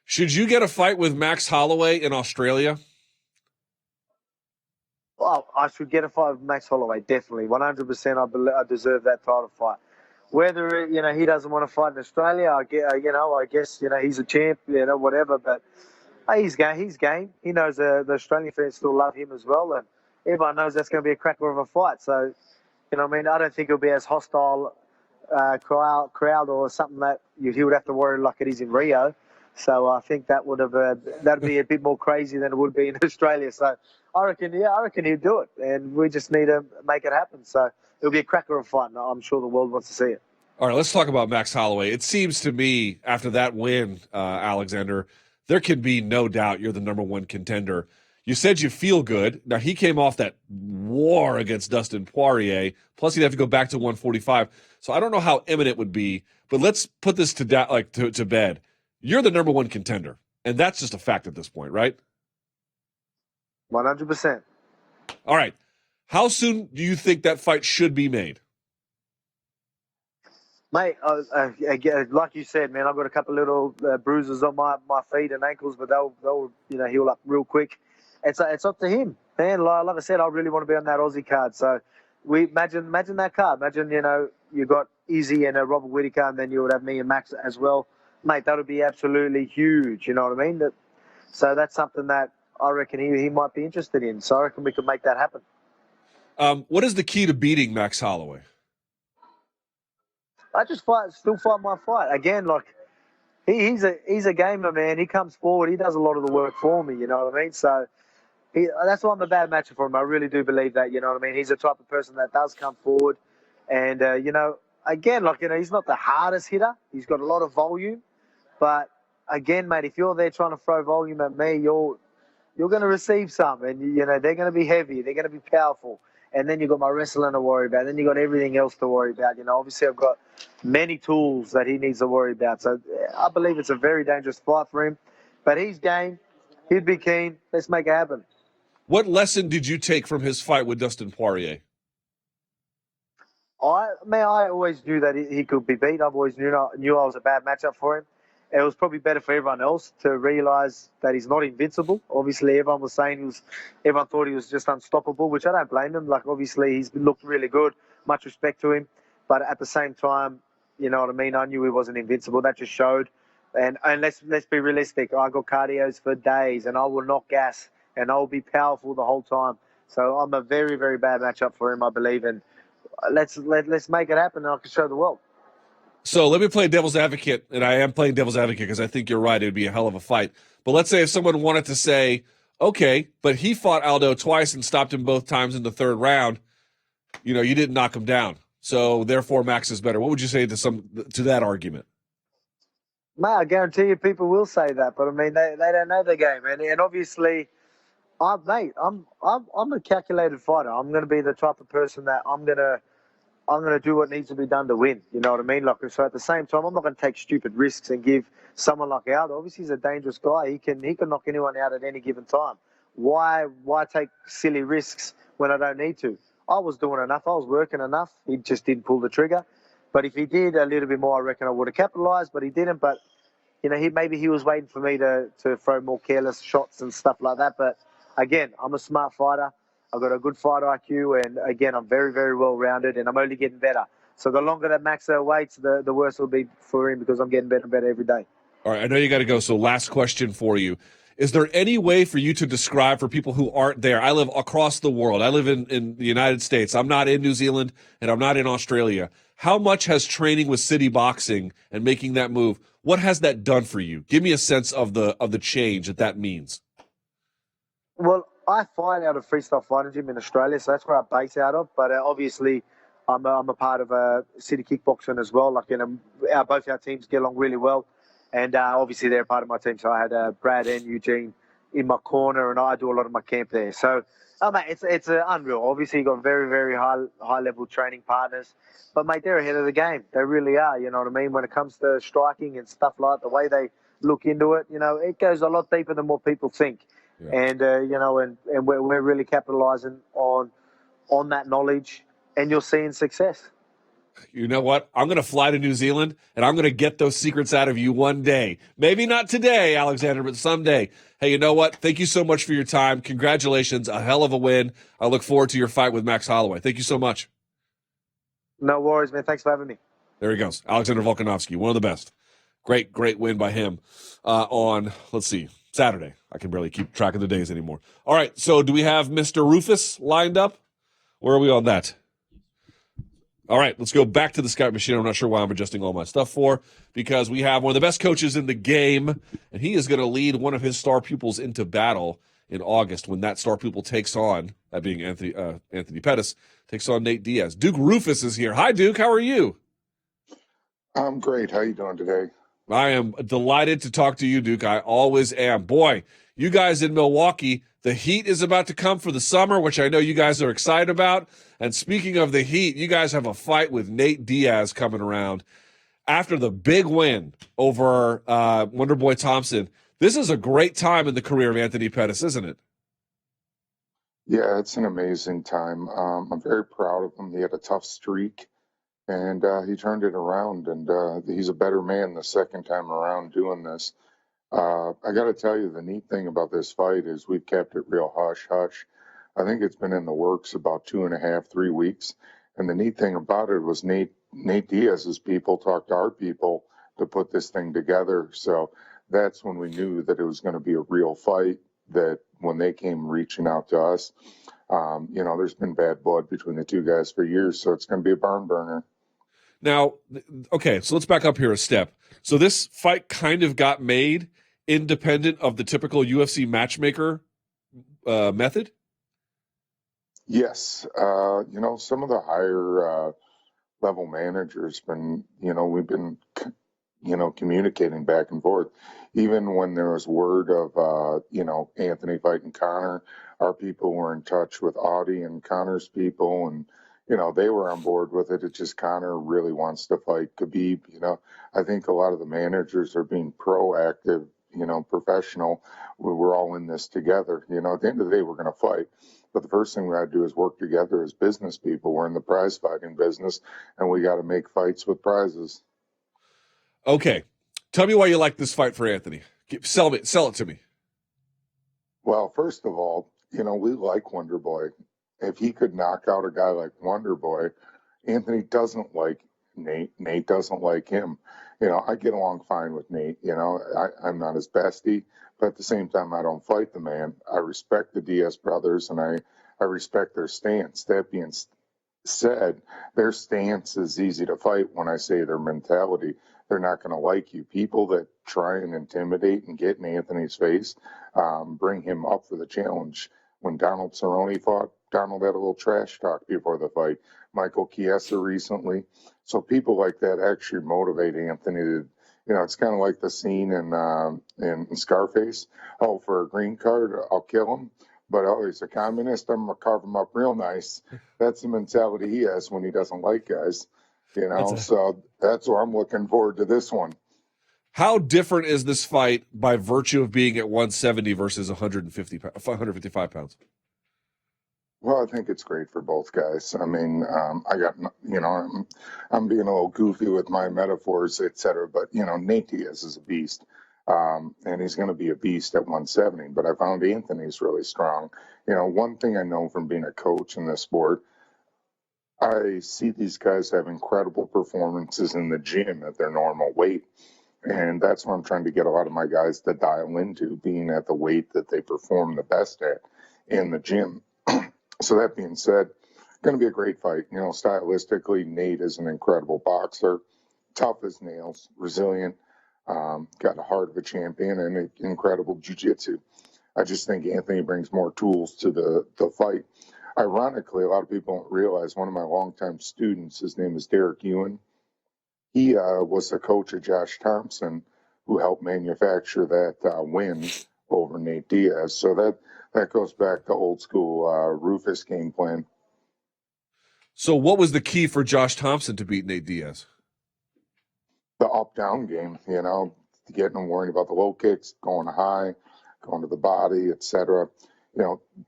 Should you get a fight with Max Holloway in Australia? Well, I should get a fight with Max Holloway, definitely, 100%. I deserve that title fight. Whether he doesn't want to fight in Australia, I guess he's a champ, whatever, but. He's game. He knows the Australian fans still love him as well, and everyone knows that's going to be a cracker of a fight. So, I don't think it'll be as hostile crowd or something that he would have to worry like it is in Rio. So I think that'd be a bit more crazy than it would be in Australia. So I reckon he'll do it, and we just need to make it happen. So it'll be a cracker of a fight, and I'm sure the world wants to see it. All right, let's talk about Max Holloway. It seems to me after that win, Alexander, there can be no doubt you're the number one contender. You said you feel good. Now, he came off that war against Dustin Poirier, plus he'd have to go back to 145. So I don't know how imminent it would be, but let's put this to bed. You're the number one contender, and that's just a fact at this point, right? 100%. All right. How soon do you think that fight should be made? Mate, again, like you said, man, I've got a couple little bruises on my feet and ankles, but they'll heal up real quick. It's up to him, man. Like I said, I really want to be on that Aussie card. So we imagine that card. Imagine you got Izzy and Robert Whittaker, and then you would have me and Max as well, mate. That would be absolutely huge. You know what I mean? So that's something that I reckon he might be interested in. So I reckon we could make that happen. What is the key to beating Max Holloway? I just still fight my fight. Again, like he's a gamer, man. He comes forward. He does a lot of the work for me. You know what I mean? So that's why I'm a bad matcher for him. I really do believe that. You know what I mean? He's the type of person that does come forward, and again, like he's not the hardest hitter. He's got a lot of volume, but again, mate, if you're there trying to throw volume at me, you're going to receive some, and they're going to be heavy. They're going to be powerful. And then you've got my wrestling to worry about. Then you've got everything else to worry about. Obviously I've got many tools that he needs to worry about. So I believe it's a very dangerous fight for him. But he's game. He'd be keen. Let's make it happen. What lesson did you take from his fight with Dustin Poirier? I always knew that he could be beat. I've always knew I was a bad matchup for him. It was probably better for everyone else to realise that he's not invincible. Obviously, everyone was saying everyone thought he was just unstoppable, which I don't blame him. Like, obviously, he's looked really good. Much respect to him. But at the same time, you know what I mean? I knew he wasn't invincible. That just showed. And let's be realistic. I got cardios for days, and I will not gas, and I will be powerful the whole time. So I'm a very, very bad matchup for him, I believe. And let's make it happen, and I can show the world. So let me play devil's advocate, and I am playing devil's advocate because I think you're right. It would be a hell of a fight. But let's say if someone wanted to say, okay, but he fought Aldo twice and stopped him both times in the third round. You didn't knock him down. So therefore Max is better. What would you say to that argument? Mate, I guarantee you people will say that, but I mean they don't know the game, and obviously, I'm a calculated fighter. I'm going to be the type of person that I'm gonna do what needs to be done to win. You know what I mean? Like, so at the same time, I'm not going to take stupid risks and give someone like Aldo. Obviously, he's a dangerous guy. He can knock anyone out at any given time. Why take silly risks when I don't need to? I was doing enough. I was working enough. He just didn't pull the trigger. But if he did a little bit more, I reckon I would have capitalized. But he didn't. But maybe he was waiting for me to throw more careless shots and stuff like that. But again, I'm a smart fighter. I've got a good fighter IQ, and again, I'm very, very well-rounded, and I'm only getting better. So the longer that Max waits, the worse it'll be for him because I'm getting better and better every day. All right, I know you got to go, so last question for you. Is there any way for you to describe for people who aren't there? I live across the world. I live in the United States. I'm not in New Zealand, and I'm not in Australia. How much has training with City Boxing and making that move, what has that done for you? Give me a sense of the change that means. Well, I fight out of Freestyle Fighting Gym in Australia, so that's where I base out of. But obviously, I'm a part of City Kickboxing as well. Like, both our teams get along really well, and obviously they're a part of my team. So I had Brad and Eugene in my corner, and I do a lot of my camp there. So, mate, it's unreal. Obviously, you've got very, very high level training partners, but mate, they're ahead of the game. They really are. You know what I mean? When it comes to striking and stuff like the way they look into it, it goes a lot deeper than what people think. Yeah. And and we're really capitalizing on that knowledge, and you're seeing success. You know what? I'm going to fly to New Zealand, and I'm going to get those secrets out of you one day. Maybe not today, Alexander, but someday. Hey, you know what? Thank you so much for your time. Congratulations. A hell of a win. I look forward to your fight with Max Holloway. Thank you so much. No worries, man. Thanks for having me. There he goes. Alexander Volkanovski, one of the best. Great win by him on, let's see, Saturday. I can barely keep track of the days anymore. All right, so do we have Mr. Roufus lined up? Where are we on that? All right, let's go back to the Skype machine. I'm not sure why I'm adjusting all my stuff because we have one of the best coaches in the game, and he is going to lead one of his star pupils into battle in August when that star pupil takes on, that being Anthony Pettis, takes on Nate Diaz. Duke Roufus is here. Hi, Duke. How are you? I'm great. How are you doing today? I am delighted to talk to you, Duke. I always am. Boy, you guys in Milwaukee, the heat is about to come for the summer, which I know you guys are excited about. And speaking of the heat, you guys have a fight with Nate Diaz coming around after the big win over Wonderboy Thompson. This is a great time in the career of Anthony Pettis, isn't it? Yeah, it's an amazing time. I'm very proud of him. He had a tough streak, and he turned it around, and he's a better man the second time around doing this. I got to tell you, the neat thing about this fight is we've kept it real hush hush. I think it's been in the works about 2.5, 3 weeks. And the neat thing about it was Nate Diaz's people talked to our people to put this thing together. So that's when we knew that it was going to be a real fight. That when they came reaching out to us, there's been bad blood between the two guys for years, so it's going to be a barn burner. Now, okay, so let's back up here a step. So this fight kind of got made independent of the typical UFC matchmaker method? Yes, some of the higher level managers we've been communicating back and forth. Even when there was word of Anthony fighting Connor, our people were in touch with Audie and Connor's people, and they were on board with it. It's just Connor really wants to fight Khabib. I think a lot of the managers are being proactive, professional. We're all in this together. At the end of the day, we're going to fight. But the first thing we got to do is work together as business people. We're in the prize fighting business, and we got to make fights with prizes. Okay. Tell me why you like this fight for Anthony. Sell it to me. Well, first of all, we like Wonder Boy. If he could knock out a guy like Wonder Boy, Anthony doesn't like Nate. Nate doesn't like him. I get along fine with Nate. I'm not his bestie, but at the same time, I don't fight the man. I respect the Diaz brothers, and I respect their stance. That being said, their stance is easy to fight when I say their mentality. They're not going to like you. People that try and intimidate and get in Anthony's face, bring him up for the challenge. When Donald Cerrone fought, Donald had a little trash talk before the fight. Michael Chiesa recently. So people like that actually motivate Anthony to, it's kind of like the scene in Scarface. Oh, for a green card, I'll kill him. But oh, he's a communist, I'm going to carve him up real nice. That's the mentality he has when he doesn't like guys. So that's why I'm looking forward to this one. How different is this fight by virtue of being at 170 versus 155 pounds? Well, I think it's great for both guys. I mean, I'm being a little goofy with my metaphors, et cetera, but, Nate Diaz is a beast. And he's going to be a beast at 170, but I found Anthony's really strong. One thing I know from being a coach in this sport, I see these guys have incredible performances in the gym at their normal weight. And that's what I'm trying to get a lot of my guys to dial into, being at the weight that they perform the best at in the gym. So that being said, going to be a great fight. Stylistically, Nate is an incredible boxer, tough as nails, resilient, got the heart of a champion, and incredible jiu-jitsu. I just think Anthony brings more tools to the fight. Ironically, a lot of people don't realize one of my longtime students, his name is Derek Ewan. He was the coach of Josh Thompson, who helped manufacture that win over Nate Diaz. So that goes back to old school Roufus game plan. So what was the key for Josh Thompson to beat Nate Diaz? The up-down game, getting him worrying about the low kicks, going high, going to the body, etc.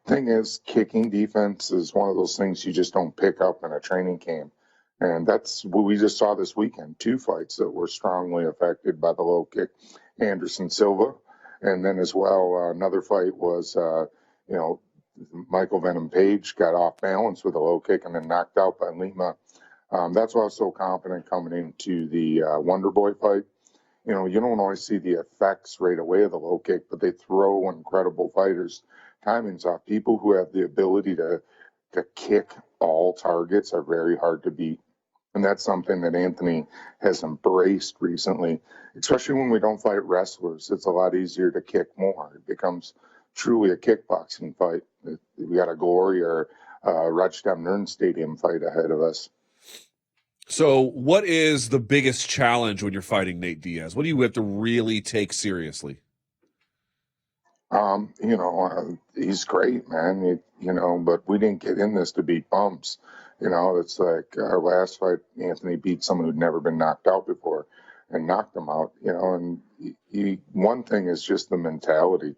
Thing is, kicking defense is one of those things you just don't pick up in a training camp. And that's what we just saw this weekend, 2 fights that were strongly affected by the low kick. Anderson Silva, and then as well, another fight was, Michael Venom Page got off balance with a low kick and then knocked out by Lima. That's why I was so confident coming into the Wonder Boy fight. You don't always see the effects right away of the low kick, but they throw incredible fighters. Timing's off. People who have the ability to kick all targets are very hard to beat. And that's something that Anthony has embraced recently, especially when we don't fight wrestlers. It's a lot easier to kick more. It becomes truly a kickboxing fight. We got a Glory or Rotterdam Nern Stadium fight ahead of us. So what is the biggest challenge when you're fighting Nate Diaz? What do you have to really take seriously? He's great, man. But we didn't get in this to beat bumps. It's like our last fight, Anthony beat someone who'd never been knocked out before and knocked him out, and one thing is just the mentality.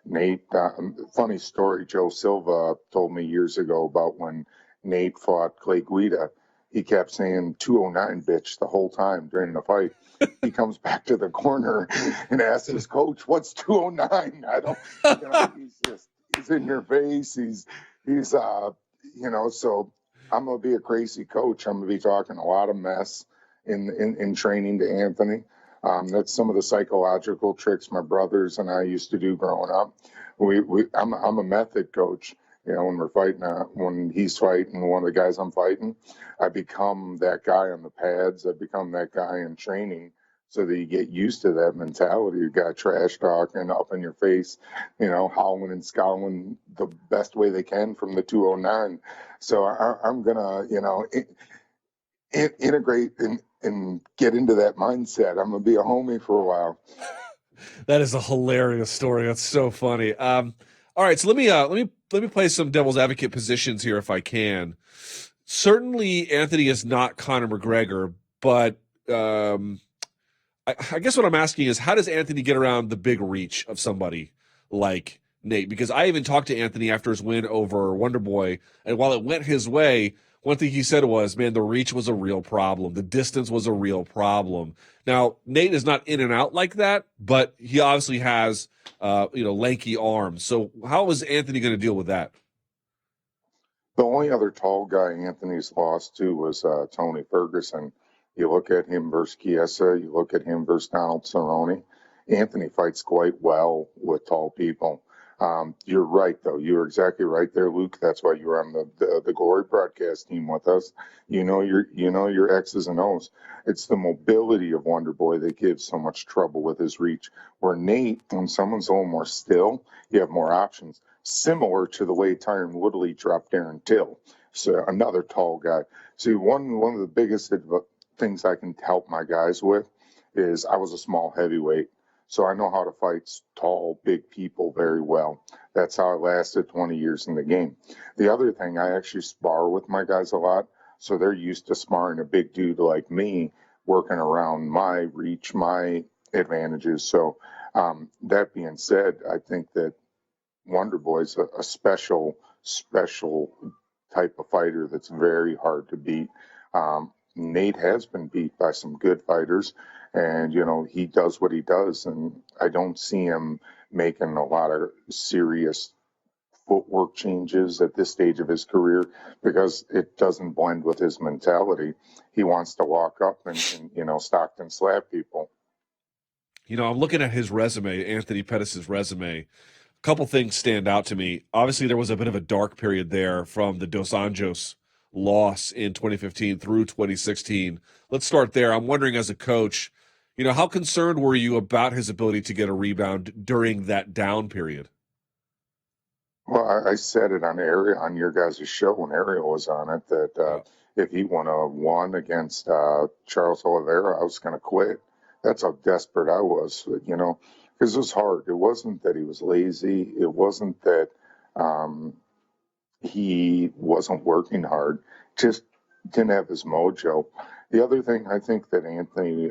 Nate, funny story, Joe Silva told me years ago about when Nate fought Clay Guida. He kept saying 209 bitch the whole time during the fight. He comes back to the corner and asks his coach, what's 209? I don't, he's in your face. So I'm going to be a crazy coach. I'm going to be talking a lot of mess in training to Anthony. That's some of the psychological tricks my brothers and I used to do growing up. I'm a method coach. When we're fighting, when he's fighting one of the guys I'm fighting, I become that guy on the pads. I become that guy in training so that you get used to that mentality. You got trash talking up in your face, howling and scowling the best way they can from the 209. So I'm going to, integrate and get into that mindset. I'm going to be a homie for a while. That is a hilarious story. That's so funny. All right, so let me play some devil's advocate positions here if I can. Certainly, Anthony is not Conor McGregor, but I guess what I'm asking is, how does Anthony get around the big reach of somebody like Nate? Because I even talked to Anthony after his win over Wonderboy, and while it went his way, one thing he said was, man, the reach was a real problem. The distance was a real problem. Now, Nate is not in and out like that, but he obviously has, lanky arms. So how is Anthony going to deal with that? The only other tall guy Anthony's lost to was Tony Ferguson. You look at him versus Chiesa, you look at him versus Donald Cerrone. Anthony fights quite well with tall people. You're right, though. You're exactly right there, Luke. That's why you're on the Glory broadcast team with us. You know your X's and O's. It's the mobility of Wonderboy that gives so much trouble with his reach. Where Nate, when someone's a little more still, you have more options. Similar to the way Tyron Woodley dropped Darren Till, so another tall guy. See, one of the biggest things I can help my guys with is I was a small heavyweight. So I know how to fight tall, big people very well. That's how I lasted 20 years in the game. The other thing, I actually spar with my guys a lot. So they're used to sparring a big dude like me, working around my reach, my advantages. So that being said, I think that Wonderboy's a special type of fighter that's very hard to beat. Nate has been beat by some good fighters, and he does what he does, and I don't see him making a lot of serious footwork changes at this stage of his career because it doesn't blend with his mentality. He wants to walk up and Stockton slap people. I'm looking at his resume, Anthony Pettis' resume. A couple things stand out to me. Obviously, there was a bit of a dark period there from the Dos Anjos loss in 2015 through 2016. Let's start there. I'm wondering, as a coach, how concerned were you about his ability to get a rebound during that down period? Well, I said it on your guys' show when Ariel was on it that if he won a one against Charles Oliveira, I was going to quit. That's how desperate I was, because it was hard. It wasn't that he was lazy. It wasn't that he wasn't working hard, just didn't have his mojo. The other thing, I think that Anthony,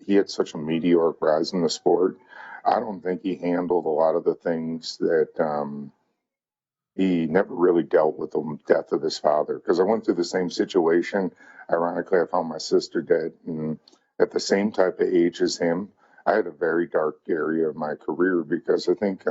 he had such a meteoric rise in the sport. I don't think he handled a lot of the things that he never really dealt with the death of his father. Because I went through the same situation. Ironically, I found my sister dead, and at the same type of age as him. I had a very dark area of my career because I think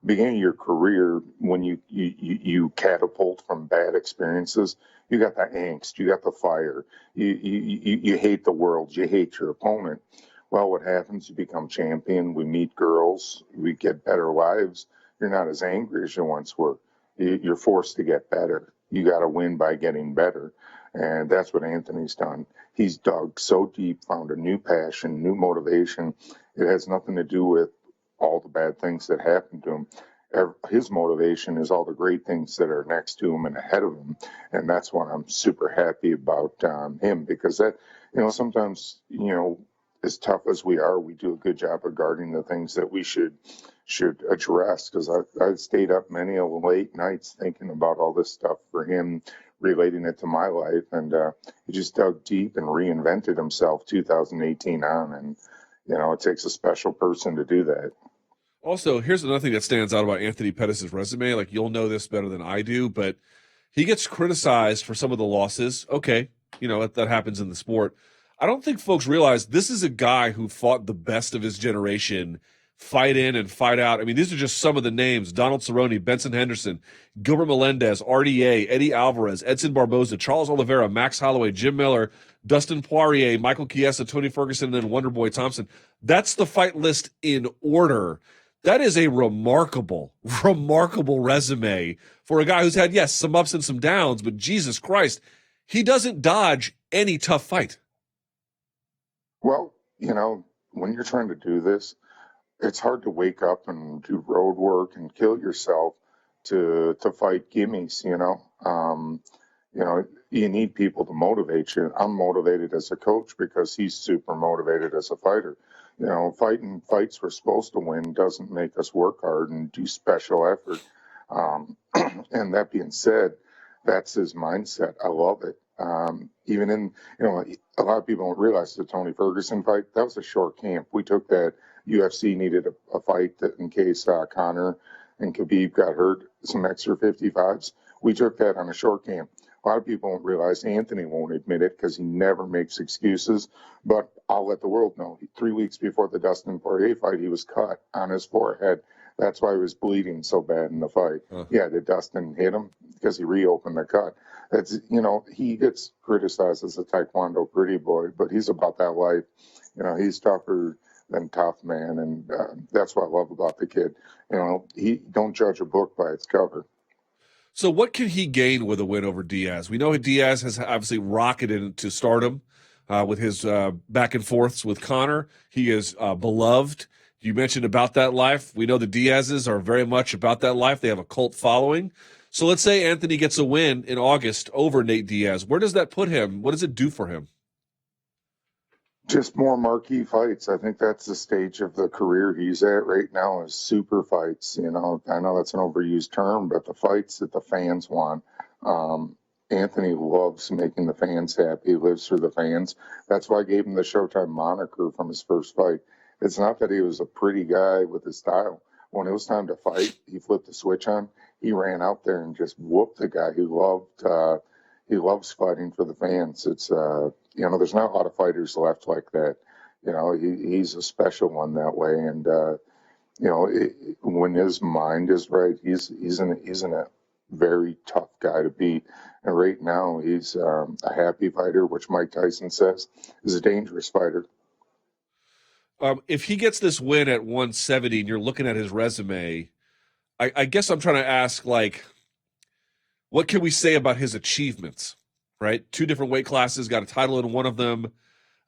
beginning of your career, when you catapult from bad experiences, you got the angst, you got the fire, you hate the world, you hate your opponent. Well, what happens? You become champion. We meet girls, we get better lives. You're not as angry as you once were. You're forced to get better. You got to win by getting better. And that's what Anthony's done. He's dug so deep, found a new passion, new motivation. It has nothing to do with all the bad things that happened to him. His motivation is all the great things that are next to him and ahead of him. And that's what I'm super happy about him, because that, sometimes, as tough as we are, we do a good job of guarding the things that we should address, because I've stayed up many late nights thinking about all this stuff for him, relating it to my life, and he just dug deep and reinvented himself 2018 on, and it takes a special person to do that. Also, here's another thing that stands out about Anthony Pettis' resume. Like, you'll know this better than I do, but he gets criticized for some of the losses. Okay, that happens in the sport. I don't think folks realize this is a guy who fought the best of his generation, fight in and fight out. I mean, these are just some of the names: Donald Cerrone, Benson Henderson, Gilbert Melendez, RDA, Eddie Alvarez, Edson Barboza, Charles Oliveira, Max Holloway, Jim Miller, Dustin Poirier, Michael Chiesa, Tony Ferguson, and then Wonderboy Thompson. That's the fight list in order. That is a remarkable resume for a guy who's had, yes, some ups and some downs, but Jesus Christ, he doesn't dodge any tough fight. Well, when you're trying to do this, it's hard to wake up and do road work and kill yourself to fight gimmies, you need people to motivate you. I'm motivated as a coach because he's super motivated as a fighter. Fighting fights we're supposed to win doesn't make us work hard and do special effort. And that being said, that's his mindset. I love it. Even in, a lot of people don't realize the Tony Ferguson fight, that was a short camp. We took that. UFC needed a fight that in case Conor and Khabib got hurt, some extra 55s. We took that on a short camp. A lot of people don't realize, Anthony won't admit it because he never makes excuses, but I'll let the world know. 3 weeks before the Dustin Poirier fight, he was cut on his forehead. That's why he was bleeding so bad in the fight. Yeah, did Dustin hit him? Because he reopened the cut. That's, he gets criticized as a Taekwondo pretty boy, but he's about that life. He's tougher than tough, man, and that's what I love about the kid. He don't judge a book by its cover. So what can he gain with a win over Diaz? We know Diaz has obviously rocketed into stardom with his back and forths with Conor. He is beloved. You mentioned about that life. We know the Diazes are very much about that life. They have a cult following. So let's say Anthony gets a win in August over Nate Diaz. Where does that put him? What does it do for him? Just more marquee fights. I think that's the stage of the career he's at right now, is super fights. I know that's an overused term, but the fights that the fans want. Anthony loves making the fans happy. He lives for the fans. That's why I gave him the Showtime moniker from his first fight. It's not that he was a pretty guy with his style. When it was time to fight, he flipped the switch on. He ran out there and just whooped the guy. He loves fighting for the fans. It's there's not a lot of fighters left like that. He's a special one that way. And when his mind is right, he's a very tough guy to beat. And right now, he's a happy fighter, which Mike Tyson says is a dangerous fighter. If he gets this win at 170 and you're looking at his resume, I guess I'm trying to ask, what can we say about his achievements, right? 2 different weight classes, got a title in one of them.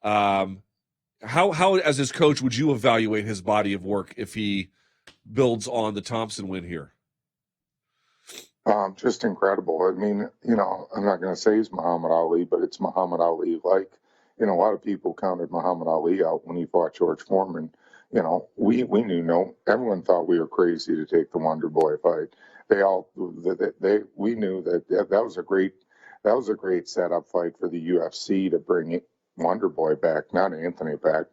How, as his coach, would you evaluate his body of work if he builds on the Thompson win here? Just incredible. I mean, I'm not going to say he's Muhammad Ali, but it's Muhammad Ali. A lot of people counted Muhammad Ali out when he fought George Foreman. We knew, everyone thought we were crazy to take the Wonder Boy fight. We knew that was a great setup fight for the UFC to bring Wonder Boy back, not Anthony back.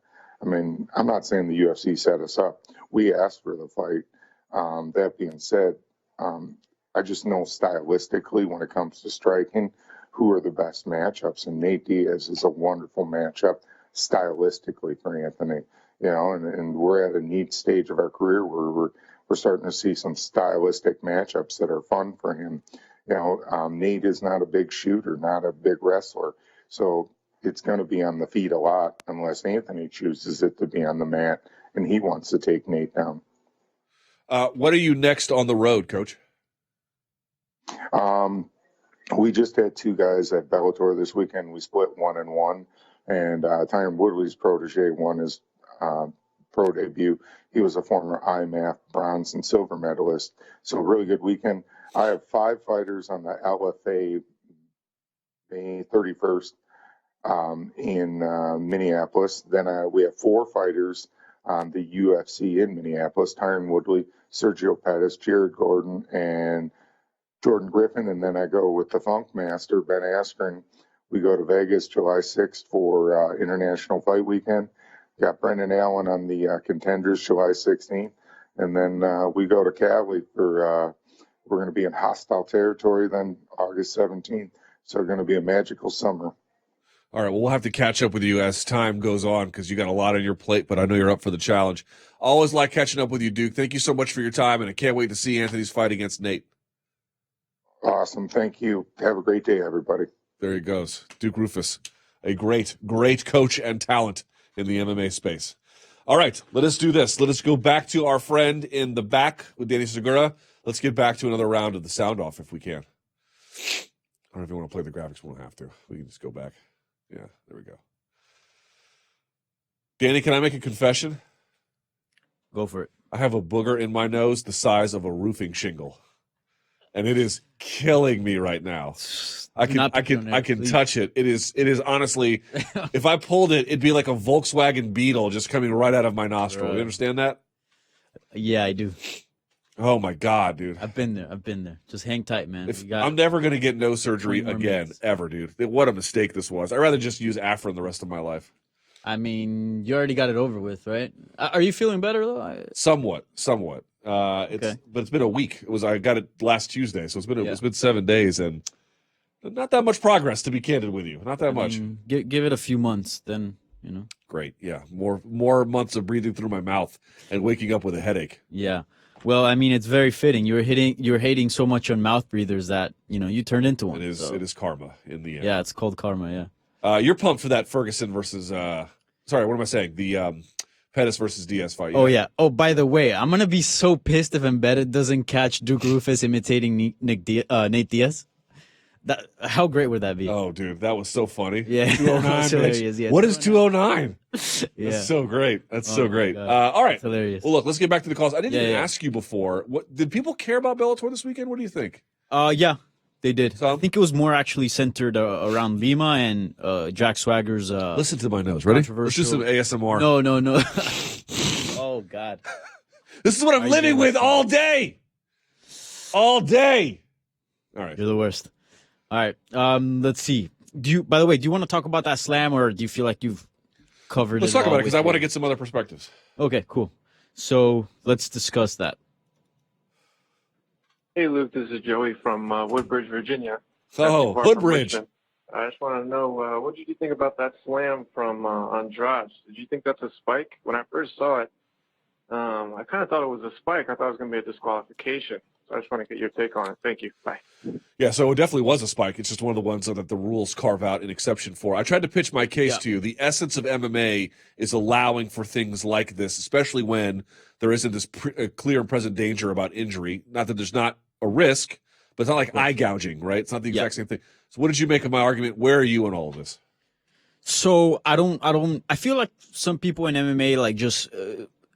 I mean, I'm not saying the UFC set us up. We asked for the fight. That being said, I just know stylistically when it comes to striking, who are the best matchups, and Nate Diaz is a wonderful matchup stylistically for Anthony. And we're at a neat stage of our career where we're starting to see some stylistic matchups that are fun for him. Nate is not a big shooter, not a big wrestler, so it's going to be on the feet a lot unless Anthony chooses it to be on the mat and he wants to take Nate down. What are you next on the road, Coach? We just had 2 guys at Bellator this weekend. We split 1-1, and Tyron Woodley's protege won his pro debut. He was a former IMAF bronze and silver medalist. So really good weekend. I have 5 fighters on the LFA May 31st in Minneapolis. Then we have 4 fighters on the UFC in Minneapolis: Tyron Woodley, Sergio Pettis, Jared Gordon, and Jordan Griffin. And then I go with the Funk Master, Ben Askren. We go to Vegas July 6th for International Fight Weekend. Got Brendan Allen on the Contenders July 16th. And then we go to Cali for, we're going to be in hostile territory then August 17th. So it's going to be a magical summer. All right, well, we'll have to catch up with you as time goes on because you got a lot on your plate, but I know you're up for the challenge. Always like catching up with you, Duke. Thank you so much for your time, and I can't wait to see Anthony's fight against Nate. Awesome. Thank you. Have a great day, everybody. There he goes. Duke Roufus, a great, great coach and talent in the MMA space. All right, let us do this. Let us go back to our friend in the back with Danny Segura. Let's get back to another round of the sound off if we can. I don't know if you want to play the graphics. We don't have to. We can just go back. Yeah, there we go. Danny, can I make a confession? Go for it. I have a booger in my nose the size of a roofing shingle, and it is killing me right now. I can touch it. It is honestly, if I pulled it, it'd be like a Volkswagen Beetle just coming right out of my nostril. Right. You understand that? Yeah, I do. Oh my God, dude. I've been there. Just hang tight, man. I'm never going to get nose surgery 20 more again, minutes. ever, dude. What a mistake this was. I'd rather just use Afrin the rest of my life. I mean, you already got it over with, right? Are you feeling better though? Somewhat. But it's been a week. I got it last Tuesday, so it's been 7 days, and not that much progress, to be candid with you. Not that much. Give it a few months, then Great, yeah. More months of breathing through my mouth and waking up with a headache. Yeah. Well, I mean, it's very fitting. You're hating so much on mouth breathers that you turned into one. It is karma in the end. Yeah, it's called karma. Yeah. You're pumped for that Ferguson versus sorry, what am I saying? The Pettis versus Diaz fight. Oh yeah. Oh, by the way, I'm gonna be so pissed if Embedded doesn't catch Duke Roufus imitating Nate Diaz. How great would that be? Oh, dude, that was so funny. Yeah, 209. hilarious. Yeah, what is 209? Yeah. That's so great. That's so great. God. All right. That's hilarious. Well, look, let's get back to the calls. I didn't even Yeah. ask you before. What did people care about Bellator this weekend? What do you think? Yeah, they did. Some? I think it was more actually centered around Lima and Jack Swagger's. Listen to my nose. Ready? Let's do some ASMR. No. Oh God. This is what I'm living with all day. All day. All right. You're the worst. All right. Let's see. By the way, do you want to talk about that slam, or do you feel like you've covered Let's it? talk about it because I want to to get some other perspectives. Okay, cool. So let's discuss that. Hey, Luke, this is Joey from Woodbridge, Virginia. Oh, Not too far from Woodbridge. Richmond. I just want to know, what did you think about that slam from Andrade? Did you think that's a spike? When I first saw it, I kind of thought it was a spike. I thought it was going to be a disqualification. So I just want to get your take on it. Thank you. Bye. Yeah, so it definitely was a spike. It's just one of the ones that the rules carve out an exception for. I tried to pitch my case to you. The essence of MMA is allowing for things like this, especially when there isn't this clear and present danger about injury. Not that there's not a risk, but it's not like eye gouging, right? It's not the exact same thing. So what did you make of my argument? Where are you in all of this? So I feel like some people in MMA, like, just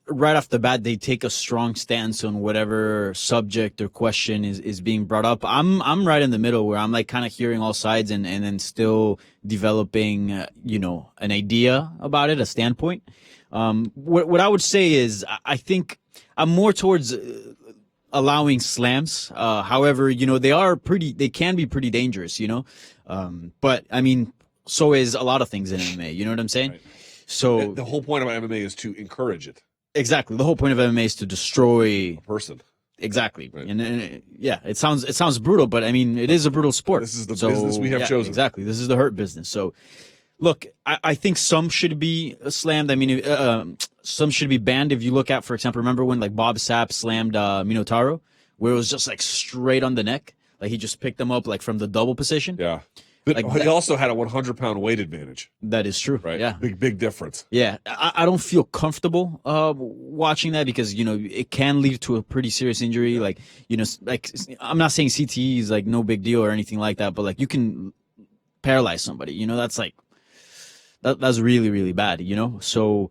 right off the bat, they take a strong stance on whatever subject or question is being brought up. I'm right in the middle where I'm like kind of hearing all sides and then still developing, an idea about it, a standpoint. What I would say is I think I'm more towards allowing slams. However, they can be pretty dangerous, but I mean, so is a lot of things in MMA. You know what I'm saying? Right. So The whole point about MMA is to encourage it. exactly. The whole point of MMA is to destroy Person. exactly. Right. And it sounds brutal, but I mean, it is a brutal sport. This is the business we have chosen. Exactly. This is the hurt business. So look, I think some should be slammed. I mean, some should be banned. If you look at, for example, remember when like Bob Sapp slammed Minotauro, where it was just like straight on the neck, like he just picked them up like from the double position. Yeah. But Like he that- also had a 100-pound weight advantage, That is true. right? Yeah. Big difference. Yeah, I don't feel comfortable watching that because it can lead to a pretty serious injury. Like I'm not saying CTE is like no big deal or anything like that, but like you can paralyze somebody. That's like that's really, really bad. So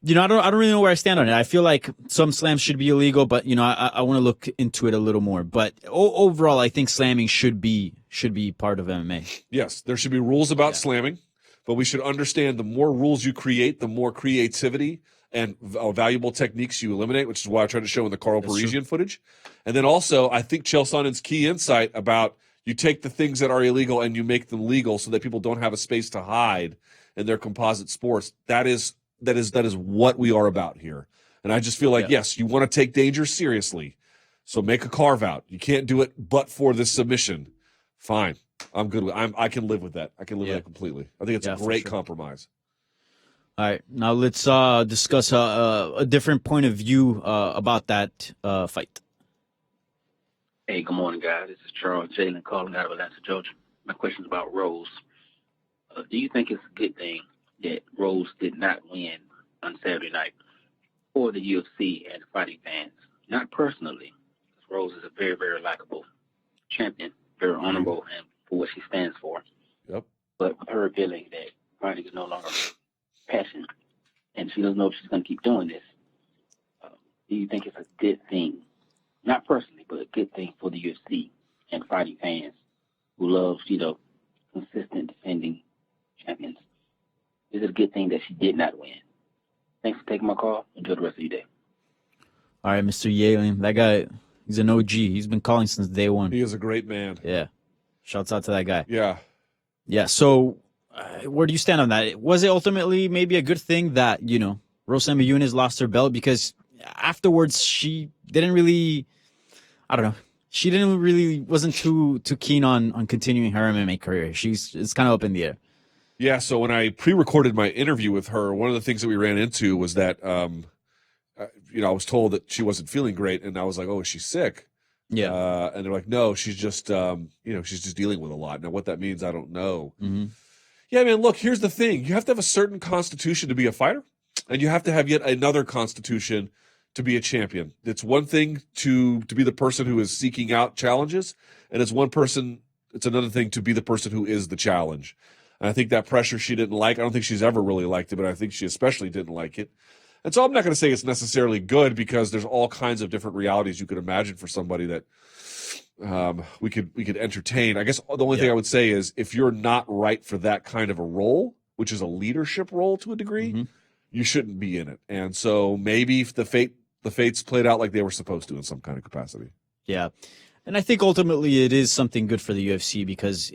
I don't really know where I stand on it. I feel like some slams should be illegal, but I want to look into it a little more. But overall, I think slamming should be part of MMA. Yes, there should be rules about slamming, but we should understand the more rules you create, the more creativity and valuable techniques you eliminate, which is why I tried to show in the Carl Parisian footage. And then also, I think Chael Sonnen's key insight about you take the things that are illegal and you make them legal so that people don't have a space to hide in their composite sports. That is what we are about here. And I just feel like, yes, you want to take danger seriously. So make a carve out. You can't do it but for this submission. Fine. I'm good with I can live with that. I can live with that completely. I think it's a great compromise. All right. Now let's discuss a different point of view about that fight. Hey, good morning, guys. This is Charles Jalen calling out of Atlanta, Georgia. My question is about Rose. Do you think it's a good thing that Rose did not win on Saturday night for the UFC and fighting fans? Not personally, because Rose is a very, very likable champion, very honorable, and for what she stands for. Yep. But with her feeling that fighting is no longer passion, and she doesn't know if she's going to keep doing this, do you think it's a good thing? Not personally, but a good thing for the UFC and fighting fans who love, consistent defending champions. Is it a good thing that she did not win? Thanks for taking my call. Enjoy the rest of your day. All right, Mr. Yalen. That guy, he's an OG. He's been calling since day one. He is a great man. Yeah. Shouts out to that guy. Yeah. Yeah. So where do you stand on that? Was it ultimately maybe a good thing that, Rose Namajunas lost her belt? Because afterwards she didn't really, I don't know. She wasn't too keen on continuing her MMA career. It's kind of up in the air. Yeah, so when I pre-recorded my interview with her, one of the things that we ran into was that, I was told that she wasn't feeling great, and I was like, "Oh, is she sick?" Yeah, and they're like, "No, she's just, she's just dealing with a lot." Now, what that means, I don't know. Mm-hmm. Yeah, man. Look, here's the thing: you have to have a certain constitution to be a fighter, and you have to have yet another constitution to be a champion. It's one thing to be the person who is seeking out challenges, and it's another thing to be the person who is the challenge. And I think that pressure she didn't like. I don't think she's ever really liked it, but I think she especially didn't like it. And so I'm not going to say it's necessarily good, because there's all kinds of different realities you could imagine for somebody that we could entertain. I guess the only thing I would say is, if you're not right for that kind of a role, which is a leadership role to a degree, you shouldn't be in it. And so maybe if the fates played out like they were supposed to in some kind of capacity. Yeah. And I think ultimately it is something good for the UFC, because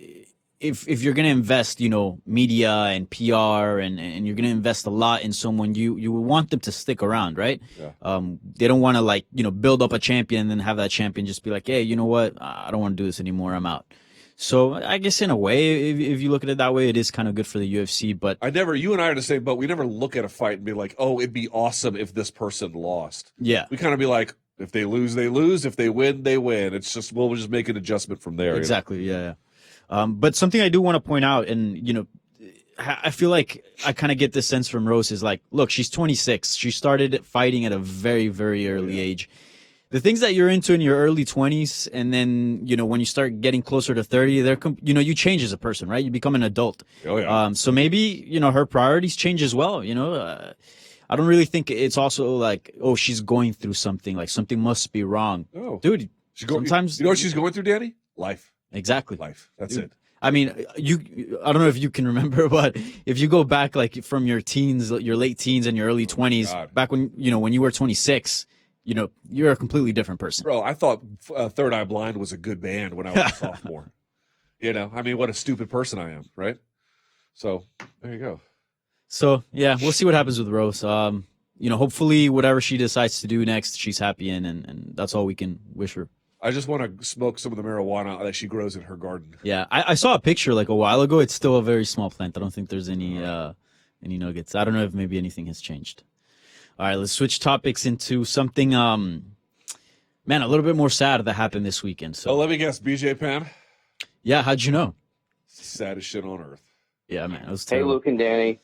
if you're going to invest, media and PR and you're going to invest a lot in someone, you want them to stick around, right? Yeah. They don't want to build up a champion and then have that champion just be like, hey, you know what? I don't want to do this anymore. I'm out. So I guess in a way, if you look at it that way, it is kind of good for the UFC. But you and I are the same boat. We never look at a fight and be like, oh, it'd be awesome if this person lost. Yeah. We kind of be like, if they lose, they lose. If they win, they win. It's just, we'll just make an adjustment from there. Exactly. Yeah. But something I do want to point out, and, I feel like I kind of get this sense from Rose is like, look, she's 26. She started fighting at a very, very early age. The things that you're into in your early 20s, and then, when you start getting closer to 30, you change as a person, right? You become an adult. Oh, yeah. So maybe, her priorities change as well, I don't really think it's also like, oh, she's going through something, like something must be wrong. Oh. Dude, sometimes. You know what she's going through, Danny? Life. Exactly. Life. That's it. I mean, I don't know if you can remember, but if you go back like from your teens, your late teens and your early 20s, back when, when you were 26, you're a completely different person. Bro, I thought Third Eye Blind was a good band when I was a sophomore. What a stupid person I am, right? So there you go. So, yeah, we'll see what happens with Rose. Hopefully whatever she decides to do next, she's happy in, and that's all we can wish her. I just want to smoke some of the marijuana that she grows in her garden. Yeah, I saw a picture like a while ago. It's still a very small plant. I don't think there's any nuggets. I don't know if maybe anything has changed. All right, let's switch topics into something, a little bit more sad that happened this weekend. So, let me guess, BJ Penn? Yeah, how'd you know? Saddest shit on earth. Yeah, man, it was terrible. terrible. Hey, Luke and Danny.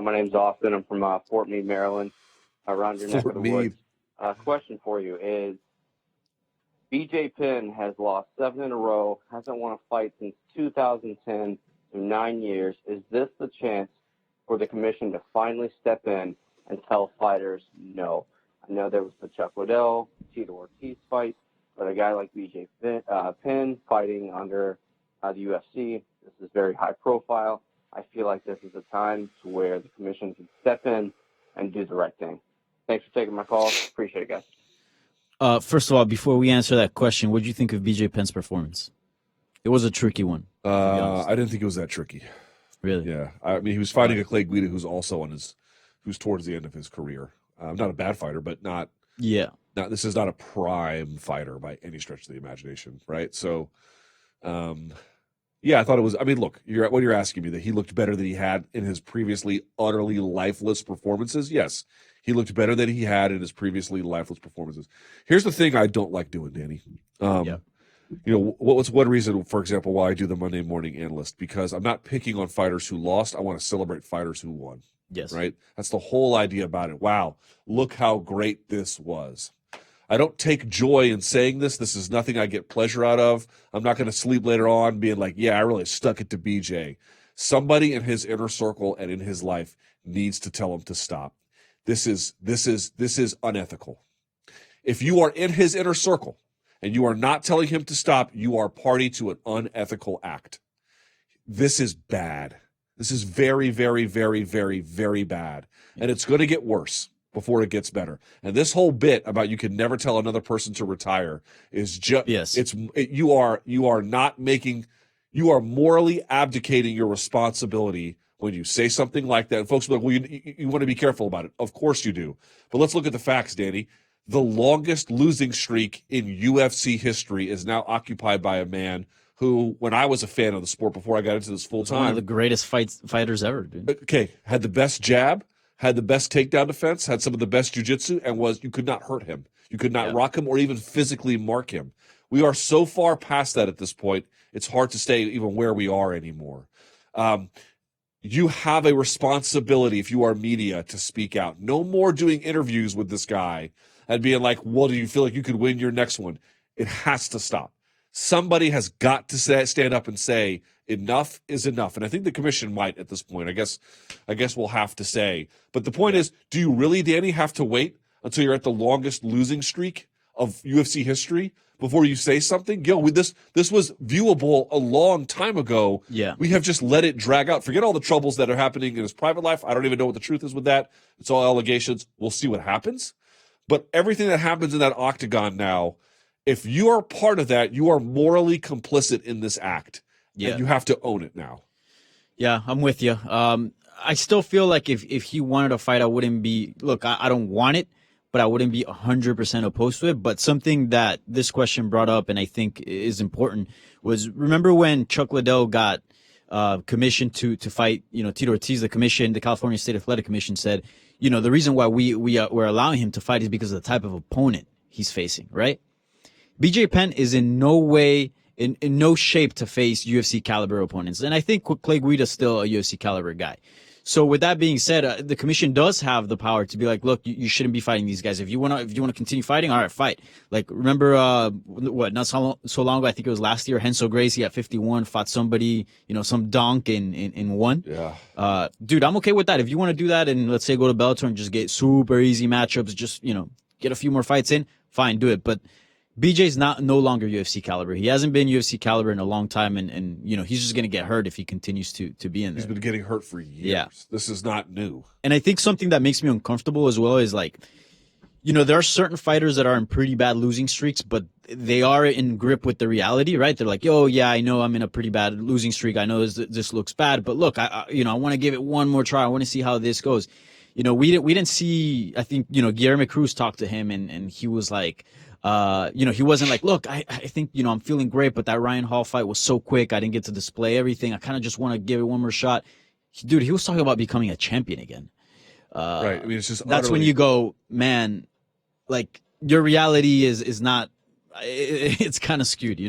My name's Austin. I'm from Fort Meade, Maryland, around your neck of the woods. Question for you is, BJ Penn has lost 7 in a row, hasn't won a fight since 2010, so 9 years. Is this the chance for the commission to finally step in and tell fighters no? I know there was the Chuck Liddell, Tito Ortiz fight, but a guy like BJ Penn fighting under the UFC, this is very high profile. I feel like this is a time to where the commission can step in and do the right thing. Thanks for taking my call. Appreciate it, guys. First of all, before we answer that question, what did you think of BJ Penn's performance? It was a tricky one. I didn't think it was that tricky. Really? Yeah. I mean, he was fighting a Clay Guida who's also who's towards the end of his career. Not a bad fighter, but not. Yeah. Now, this is not a prime fighter by any stretch of the imagination, right? So, yeah, I thought it was. I mean, look, what you're asking me, that he looked better than he had in his previously utterly lifeless performances. Yes, he looked better than he had in his previously lifeless performances. Here's the thing I don't like doing, Danny. You know, what's one reason, for example, why I do the Monday Morning Analyst? Because I'm not picking on fighters who lost. I want to celebrate fighters who won. Yes. Right? That's the whole idea about it. Wow, look how great this was. I don't take joy in saying this. This is nothing I get pleasure out of. I'm not going to sleep later on being like, yeah, I really stuck it to BJ. Somebody in his inner circle and in his life needs to tell him to stop. This is unethical. If you are in his inner circle and you are not telling him to stop, you are party to an unethical act. This is bad. This is very, very, very, very, very bad. And it's going to get worse before it gets better. And this whole bit about you can never tell another person to retire is just, you are morally abdicating your responsibility when you say something like that. And folks will be like, well, you want to be careful about it. Of course you do. But let's look at the facts, Danny. The longest losing streak in UFC history is now occupied by a man who, when I was a fan of the sport before I got into this full time, one of the greatest fighters ever, dude. Okay, had the best jab, had the best takedown defense, had some of the best jiu-jitsu, and you could not hurt him. You could not rock him or even physically mark him. We are so far past that at this point, it's hard to stay even where we are anymore. You have a responsibility, if you are media, to speak out. No more doing interviews with this guy and being like, well, do you feel like you could win your next one? It has to stop. Somebody has got to stand up and say, enough is enough. And I think the commission might at this point. I guess we'll have to say. But the point is, do you really, Danny, have to wait until you're at the longest losing streak of UFC history before you say something? This was viewable a long time ago. Yeah. We have just let it drag out. Forget all the troubles that are happening in his private life. I don't even know what the truth is with that. It's all allegations. We'll see what happens. But everything that happens in that octagon now, if you are part of that, you are morally complicit in this act. Yeah. And you have to own it now. Yeah, I'm with you. I still feel like if he wanted to fight, I wouldn't be, look, I don't want it, but I wouldn't be 100% opposed to it. But something that this question brought up and I think is important was, remember when Chuck Liddell got commissioned to fight, Tito Ortiz, the California State Athletic Commission said, the reason why we're allowing him to fight is because of the type of opponent he's facing, right? BJ Penn is in no way, in no shape to face UFC caliber opponents. And I think Clay Guida's still a UFC caliber guy. So with that being said, the commission does have the power to be like, look, you shouldn't be fighting these guys. If you want to continue fighting, all right, fight. Like, remember, not so long ago, I think it was last year, Renzo Gracie at 51 fought somebody, some donk in one. Yeah. Dude, I'm okay with that. If you want to do that and let's say go to Bellator and just get super easy matchups, just, get a few more fights in, fine, do it. But BJ's no longer UFC caliber. He hasn't been UFC caliber in a long time, and he's just gonna get hurt if he continues to be in there. He's been getting hurt for years. Yeah. This is not new. And I think something that makes me uncomfortable as well is like, there are certain fighters that are in pretty bad losing streaks, but they are in grip with the reality, right? They're like, oh yeah, I know I'm in a pretty bad losing streak. I know this looks bad, but look, I want to give it one more try. I want to see how this goes. We didn't see. I think Guillermo Cruz talked to him, and he was like, he wasn't like, look, I think, I'm feeling great, but that Ryan Hall fight was so quick. I didn't get to display everything. I kind of just want to give it one more shot. Dude, he was talking about becoming a champion again. Right. I mean, it's just that's when you go, man, like your reality is not, it's kind of skewed,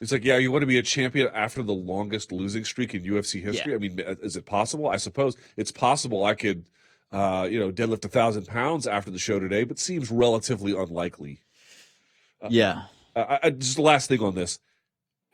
It's like, yeah, you want to be a champion after the longest losing streak in UFC history? Yeah. I mean, is it possible? I suppose it's possible I could, deadlift 1,000 pounds after the show today, but seems relatively unlikely. Yeah. Just the last thing on this.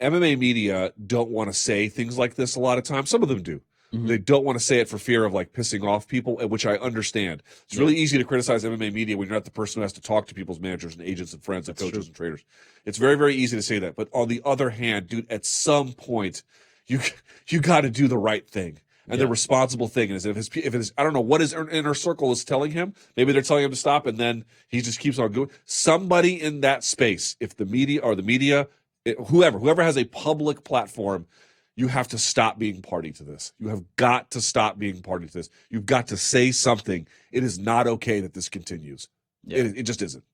MMA media don't want to say things like this a lot of times. Some of them do. Mm-hmm. They don't want to say it for fear of like pissing off people, which I understand. It's really easy to criticize MMA media when you're not the person who has to talk to people's managers and agents and friends and coaches and traders. It's very, very easy to say that. But on the other hand, dude, at some point, you got to do the right thing. And the responsible thing is if it is, I don't know what his inner circle is telling him. Maybe they're telling him to stop, and then he just keeps on going. Somebody in that space, if the media or whoever has a public platform, you have to stop being party to this. You have got to stop being party to this. You've got to say something. It is not okay that this continues. Yeah. It just isn't.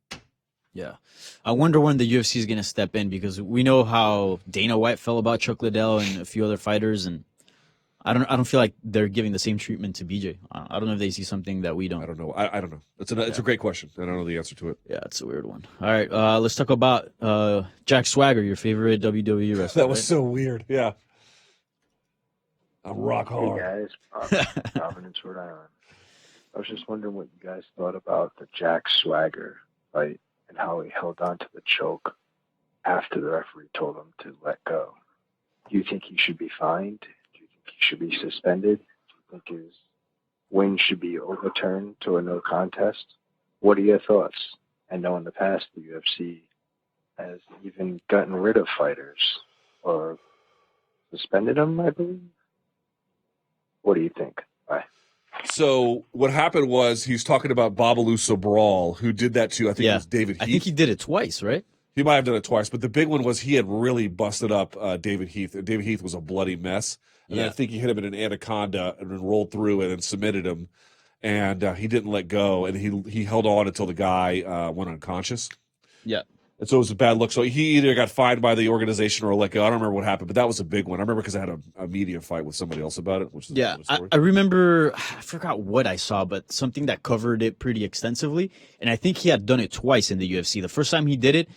Yeah. I wonder when the UFC is going to step in, because we know how Dana White felt about Chuck Liddell and a few other fighters, and I don't feel like they're giving the same treatment to BJ. I don't know if they see something that we don't. I don't know. I don't know. It's a great question. I don't know the answer to it. Yeah, it's a weird one. All right, let's talk about Jack Swagger, your favorite WWE wrestler. That was so weird. Yeah. I'm rock hard. Hey guys, Providence, Rhode Island. I was just wondering what you guys thought about the Jack Swagger fight and how he held on to the choke after the referee told him to let go. Do you think he should be fined? Do you think he should be suspended? Do you think his win should be overturned to a no contest? What are your thoughts? I know in the past the UFC has even gotten rid of fighters or suspended them, I believe. What do you think? Bye. So what happened was he's talking about Babalu Sobral, who did that to, I think it was David Heath. I think he did it twice, right? He might have done it twice, but the big one was he had really busted up David Heath. David Heath was a bloody mess. And then I think he hit him in an anaconda and then rolled through it and submitted him. And he didn't let go. And he held on until the guy went unconscious. Yeah. And so it was a bad look. So he either got fined by the organization or let go. I don't remember what happened, but that was a big one. I remember because I had a media fight with somebody else about it. Which is I remember, I forgot what I saw, but something that covered it pretty extensively. And I think he had done it twice in the UFC. The first time he did it,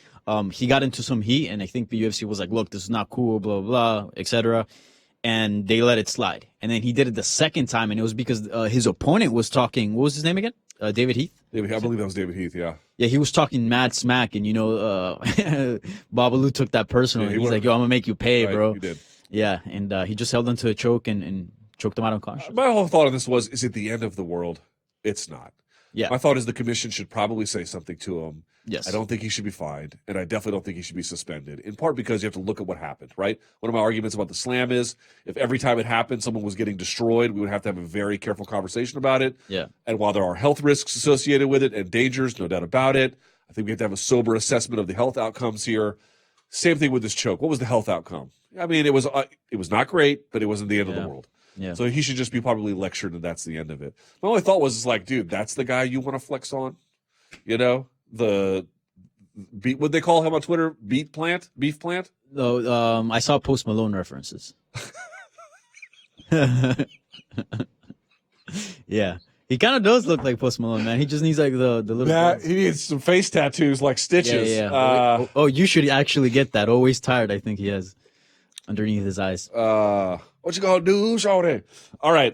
he got into some heat, and I think the UFC was like, look, this is not cool, blah, blah, blah, etc. And they let it slide. And then he did it the second time, and it was because his opponent was talking, what was his name again? David Heath? I believe that was David Heath, yeah. Yeah, he was talking mad smack, and, Babalu took that personal. Yeah, and he's like, yo, I'm going to make you pay, right, bro. He did. Yeah, and he just held onto a choke and choked him out unconscious. My whole thought on this was, is it the end of the world? It's not. Yeah. My thought is the commission should probably say something to him. Yes. I don't think he should be fined, and I definitely don't think he should be suspended, in part because you have to look at what happened, right? One of my arguments about the slam is if every time it happened someone was getting destroyed, we would have to have a very careful conversation about it. Yeah. And while there are health risks associated with it and dangers, no doubt about it, I think we have to have a sober assessment of the health outcomes here. Same thing with this choke. What was the health outcome? I mean, it was not great, but it wasn't the end of the world. Yeah. So he should just be probably lectured, and that's the end of it. My only thought was, like, dude, that's the guy you want to flex on? You know, the beat. What they call him on Twitter? Beef plant. No, I saw Post Malone references. Yeah, he kind of does look like Post Malone, man. He just needs like the little. He needs some face tattoos like Stitches. Yeah. You should actually get that. Always tired, I think he has underneath his eyes. What you gonna do, shorty? All right.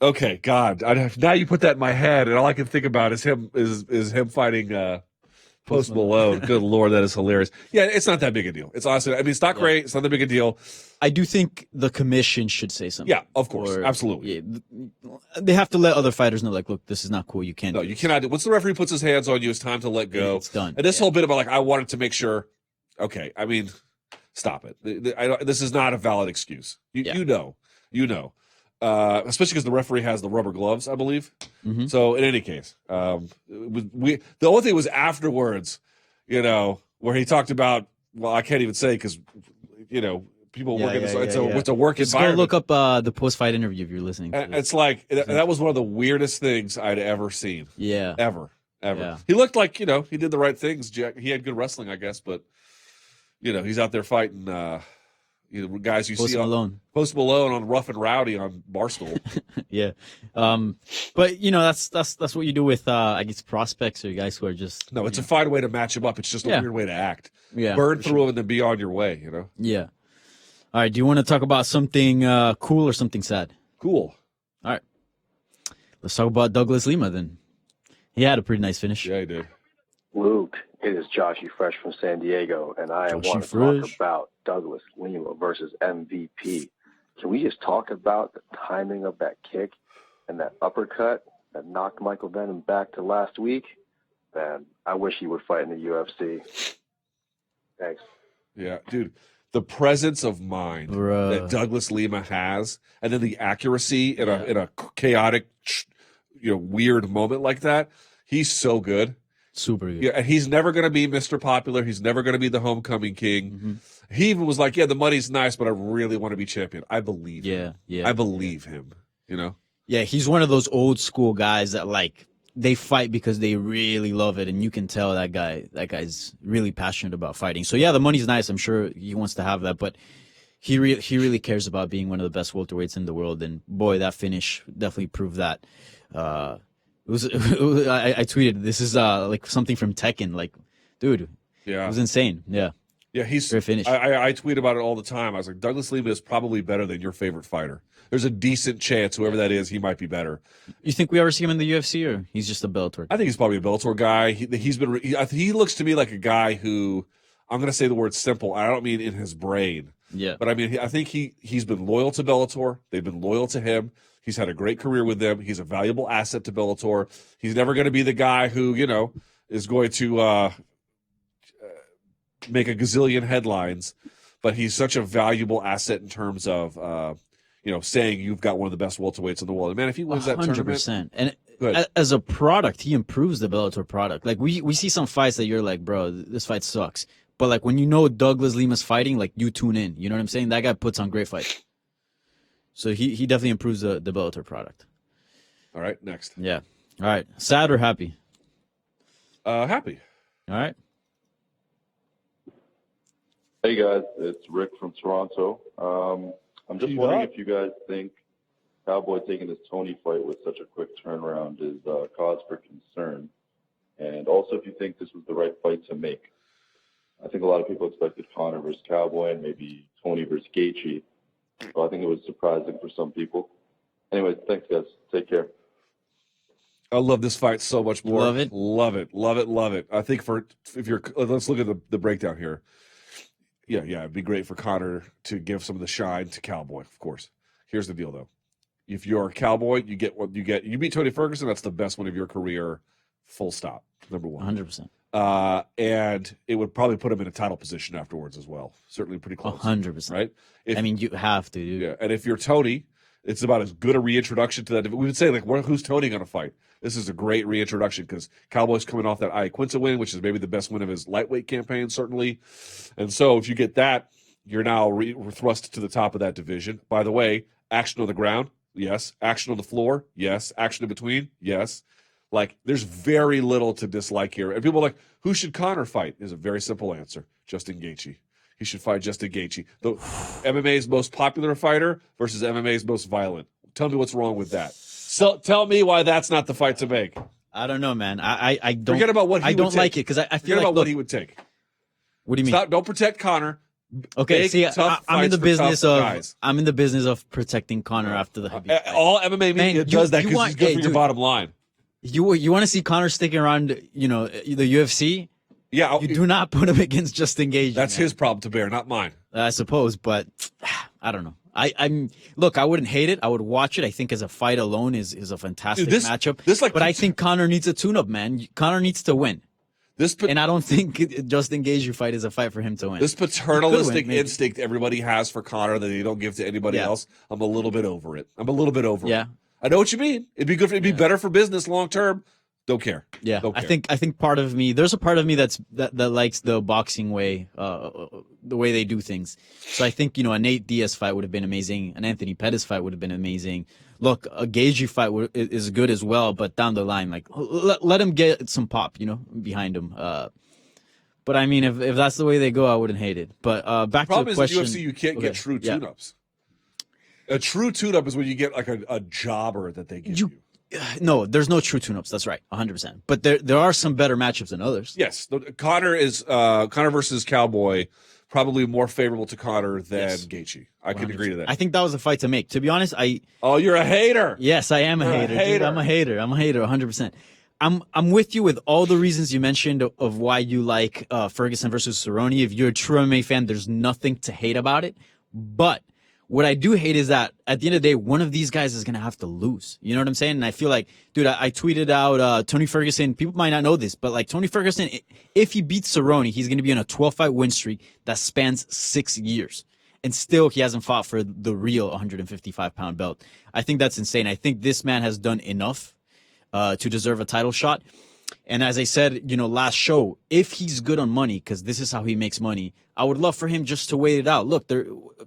Okay. God. Now you put that in my head, and all I can think about is him fighting Post Malone. Good Lord, that is hilarious. Yeah, it's not that big a deal. It's honestly, I mean, it's not great. It's not that big a deal. I do think the commission should say something. Yeah, of course, absolutely. Yeah, they have to let other fighters know, like, look, this is not cool. You can't. No, you cannot. Once the referee puts his hands on you, it's time to let go. It's done. And this whole bit about, like, I wanted to make sure. Okay, I mean, stop it. This is not a valid excuse. You know. Especially because the referee has the rubber gloves, I believe. Mm-hmm. So in any case, the only thing was afterwards, where he talked about. Well, I can't even say because, people work in this. It's a work Just environment. Go look up the post-fight interview if you're listening. It's like that was one of the weirdest things I'd ever seen. Yeah, ever. Yeah. He looked like he did the right things. He had good wrestling, I guess, but he's out there fighting. Guys you see on Post Malone on Rough and Rowdy on Barstool. Yeah, but that's what you do with I guess prospects or guys who are just it's a fine way to match him up. It's just a weird way to act. Yeah, burn through him and then be on your way. Yeah. All right. Do you want to talk about something cool or something sad? Cool. All right. Let's talk about Douglas Lima then. He had a pretty nice finish. Yeah, he did. Luke, it is Joshy Fresh from San Diego, and I want to talk about Douglas Lima versus MVP. Can we just talk about the timing of that kick and that uppercut that knocked Michael Venom back to last week? Man, I wish he would fight in the UFC. Thanks. Yeah, dude. The presence of mind that Douglas Lima has, and then the accuracy in a chaotic, weird moment like that, he's so good. Super good. Yeah, and he's never going to be Mr. Popular. He's never going to be the homecoming king. Mm-hmm. He even was like, yeah, the money's nice, but I really want to be champion. I believe Yeah, him. yeah. I believe him, you know? Yeah, he's one of those old school guys that like they fight because they really love it, and you can tell that guy's really passionate about fighting. So yeah, the money's nice. I'm sure he wants to have that, but he really cares about being one of the best welterweights in the world. And boy, that finish definitely proved that. I tweeted, this is like something from Tekken. Like, dude, Yeah. it was insane. Yeah. Yeah, he's great finish. I tweet about it all the time. I was like, Douglas Lima is probably better than your favorite fighter. There's a decent chance, whoever that is, he might be better. You think we ever see him in the UFC, or he's just a Bellator? I think he's probably a Bellator guy. He looks to me like a guy who, I'm going to say the word simple. I don't mean in his brain. Yeah. But I mean, I think he's been loyal to Bellator. They've been loyal to him. He's had a great career with them. He's a valuable asset to Bellator. He's never going to be the guy who, you know, is going to make a gazillion headlines, but he's such a valuable asset in terms of, you know, saying you've got one of the best welterweights in the world. And man, if he wins that tournament, 100%. And good. as a product, he improves the Bellator product. Like we see some fights that you're like, bro, this fight sucks. But like when you know Douglas Lima's fighting, like you tune in. You know what I'm saying? That guy puts on great fights. So he definitely improves the Bellator product. All right, next. Yeah. All right. Sad or happy? Happy. All right. Hey guys, it's Rick from Toronto. I'm just wondering if you guys think Cowboy taking this Tony fight with such a quick turnaround is cause for concern, and also if you think this was the right fight to make. I think a lot of people expected Conor versus Cowboy and maybe Tony versus Gaethje, so I think it was surprising for some people. Anyway, thanks guys. Take care. I love this fight so much more. Love it? Love it. Love it. Love it. I think let's look at the breakdown here. Yeah, it'd be great for Conor to give some of the shine to Cowboy, of course. Here's the deal, though. If you're a Cowboy, you get what you get. You beat Tony Ferguson, that's the best one of your career, full stop, number one. 100%. And it would probably put him in a title position afterwards as well. Certainly pretty close. 100%. Right? I mean, you have to, dude. Yeah, and if you're Tony, it's about as good a reintroduction to that. We would say, like, who's Tony going to fight? This is a great reintroduction because Cowboy's coming off that Iaquinta win, which is maybe the best win of his lightweight campaign, certainly. And so if you get that, you're now thrust to the top of that division. By the way, action on the ground, yes. Action on the floor, yes. Action in between, yes. Like, there's very little to dislike here. And people are like, who should Conor fight? Is a very simple answer. Justin Gaethje. He should fight Justin Gaethje. The MMA's most popular fighter versus MMA's most violent. Tell me what's wrong with that. So tell me why that's not the fight to make. I don't know, man. I don't forget about what he I would don't take. like it because I feel forget like about what he would take. What do you mean? Don't protect Conor. Okay, Big, see, tough I'm in the fights for business tough of guys. I'm in the business of protecting Conor after the Habib fight. All MMA media does that because it's good for your bottom line. You want to see Conor sticking around, you know, the UFC? Yeah, you do not put him against Justin Gaethje. That's his problem to bear, not mine. I suppose, but I don't know. Look, I wouldn't hate it. I would watch it. I think as a fight alone is a fantastic matchup. But I think Conor needs a tune-up, man. Conor needs to win. And I don't think Justin Gaethje fight is a fight for him to win. This paternalistic instinct everybody has for Conor that they don't give to anybody else, I'm a little bit over it. Yeah. I know what you mean. It'd be good. It'd be better for business long term. Don't care. Yeah, Don't care. I think part of me, there's a part of me that likes the boxing way, the way they do things. So I think, you know, a Nate Diaz fight would have been amazing. An Anthony Pettis fight would have been amazing. Look, a Gaethje fight is good as well, but down the line, like let him get some pop, you know, behind him. But I mean, if that's the way they go, I wouldn't hate it. But back to the question. Is in UFC, you can't get true tune-ups. A true tune-up is when you get like a jobber that they give you. No, there's no true tune-ups. That's right, 100%. But there are some better matchups than others. Yes, Conor versus Cowboy, probably more favorable to Conor than Gaethje. I can agree to that. I think that was a fight to make. To be honest, you're a hater. Yes, I am a hater. Dude, I'm a hater. 100%. I'm with you with all the reasons you mentioned of why you like Ferguson versus Cerrone. If you're a true MMA fan, there's nothing to hate about it. But what I do hate is that at the end of the day, one of these guys is going to have to lose. You know what I'm saying? And I feel like, dude, I tweeted out Tony Ferguson. People might not know this, but like Tony Ferguson, if he beats Cerrone, he's going to be on a 12-fight win streak that spans 6 years. And still, he hasn't fought for the real 155-pound belt. I think that's insane. I think this man has done enough to deserve a title shot. And as I said, last show, if he's good on money, because this is how he makes money, I would love for him just to wait it out. Look,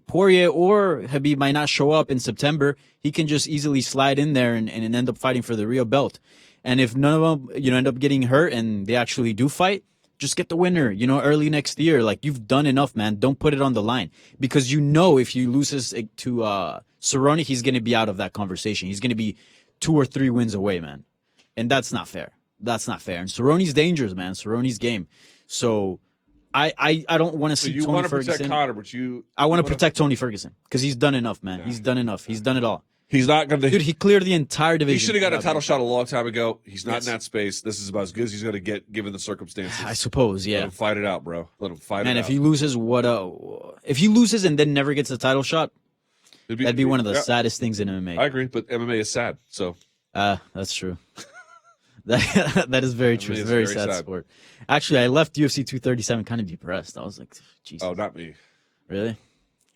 Poirier or Khabib might not show up in September. He can just easily slide in there and end up fighting for the real belt. And if none of them, end up getting hurt and they actually do fight, just get the winner, early next year. Like, you've done enough, man. Don't put it on the line. Because if he loses to Cerrone, he's going to be out of that conversation. He's going to be 2 or 3 wins away, man. And that's not fair. That's not fair. And Cerrone's dangerous, man. Cerrone's game. So I don't want to see you Tony want to Ferguson. protect Conor, but I want to protect Tony Ferguson because he's done enough, man. Yeah. He's done enough. He's done it all. He's not going to. Dude, he cleared the entire division. He should have got a title shot a long time ago. He's not in that space. This is about as good as he's going to get given the circumstances. I suppose, yeah. Let him fight it out, bro. Let him fight it out. And if he loses, if he loses and then never gets a title shot, that'd be one of the saddest things in MMA. I agree, but MMA is sad, so. That's true. That is very true. It's a very sad sport. Actually, I left UFC 237 kind of depressed. I was like, Jesus. Oh, not me. Really?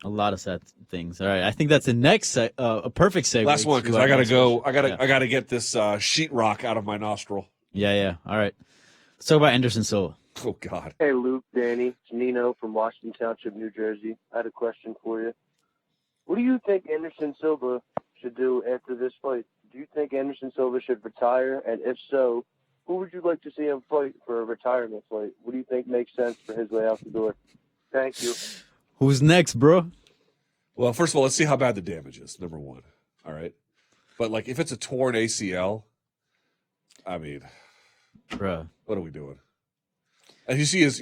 A lot of sad things. All right, I think that's the next a perfect segue. Last one, because I gotta go. I gotta get this sheetrock out of my nostril. Yeah. All right. Let's talk about Anderson Silva. Oh God. Hey, Luke, Danny, it's Nino from Washington Township, New Jersey. I had a question for you. What do you think Anderson Silva should do after this fight? Do you think Anderson Silva should retire? And if so, who would you like to see him fight for a retirement fight? What do you think makes sense for his way out the door? Thank you. Who's next, bro? Well, first of all, let's see how bad the damage is. Number one. All right. But like, if it's a torn ACL, I mean, bro, what are we doing? And you see his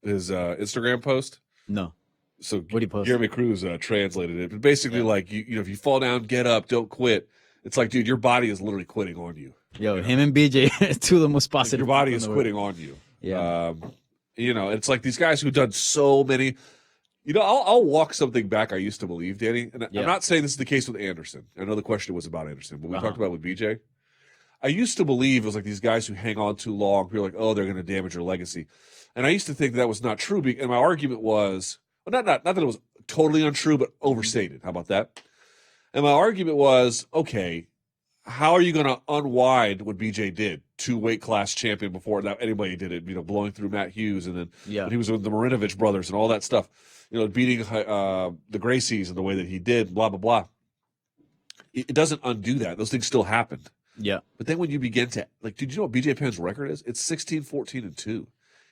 Instagram post? No. So what do you post? Jeremy Cruz translated it, but basically, like if you fall down, get up, don't quit. It's like, dude, your body is literally quitting on you. Yo, him and BJ, two of the most positive. Your body is quitting on you. Yeah. It's like these guys who've done so many. I'll walk something back I used to believe, Danny. And I'm not saying this is the case with Anderson. I know the question was about Anderson, but we talked about it with BJ. I used to believe it was like these guys who hang on too long. People are like, oh, they're going to damage your legacy. And I used to think that was not true. And my argument was, well, not that it was totally untrue, but overstated. How about that? And my argument was, okay, how are you going to unwind what BJ did? 2 weight class champion before that anybody did it, blowing through Matt Hughes, and then when he was with the Marinovich brothers and all that stuff, beating the Gracies in the way that he did, blah, blah, blah. It doesn't undo that. Those things still happened. Yeah. But then when you begin to, like, did you know what BJ Penn's record is? It's 16-14-2.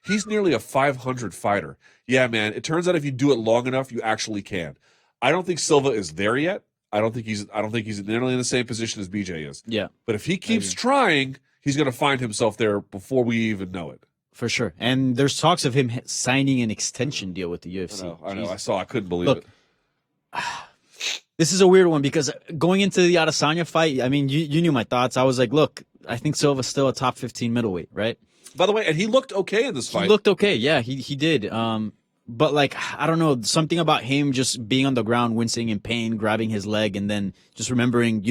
He's nearly a 500 fighter. Yeah, man. It turns out if you do it long enough, you actually can. I don't think Silva is there yet. I don't think he's nearly in the same position as BJ is. Yeah. But if he keeps trying, he's going to find himself there before we even know it. For sure. And there's talks of him signing an extension deal with the UFC. I know. I couldn't believe it. This is a weird one because going into the Adesanya fight, I mean, you knew my thoughts. I was like, look, I think Silva's still a top 15 middleweight, right? By the way, and he looked okay in this fight. He looked okay. Yeah, he did. But like, I don't know, something about him just being on the ground, wincing in pain, grabbing his leg, and then just remembering,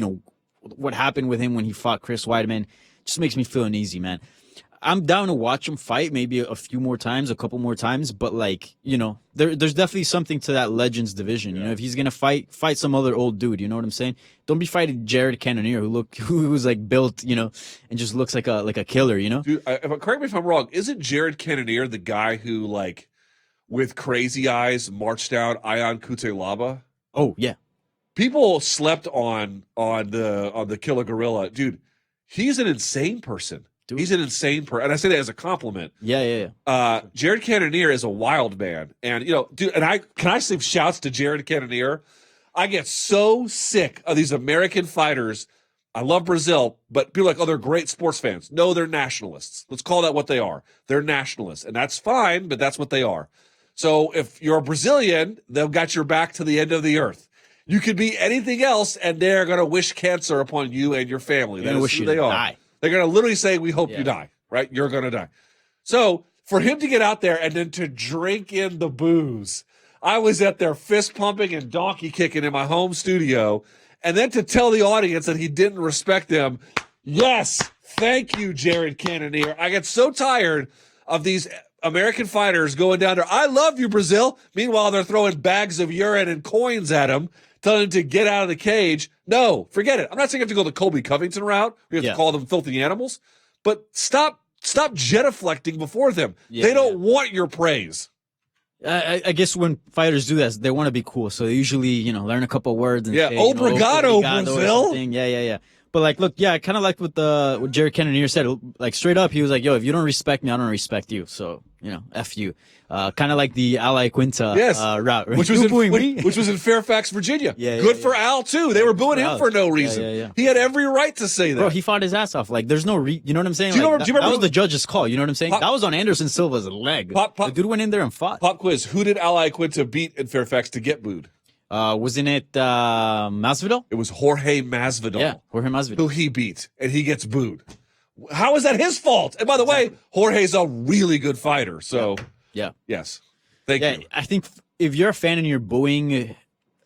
what happened with him when he fought Chris Weidman just makes me feel uneasy, man. I'm down to watch him fight maybe a couple more times, but like, there's definitely something to that Legends division. If he's gonna fight some other old dude, you know what I'm saying? Don't be fighting Jared Cannonier, who was like built, and just looks like a killer, Dude, correct me if I'm wrong. Isn't Jared Cannonier the guy who, like, with crazy eyes, marched down Ion Kutelaba? Oh yeah. People slept on the Killer Gorilla, dude. He's an insane person. Dude. He's an insane person, and I say that as a compliment. Yeah. Jared Cannonier is a wild man, and dude. And I say shouts to Jared Cannonier. I get so sick of these American fighters. I love Brazil, but people are like, oh, they're great sports fans. No, they're nationalists. Let's call that what they are. They're nationalists, and that's fine, but that's what they are. So if you're a Brazilian, they've got your back to the end of the earth. You could be anything else, and they're going to wish cancer upon you and your family. That is who they are. Die. They're going to literally say, we hope you die, right? You're going to die. So for him to get out there and then to drink in the booze, I was at there fist pumping and donkey kicking in my home studio, and then to tell the audience that he didn't respect them. Yes, thank you, Jared Cannonier. I get so tired of these American fighters going down there. I love you, Brazil. Meanwhile, they're throwing bags of urine and coins at him, telling him to get out of the cage. No, forget it. I'm not saying you have to go the Colby Covington route. We have to call them filthy animals. but stop genuflecting before them. They don't want your praise. I guess when fighters do that, they want to be cool, so they usually, learn a couple words and say, obrigado, Brazil. Yeah. But like, look, I kind of like what Jared Cannonier said. Like straight up, he was like, "Yo, if you don't respect me, I don't respect you." So F you. Kind of like the Al Quinta route, which was in Fairfax, Virginia. Good for Al too. They were booing him for no reason. Yeah. He had every right to say that. Bro, he fought his ass off. Like, there's no you know what I'm saying? Do you remember that was the judge's call. You know what I'm saying? That was on Anderson Silva's leg. The dude went in there and fought. Pop quiz: who did Al Quinta beat in Fairfax to get booed? Wasn't it Masvidal? It was Jorge Masvidal. Yeah, Jorge Masvidal. Who he beat, and he gets booed. How is that his fault? And by the way, Jorge's a really good fighter. So, yes. Thank you. I think if you're a fan and you're booing,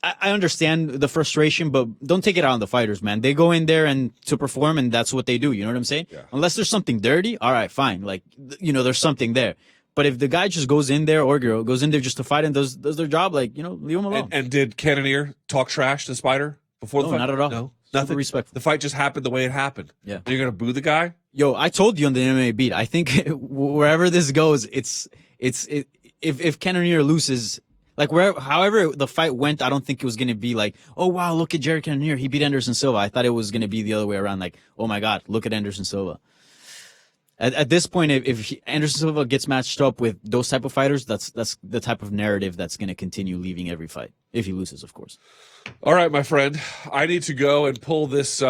I understand the frustration, but don't take it out on the fighters, man. They go in there and to perform, and that's what they do. You know what I'm saying? Yeah. Unless there's something dirty, all right, fine. Like, there's something there. But if the guy just goes in there or girl goes in there just to fight and does their job, like, leave him alone. And did Cannonier talk trash to Spider before the fight? Not at all. No, nothing. Respectful. The fight just happened the way it happened. Yeah. And you're gonna boo the guy? Yo, I told you on the MMA beat. I think wherever this goes, if Cannonier loses, like however the fight went, I don't think it was gonna be like, oh wow, look at Jared Cannonier, he beat Anderson Silva. I thought it was gonna be the other way around, like, oh my God, look at Anderson Silva. At this point, if Anderson Silva gets matched up with those type of fighters, that's the type of narrative that's going to continue leaving every fight. If he loses, of course. All right, my friend. I need to go and pull this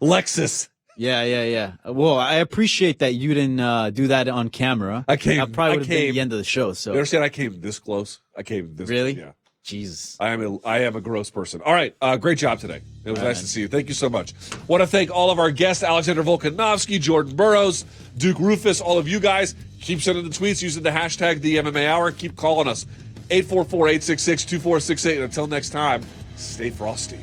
Lexus. Yeah. Well, I appreciate that you didn't do that on camera. That probably would have been the end of the show. So you understand? I came this close. Really? Yeah. Jesus. I am a gross person. All right. Great job today. It was nice to see you. Thank you so much. Want to thank all of our guests, Alexander Volkanovski, Jordan Burroughs, Duke Roufus, all of you guys. Keep sending the tweets using the hashtag the MMA Hour. Keep calling us. 844-866-2468. And until next time, stay frosty.